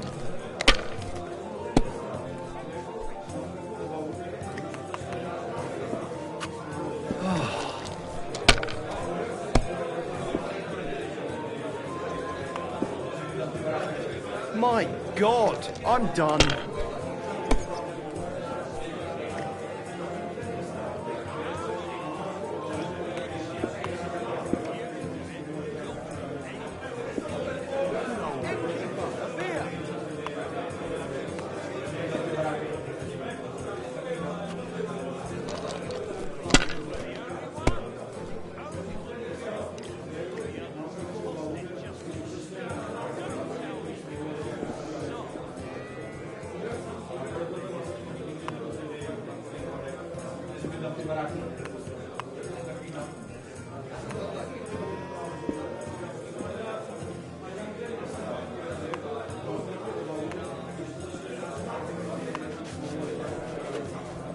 My God, I'm done.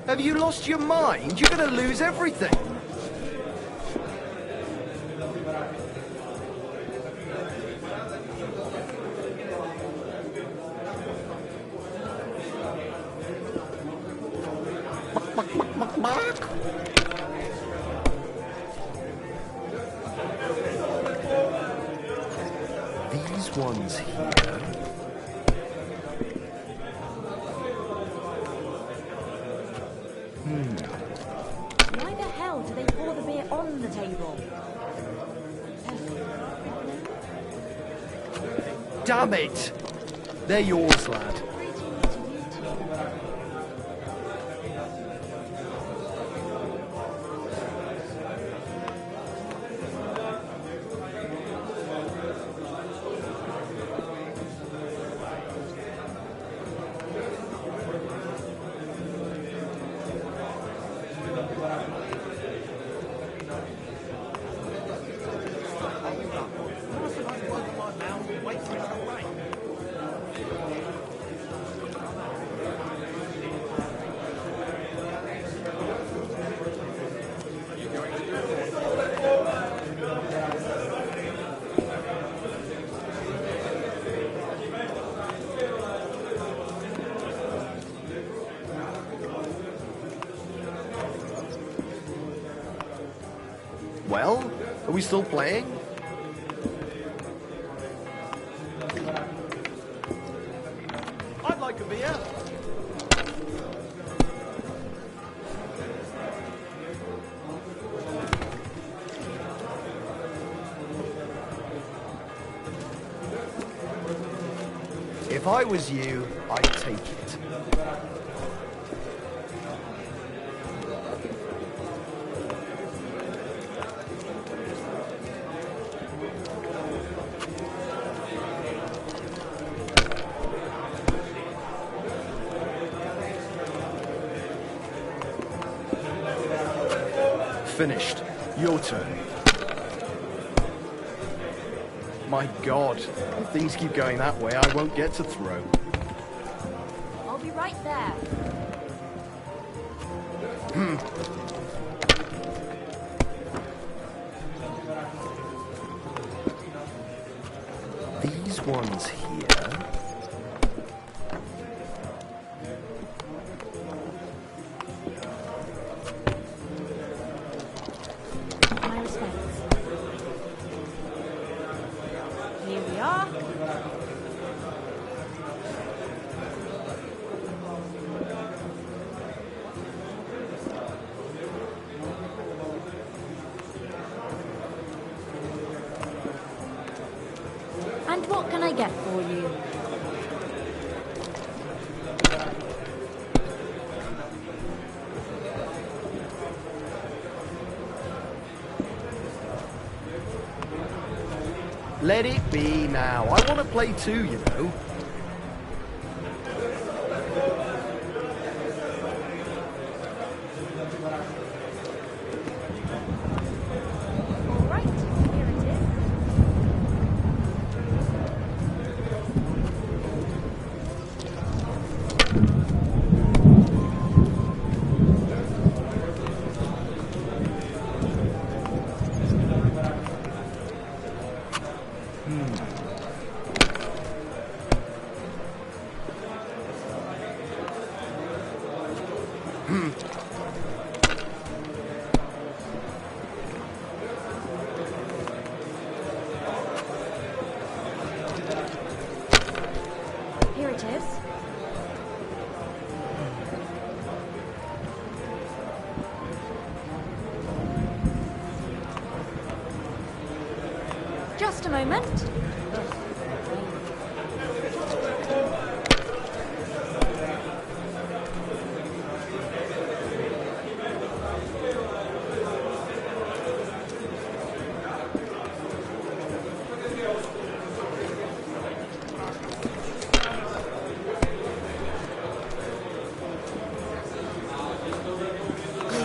Have you lost your mind? You're gonna lose everything. These ones here. Why the hell do they pour the beer on the table? Damn it! They're yours, lad. Well, are we still playing? I'd like a beer. If I was you, I'd take it. Finished. Your turn. My God, if things keep going that way, I won't get to throw. I'll be right there. These ones here. My respects. Here we are. And what can I get for you? Let it be now. I want to play too, you know. All right, here it is. Just a moment.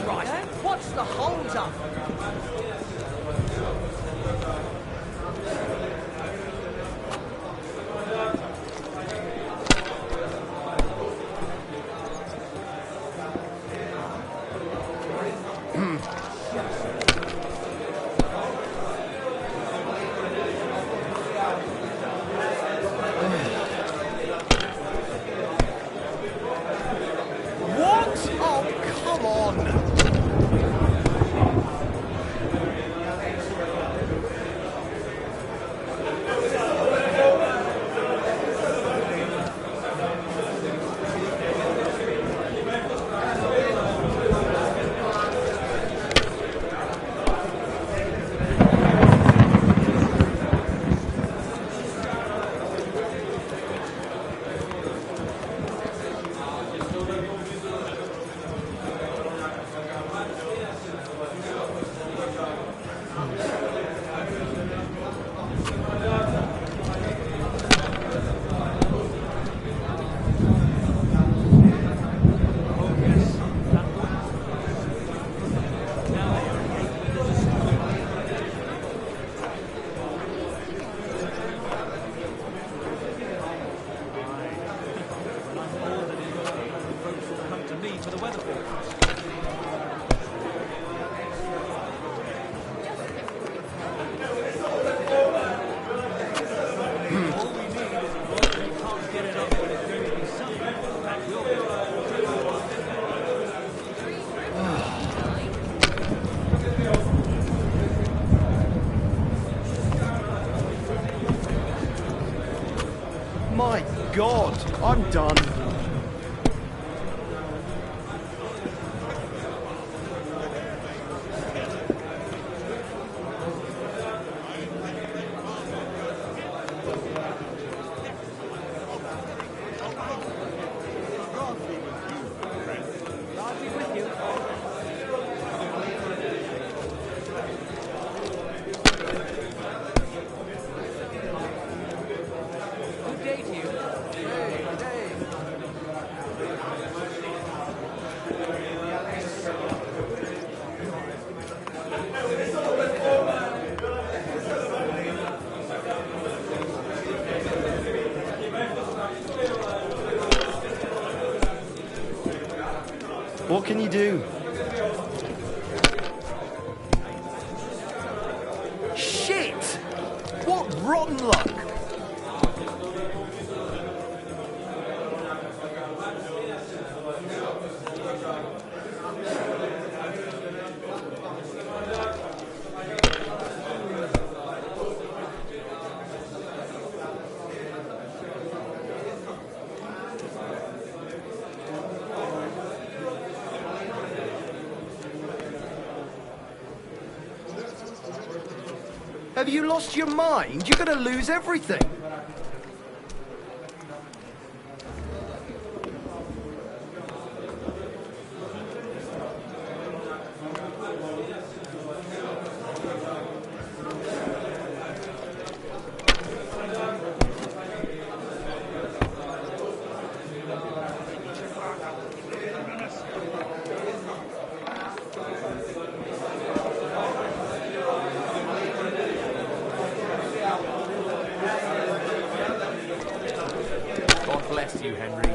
Right, what's the hold up? What? Oh, come on! Come to me for the weather forecast. All we need is a boat that can't get it up when it's going to be sunny. That will be. My God, I'm done. Good day to you. What can you do? Shit! What rotten luck! Have you lost your mind? You're gonna lose everything. God bless you, Henry.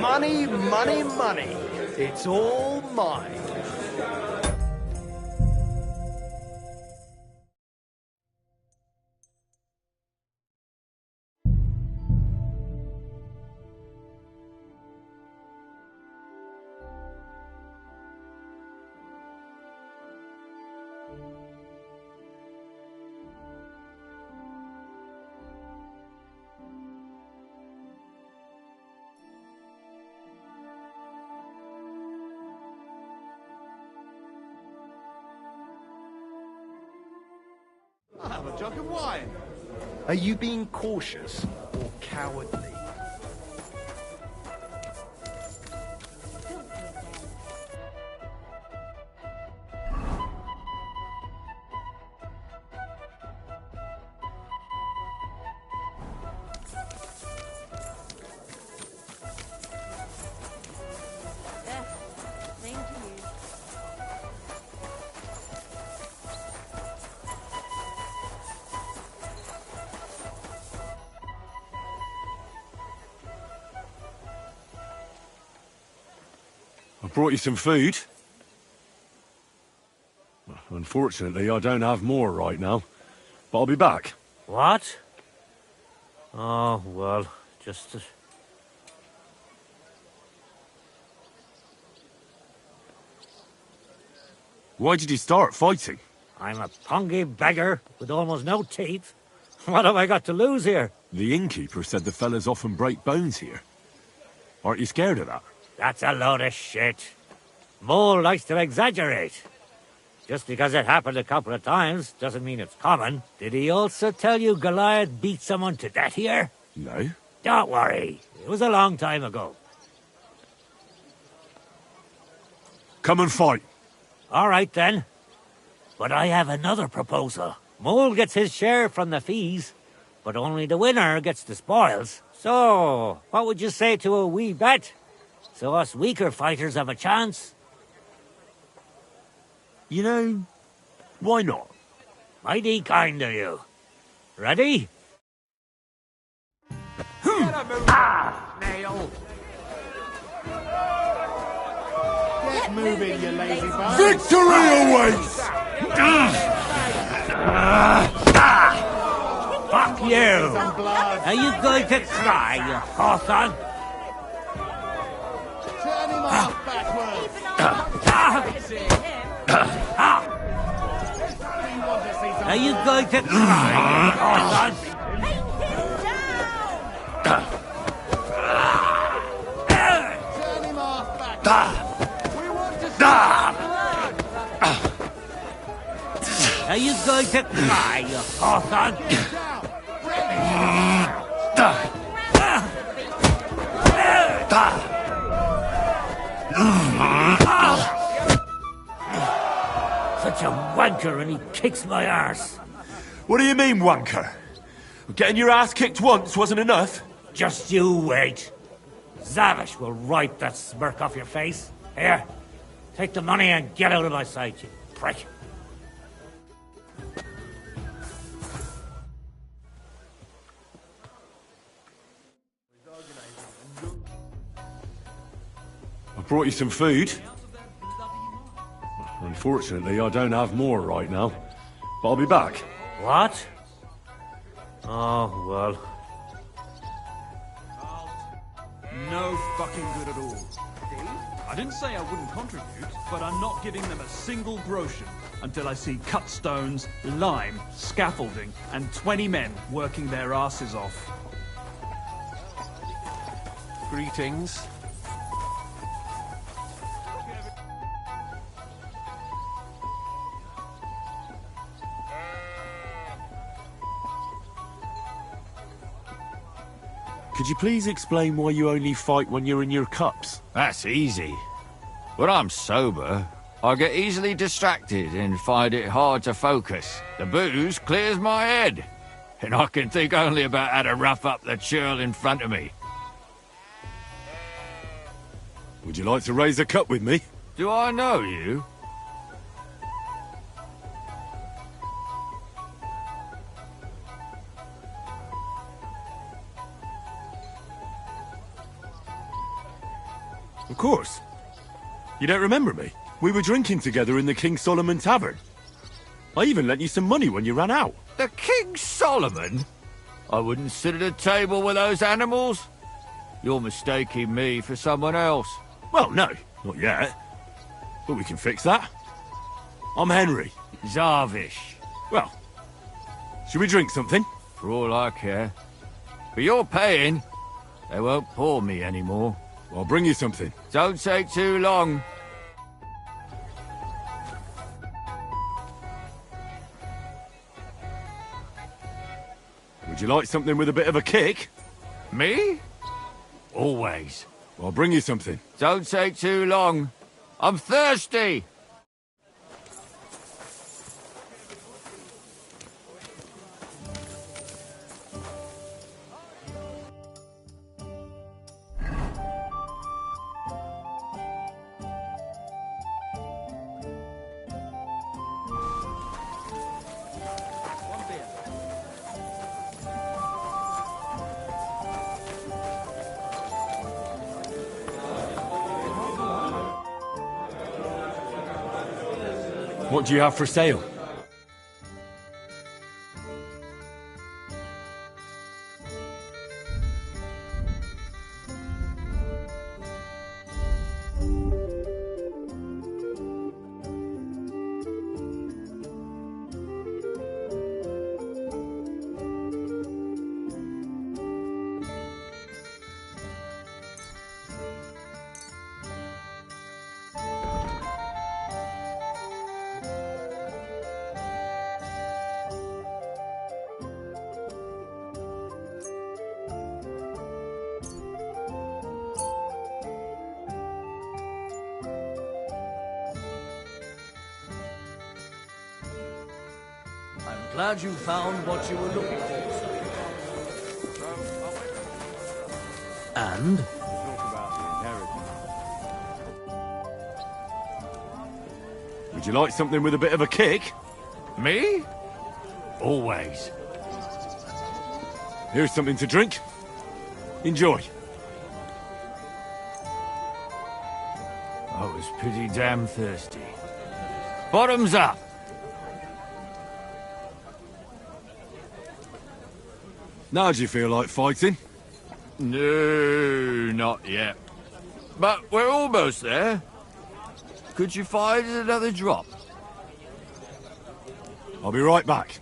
Money, money, money. It's all mine. have a jug of wine. Are you being cautious or cowardly? Same to you. I brought you some food. Well, unfortunately, I don't have more right now. But I'll be back. What? Oh, well, just... Why did you start fighting? I'm a pungy beggar with almost no teeth. What have I got to lose here? The innkeeper said the fellas often break bones here. Aren't you scared of that? That's a load of shit. Mole likes to exaggerate. Just because it happened a couple of times doesn't mean it's common. Did he also tell you Goliath beat someone to death here? No. Don't worry. It was a long time ago. Come and fight. All right, then. But I have another proposal. Mole gets his share from the fees, but only the winner gets the spoils. So, what would you say to a wee bet? So us weaker fighters have a chance. You know, why not? Mighty kind of you. Ready? Nail. Get moving, you lazy bastard. Victory awaits! Fuck you! Are you going to cry, you hawthorn? Turn him off backwards. Are you going to cry, you hawthorn? Turn him off backwards. We want to see. Are you going to cry, you hawthorn? Such a wanker, and he kicks my arse. What do you mean, wanker? Getting your ass kicked once wasn't enough? Just you wait. Zavish will wipe that smirk off your face. Here, take the money and get out of my sight, you prick. I brought you some food. Unfortunately, I don't have more right now. But I'll be back. What? Oh, well. No fucking good at all. I didn't say I wouldn't contribute, but I'm not giving them a single groschen until I see cut stones, lime, scaffolding, and 20 men working their asses off. Greetings. Could you please explain why you only fight when you're in your cups? That's easy. When I'm sober, I get easily distracted and find it hard to focus. The booze clears my head, and I can think only about how to rough up the churl in front of me. Would you like to raise a cup with me? Do I know you? Of course. You don't remember me? We were drinking together in the King Solomon Tavern. I even lent you some money when you ran out. The King Solomon? I wouldn't sit at a table with those animals. You're mistaking me for someone else. Well, no, not yet. But we can fix that. I'm Henry. Zavish. Well, should we drink something? For all I care. But you're paying. They won't pour me anymore. I'll bring you something. Don't take too long. Would you like something with a bit of a kick? Me? Always. I'll bring you something. Don't take too long. I'm thirsty! What do you have for sale? I'm glad you found what you were looking for, sir. And? Would you like something with a bit of a kick? Me? Always. Here's something to drink. Enjoy. I was pretty damn thirsty. Bottoms up! Now do you feel like fighting? No, not yet. But we're almost there. Could you find another drop? I'll be right back.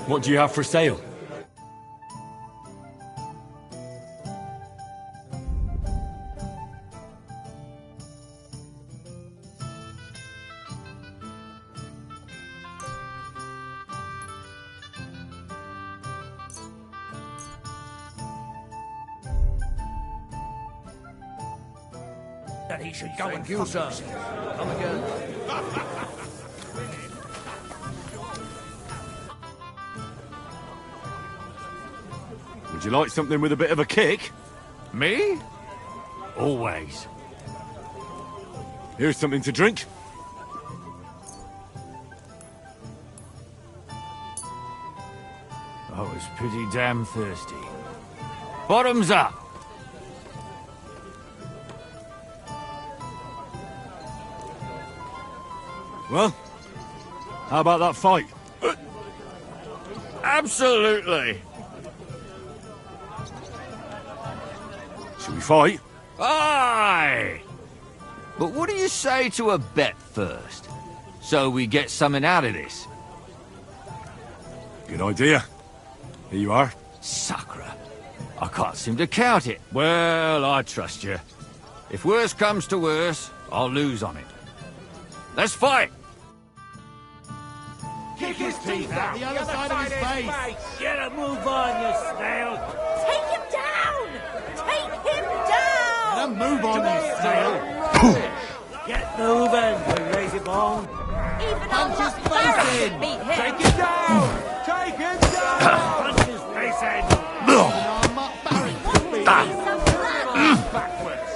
What do you have for sale? That he should go and you, sir. Come again. Would you like something with a bit of a kick? Me? Always. Here's something to drink. I was pretty damn thirsty. Bottoms up! Well, how about that fight? Absolutely! Shall we fight? Aye! But what do you say to a bet first? So we get something out of this? Good idea. Here you are. Sacre. I can't seem to count it. Well, I trust you. If worse comes to worse, I'll lose on it. Let's fight! Kick his teeth out the other side of his face! Get a move on, you snail! Take him down! Take him down! Get a move on, you snail! Get moving, you lazy bone! Even Punch his face Barrett in! beat him! Take it down! Take it down! Punch his face in! Backwards!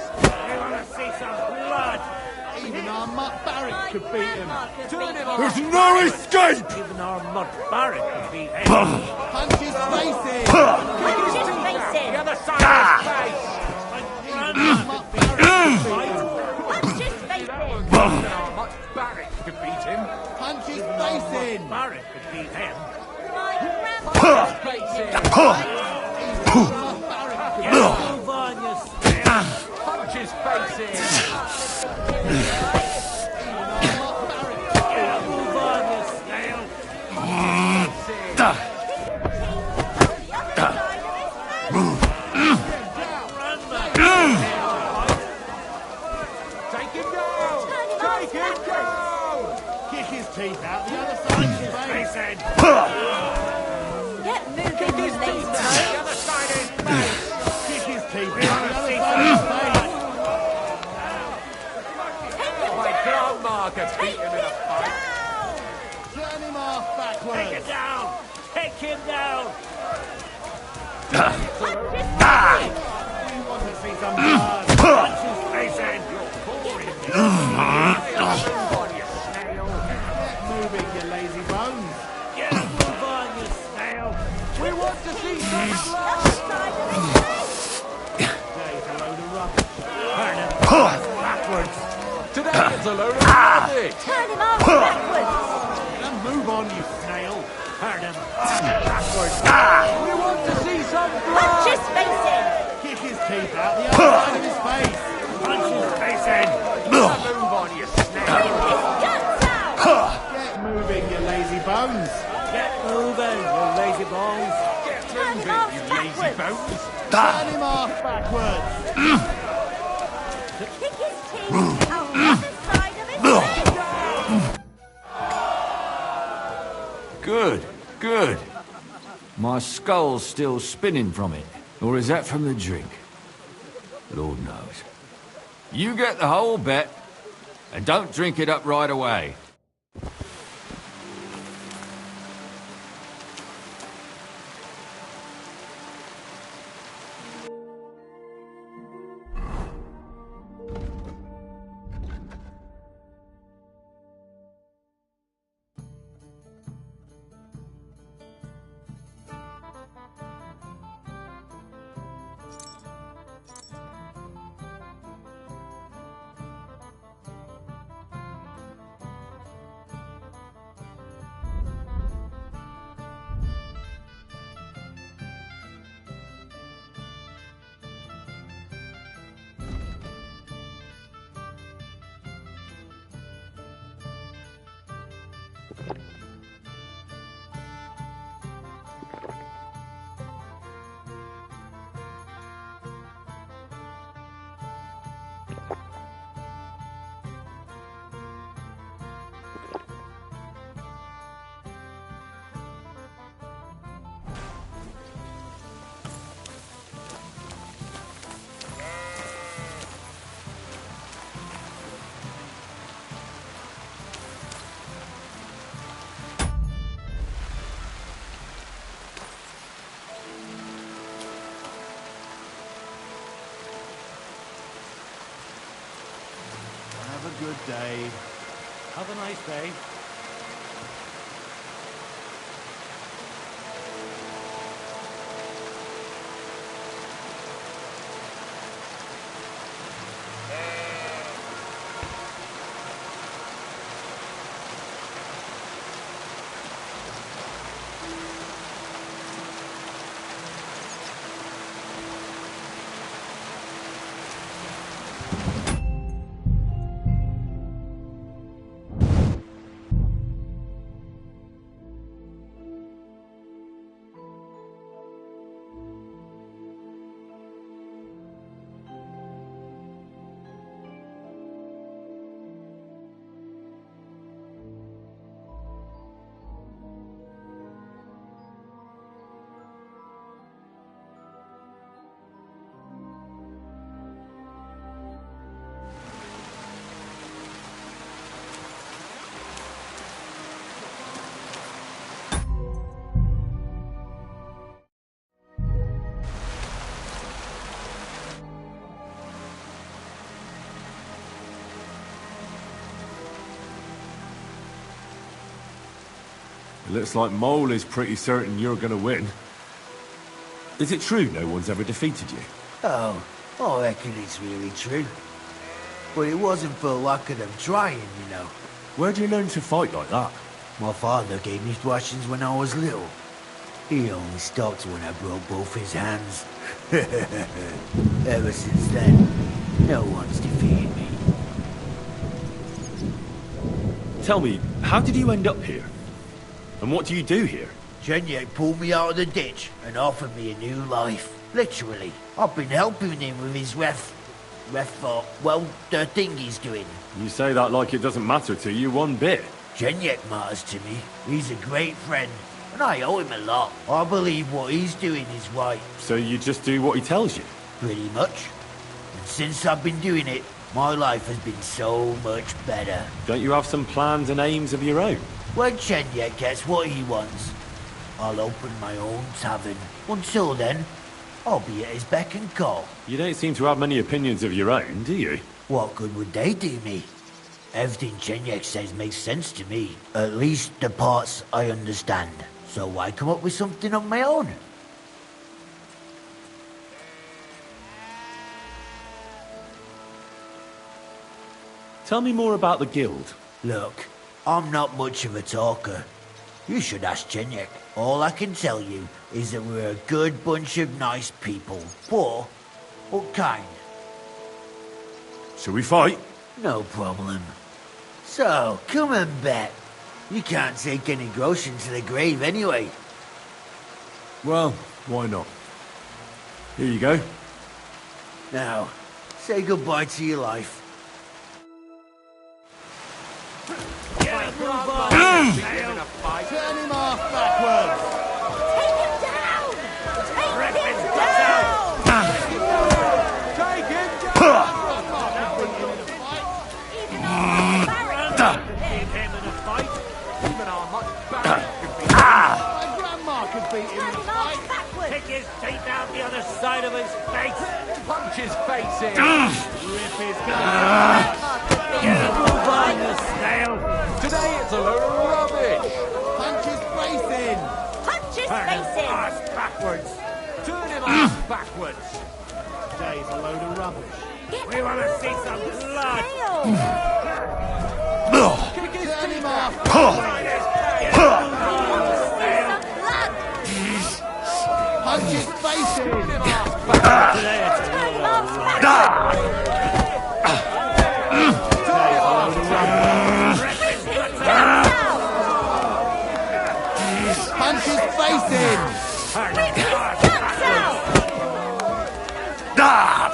You want to see some blood? Even our Mutt Barrett could beat him! Turn him There's no escape! Even our Mutt Barrett could beat him! Punch his face in! Punch his face in! The other side of his face! Punch his face in! Even our Mutt Barrett could beat him! Punch his face in! Barrett could beat him! My grandma's face in! Get a move on, you snail! Punch his face in! Get a move on, you snail! him go! Kick his teeth out the other side of his face. Get moving, you lazy The other side of his face. Kick his teeth out the other side of his face. My grandma could beat him in a fight. Turn him off backwards. Take it down! Take him down! We want to see some blood. Punch his face in. Get moving, you lazy bones. Get move on, you snail! We want to see some blood. Today's a load of rubbish. Turn him Backwards. Today it's a load of rubbish. Turn him off backwards! Now move on, you snail. Turn him Backwards. We want to see some blood. Punch his face in! Kick his teeth out the other side of his face. Punch his face in! Move on, you snail. His guts out! Get moving, you lazy bones. Get moving, you lazy bones! Get Turn him moving, off you lazy backwards! bones. Turn him off backwards. Kick his teeth out the other side of his face! Good, good. My skull's still spinning from it. Or is that from the drink? Lord knows. You get the whole bet, and don't drink it up right away. Have a good day. Have a nice day. It looks like Mole is pretty certain you're gonna win. Is it true no one's ever defeated you? Oh, I reckon it's really true. But it wasn't for lack of them trying, you know. Where'd you learn to fight like that? My father gave me thrashings when I was little. He only stopped when I broke both his hands. Ever since then, no one's defeated me. Tell me, how did you end up here? And what do you do here? Genyek pulled me out of the ditch and offered me a new life. Literally. I've been helping him with his Ref thought, well, the thing he's doing. You say that like it doesn't matter to you one bit. Chenyek matters to me. He's a great friend, and I owe him a lot. I believe what he's doing is right. So you just do what he tells you? Pretty much. And since I've been doing it, my life has been so much better. Don't you have some plans and aims of your own? When Chenyek gets what he wants, I'll open my own tavern. Until then, I'll be at his beck and call. You don't seem to have many opinions of your own, do you? What good would they do me? Everything Chenyek says makes sense to me. At least the parts I understand. So why come up with something of my own? Tell me more about the guild. Look, I'm not much of a talker. You should ask Chenyek. All I can tell you is that we're a good bunch of nice people. Poor, but kind. Shall we fight? No problem. So, come and bet. You can't take any groschen to the grave anyway. Well, why not? Here you go. Now, say goodbye to your life. Turn him off backwards! Take him down! Take him down! Take him down! Beat him in a fight. Even our much My grandma could beat him in a fight! Kick his teeth out the other side of his face. Punch his face in! Rip his Get a move on, you snail. Today it's a load of rubbish! Punch his face in! Punch his face in! Ass backwards. Turn him ass backwards! Today's a load of rubbish. We want to see some blood. Kick his teeth off! Punch his face in! Today it's a load of Punch his face in!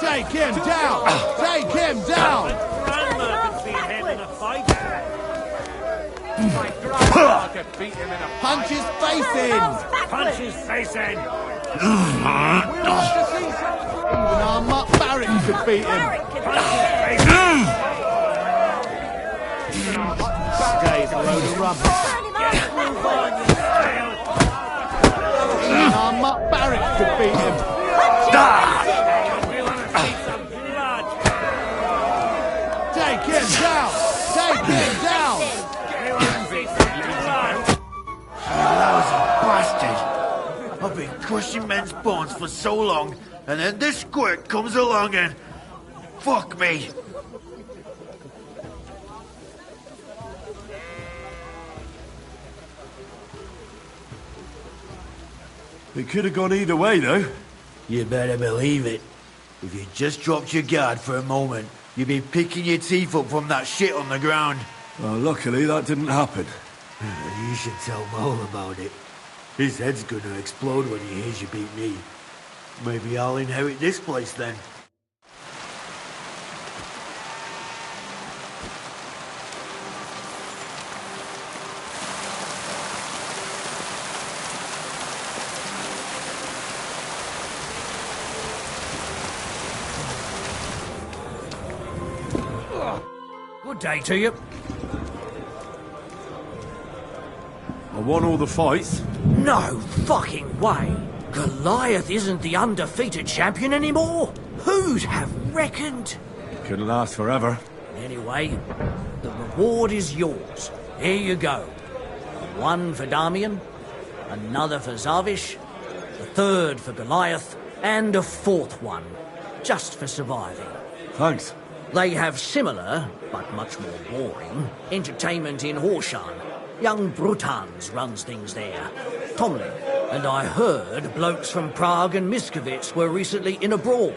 Take him down! Take him down! Grandma could beat him in a fight. My grandma could beat him in a punch his face in! Punch his face in. We want to see some... Even our Mutt Barrett could beat him! Today's a load of rubbish. Even our Mutt Barrett could beat him! Take him down! Take him down! You lousy bastard! I've been crushing men's bones for so long, and then this squirt comes along and... Fuck me! It could have gone either way, though. You better believe it. If you just dropped your guard for a moment, you'd be picking your teeth up from that shit on the ground. Well, luckily that didn't happen. You should tell Mole about it. His head's gonna explode when he hears you beat me. Maybe I'll inherit this place then. Good day to you. I won all the fights. No fucking way. Goliath isn't the undefeated champion anymore. Who'd have reckoned? Couldn't last forever. Anyway, the reward is yours. Here you go. One for Damian, another for Zavish, the third for Goliath, and a fourth one, just for surviving. Thanks. They have similar, but much more boring, entertainment in Horshan. Young Brutans runs things there. Tomlin. And I heard blokes from Prague and Miskovitz were recently in a brawl.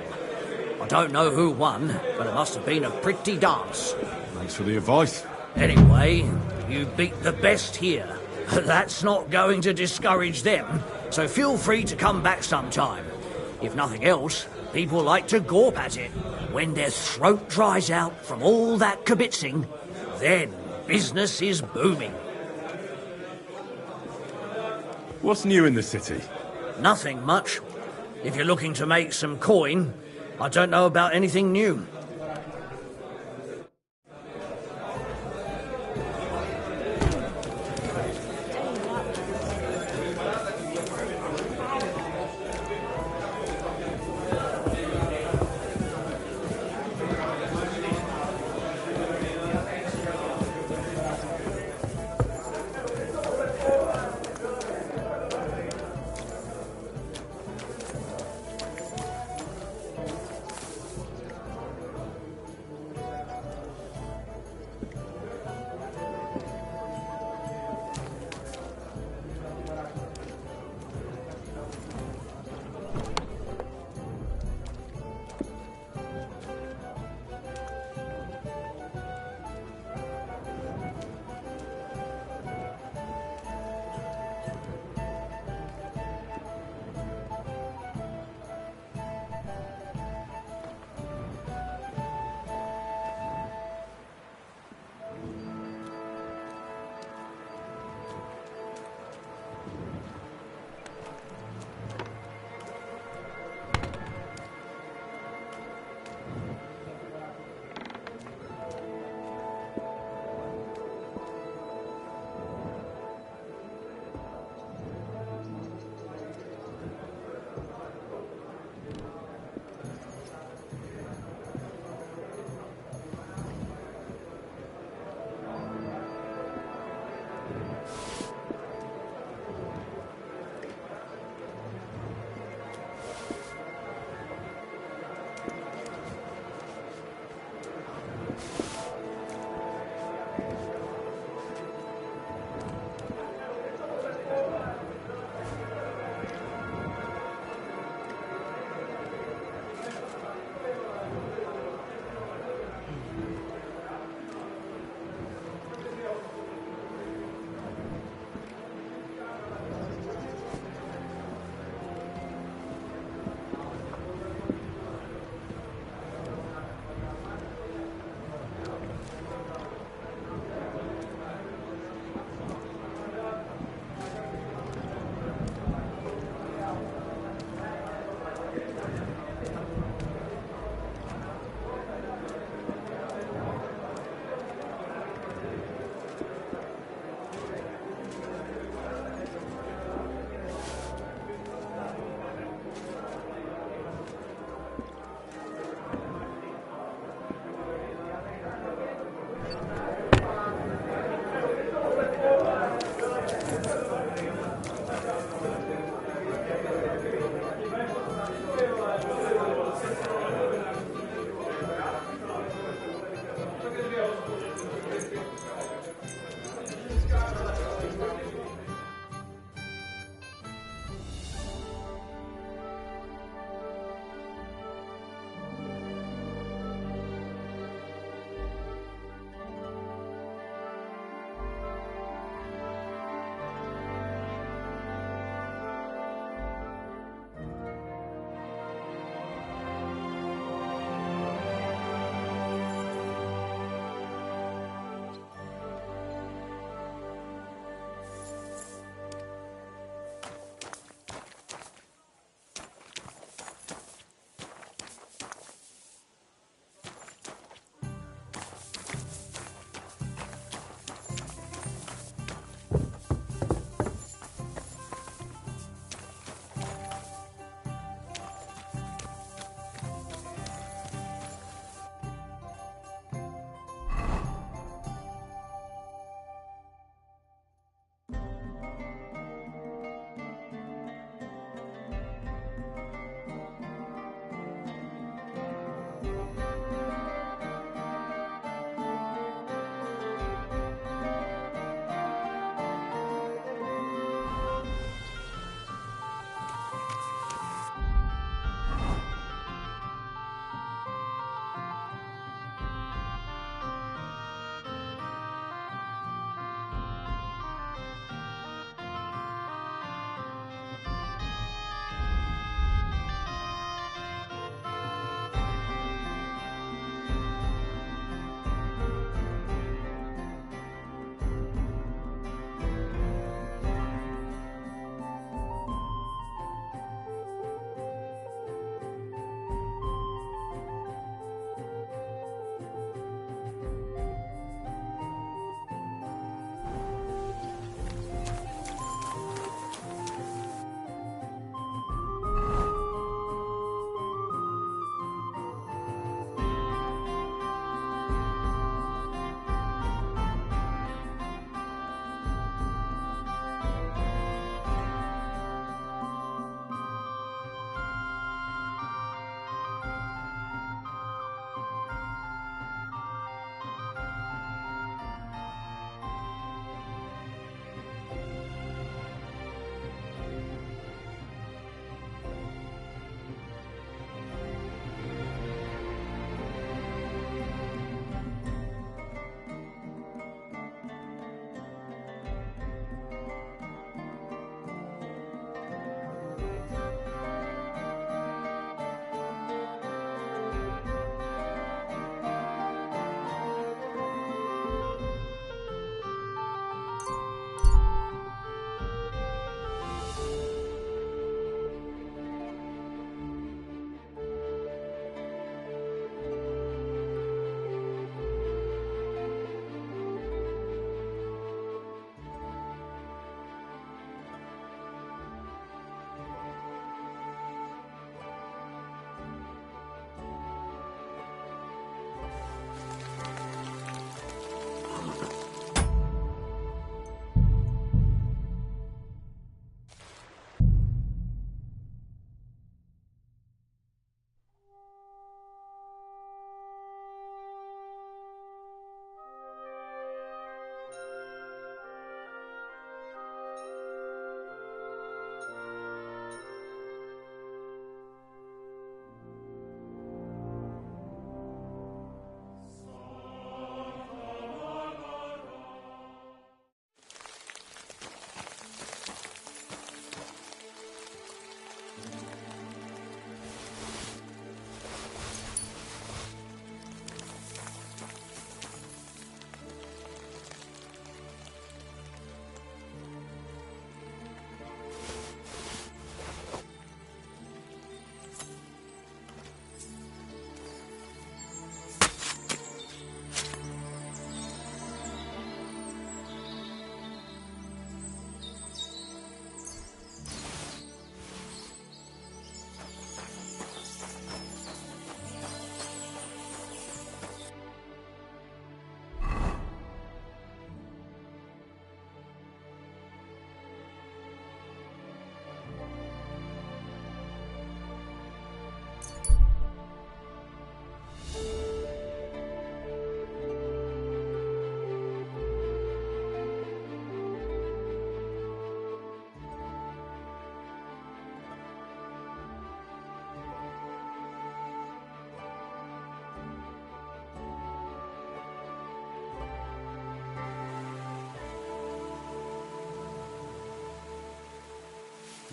I don't know who won, but it must have been a pretty dance. Thanks for the advice. Anyway, you beat the best here. That's not going to discourage them, so feel free to come back sometime. If nothing else, people like to gawp at it. When their throat dries out from all that kibitzing, then business is booming. What's new in the city? Nothing much. If you're looking to make some coin, I don't know about anything new.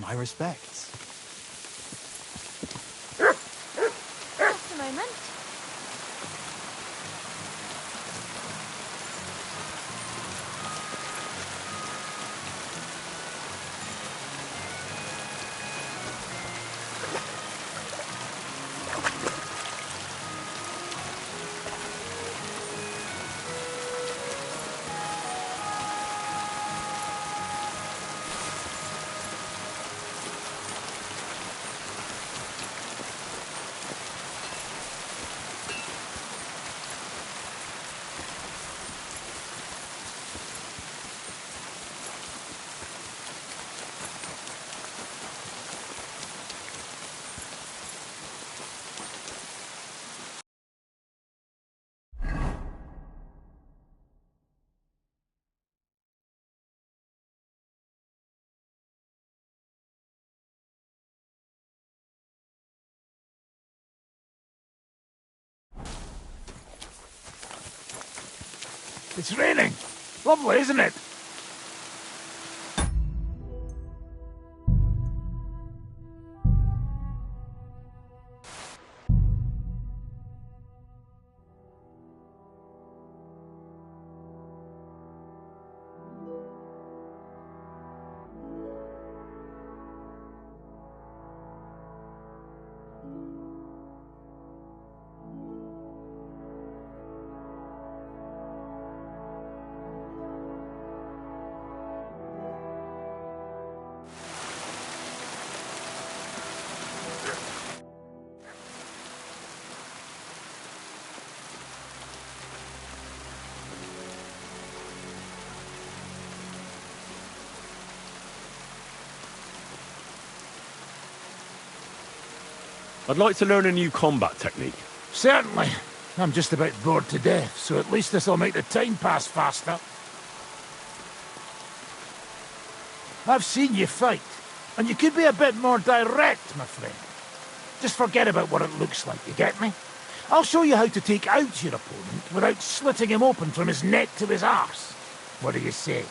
My respects. Just a moment. It's raining. Lovely, isn't it? I'd like to learn a new combat technique. Certainly. I'm just about bored to death, so at least this'll make the time pass faster. I've seen you fight, and you could be a bit more direct, my friend. Just forget about what it looks like, you get me? I'll show you how to take out your opponent without slitting him open from his neck to his arse. What do you say?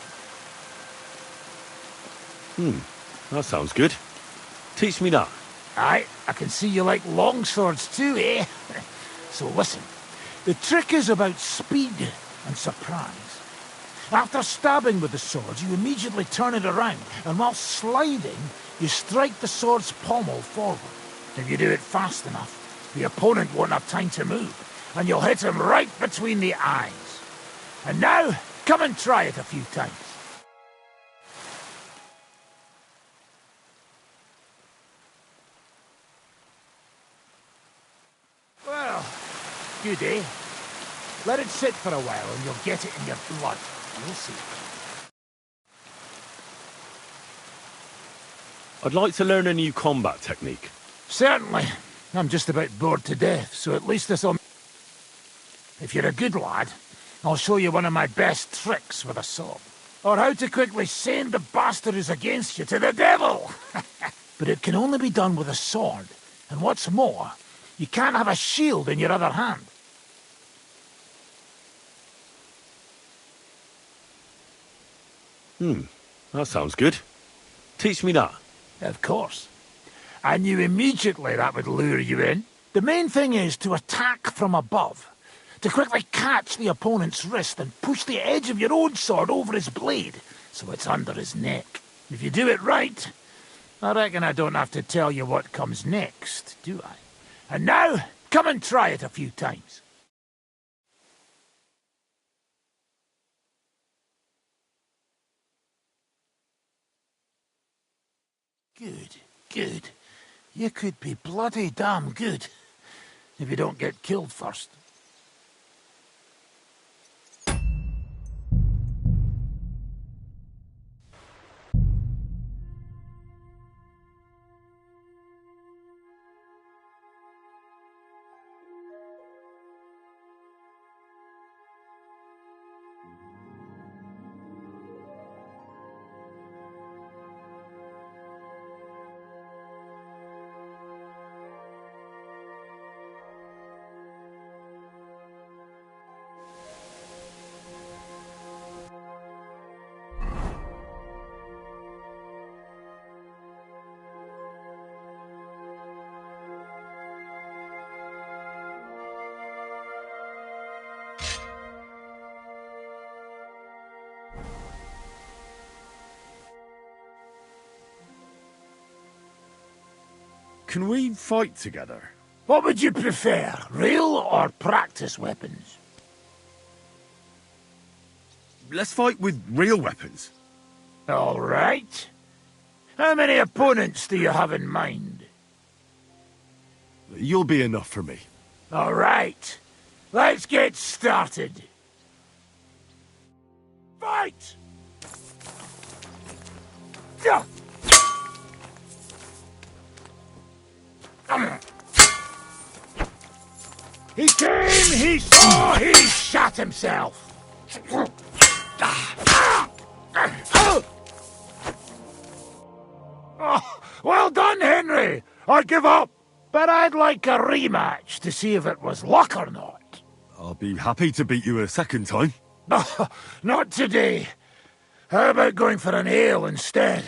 That sounds good. Teach me that. Aye, I can see you like longswords too, eh? So listen, the trick is about speed and surprise. After stabbing with the sword, you immediately turn it around, and while sliding, you strike the sword's pommel forward. If you do it fast enough, the opponent won't have time to move, and you'll hit him right between the eyes. And now, come and try it a few times. Well, good, eh? Let it sit for a while and you'll get it in your blood. You'll see. I'd like to learn a new combat technique. Certainly. I'm just about bored to death, so at least this'll... If you're a good lad, I'll show you one of my best tricks with a sword. Or how to quickly send the bastard who's against you to the devil! But it can only be done with a sword. And what's more, you can't have a shield in your other hand. That sounds good. Teach me that. Of course. I knew immediately that would lure you in. The main thing is to attack from above. To quickly catch the opponent's wrist and push the edge of your own sword over his blade, so it's under his neck. If you do it right, I reckon I don't have to tell you what comes next, do I? And now, come and try it a few times. Good, good. You could be bloody damn good, if you don't get killed first. Can we fight together? What would you prefer, real or practice weapons? Let's fight with real weapons. All right. How many opponents do you have in mind? You'll be enough for me. All right. Let's get started. Fight! Yeah. He came, he saw, he shot himself. Oh, well done, Henry. I give up. But I'd like a rematch to see if it was luck or not. I'll be happy to beat you a second time. Not today. How about going for an ale instead?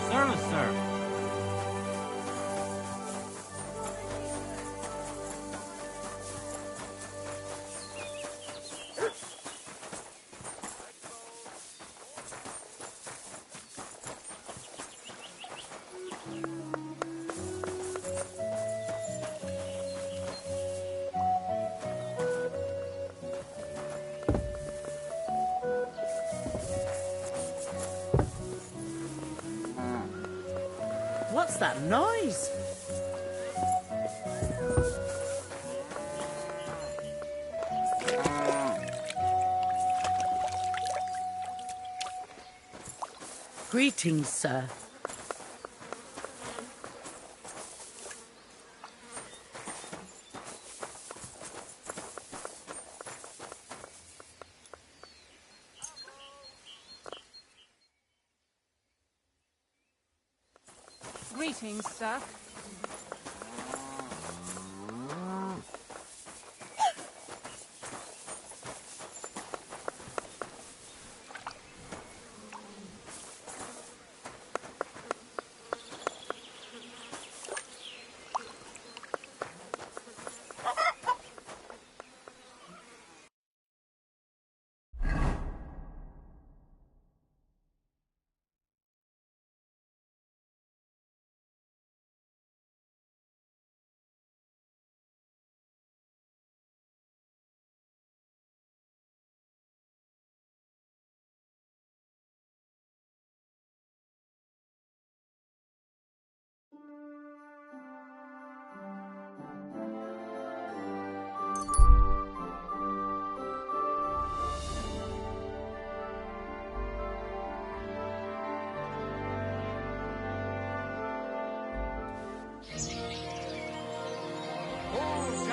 Service, sir. What's that noise? Greetings, sir. Greetings, sir.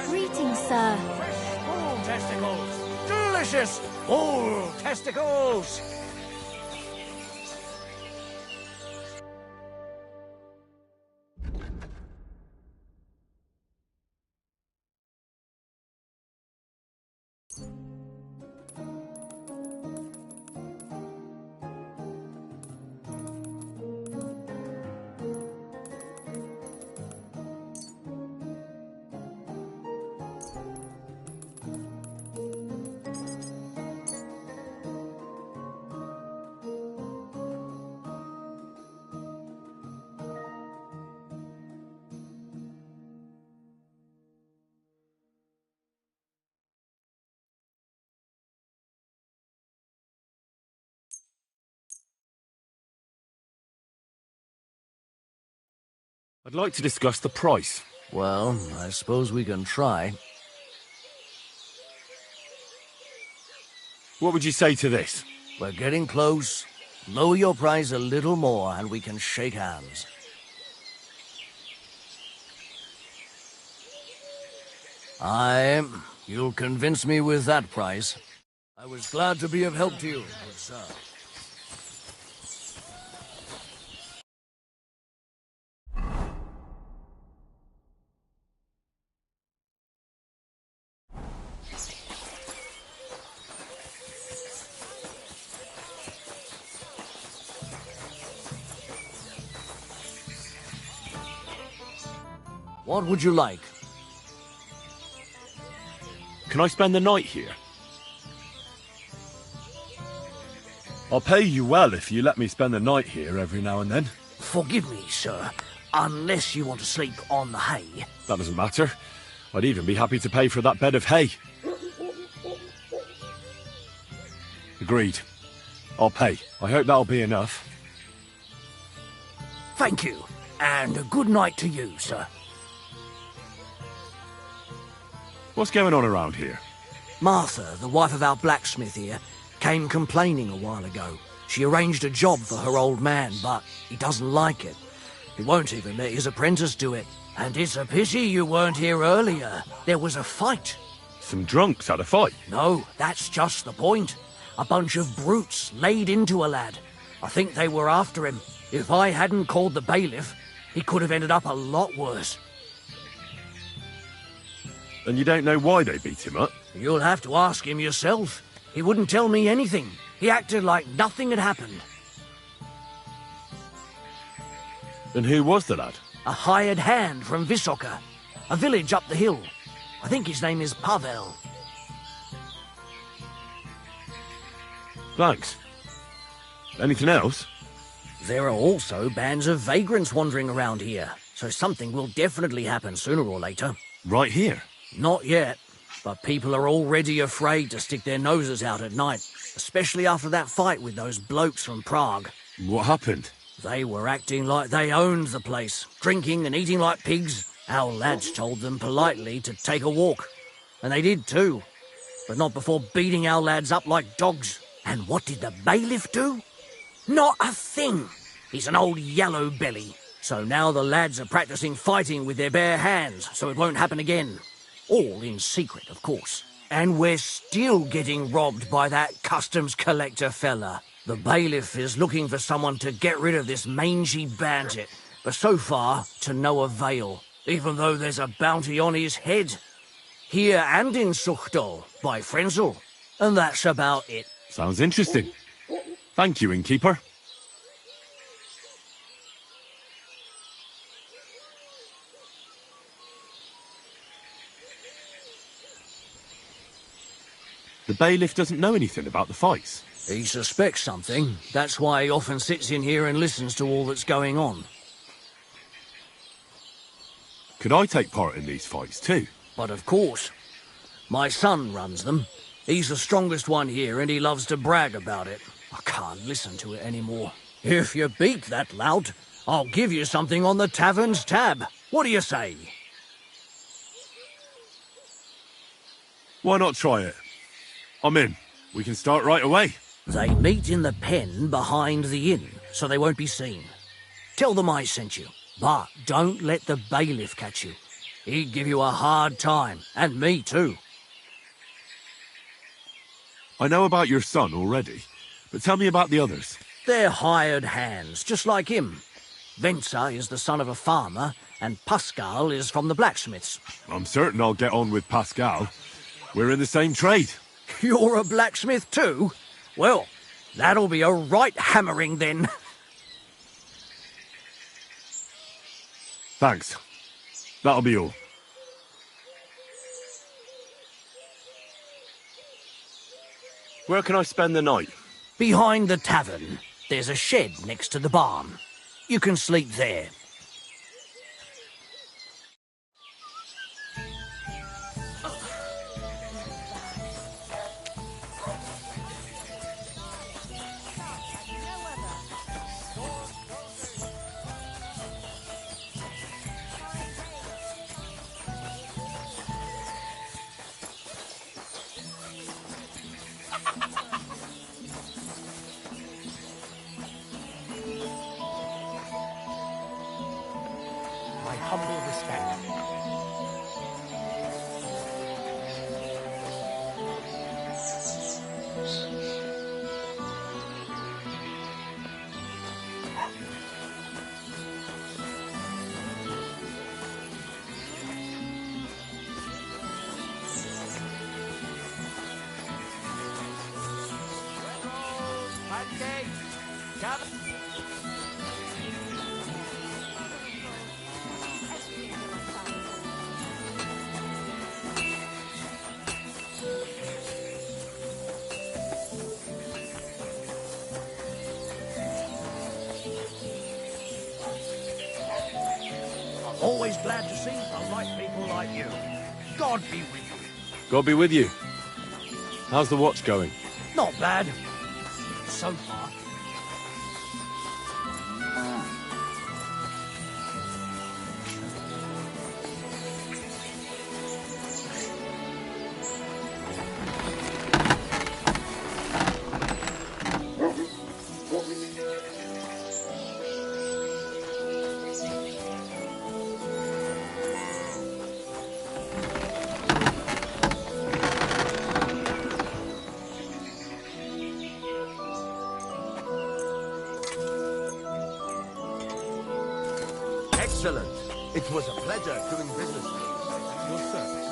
Greetings, sir. Bull testicles! Delicious bull testicles! I'd like to discuss the price. Well, I suppose we can try. What would you say to this? We're getting close. Lower your price a little more and we can shake hands. You'll convince me with that price. I was glad to be of help to you, good sir. What would you like? Can I spend the night here? I'll pay you well if you let me spend the night here every now and then. Forgive me, sir, unless you want to sleep on the hay. That doesn't matter. I'd even be happy to pay for that bed of hay. Agreed. I'll pay. I hope that'll be enough. Thank you, and a good night to you, sir. What's going on around here? Martha, the wife of our blacksmith here, came complaining a while ago. She arranged a job for her old man, but he doesn't like it. He won't even let his apprentice do it. And it's a pity you weren't here earlier. There was a fight. Some drunks had a fight? No, that's just the point. A bunch of brutes laid into a lad. I think they were after him. If I hadn't called the bailiff, he could have ended up a lot worse. And you don't know why they beat him up? You'll have to ask him yourself. He wouldn't tell me anything. He acted like nothing had happened. And who was the lad? A hired hand from Visoka, a village up the hill. I think his name is Pavel. Thanks. Anything else? There are also bands of vagrants wandering around here, so something will definitely happen sooner or later. Right here? Not yet, but people are already afraid to stick their noses out at night, especially after that fight with those blokes from Prague. What happened? They were acting like they owned the place, drinking and eating like pigs. Our lads told them politely to take a walk, and they did too, but not before beating our lads up like dogs. And what did the bailiff do? Not a thing. He's an old yellow belly. So now the lads are practicing fighting with their bare hands, so it won't happen again. All in secret, of course. And we're still getting robbed by that customs collector fella. The bailiff is looking for someone to get rid of this mangy bandit, but so far to no avail, even though there's a bounty on his head. Here and in Suchtal, by Frenzel. And that's about it. Sounds interesting. Thank you, innkeeper. The bailiff doesn't know anything about the fights. He suspects something. That's why he often sits in here and listens to all that's going on. Could I take part in these fights too? But of course. My son runs them. He's the strongest one here and he loves to brag about it. I can't listen to it anymore. If you beat that lout, I'll give you something on the tavern's tab. What do you say? Why not try it? I'm in. We can start right away. They meet in the pen behind the inn, so they won't be seen. Tell them I sent you, but don't let the bailiff catch you. He'd give you a hard time, and me too. I know about your son already, but tell me about the others. They're hired hands, just like him. Venza is the son of a farmer, and Pascal is from the blacksmiths. I'm certain I'll get on with Pascal. We're in the same trade. You're a blacksmith too? Well, that'll be a right hammering then. Thanks. That'll be all. Where can I spend the night? Behind the tavern, there's a shed next to the barn. You can sleep there. My humble respect. Always glad to see polite people like you. God be with you. God be with you. How's the watch going? Not bad. So far. Excellent. It was a pleasure doing business with you. At your service.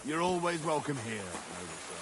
You're always welcome here, noble sir.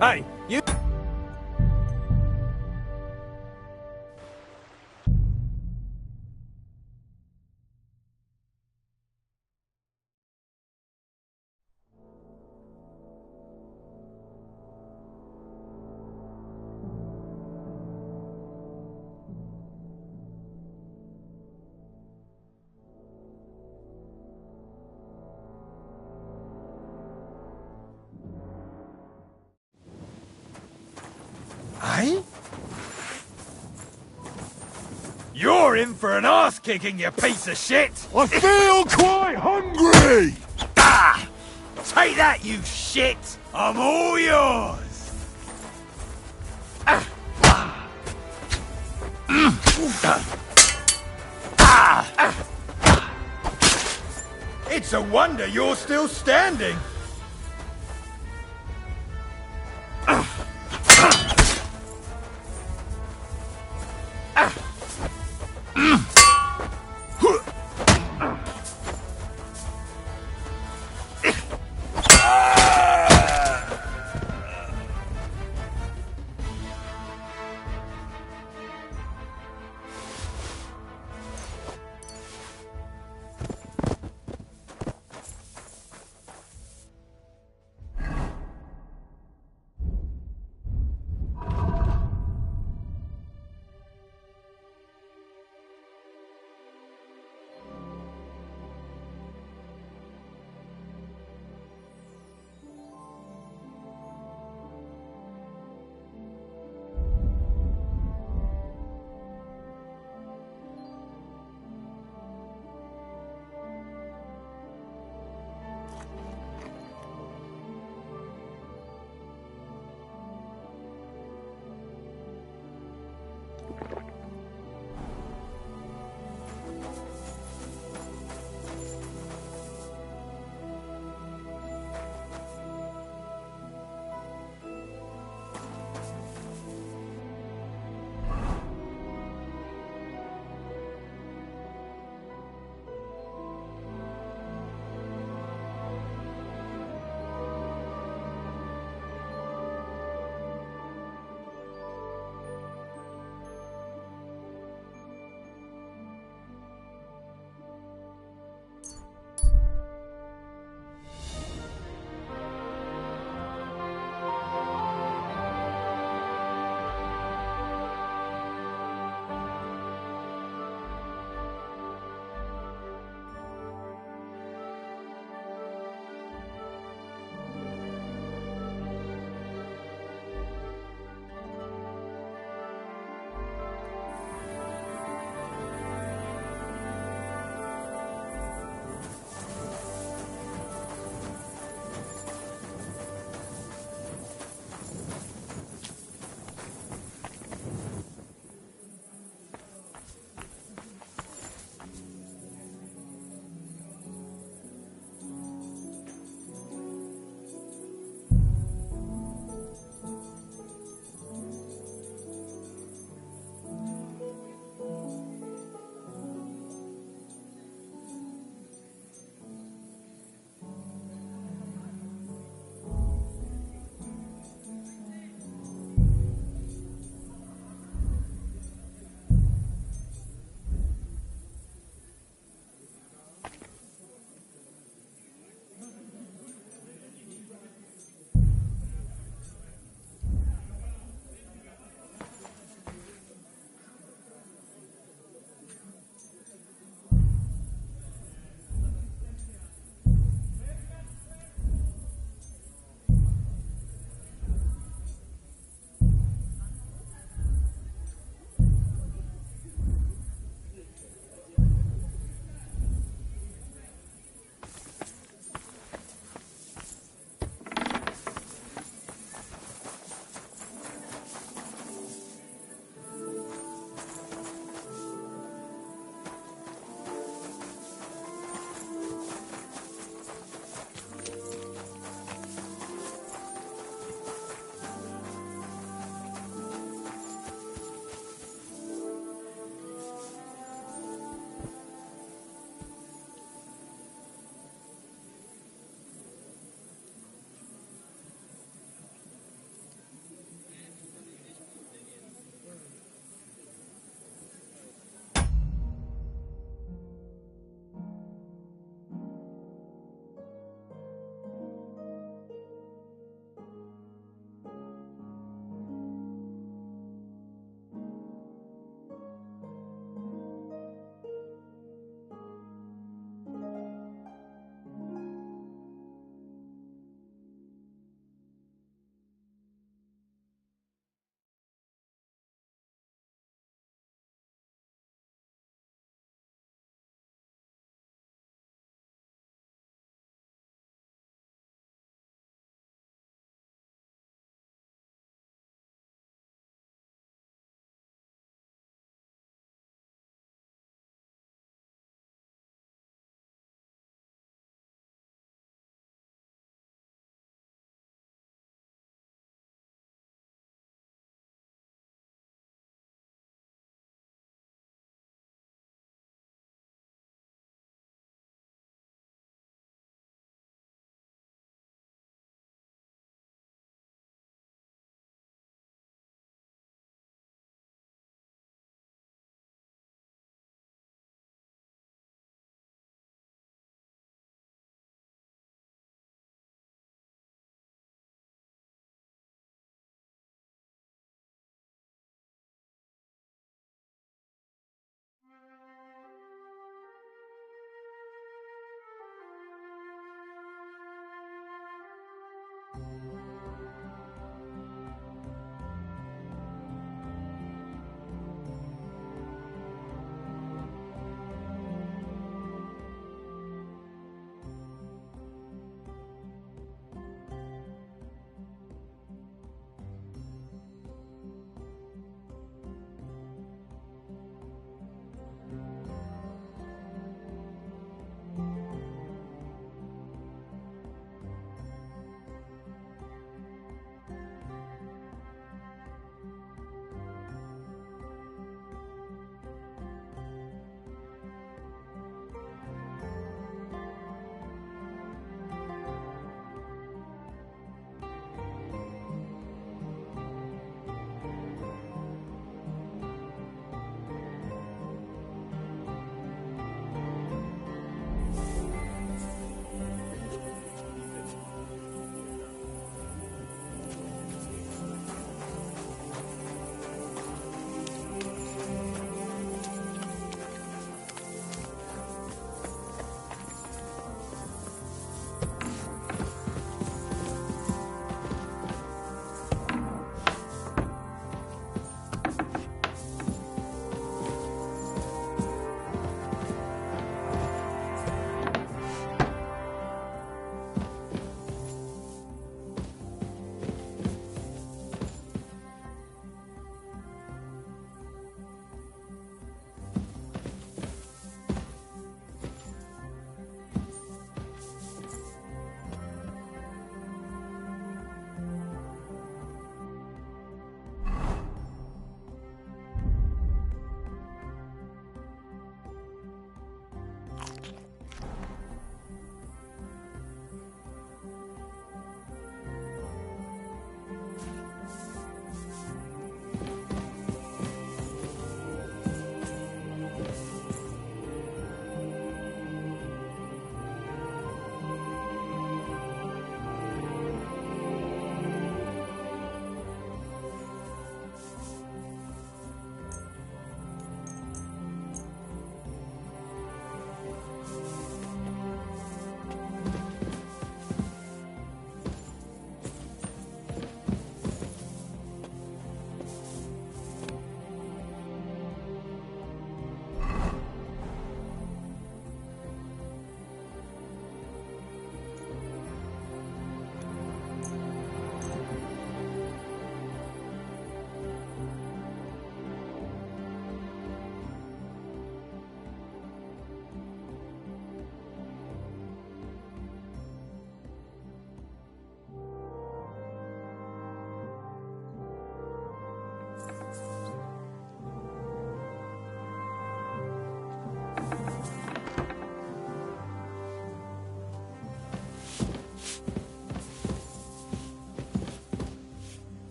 Hey, you... Eh? You're in for an arse-kicking, you piece of shit! I feel quite hungry! Ah! Take that, you shit! I'm all yours! It's a wonder you're still standing!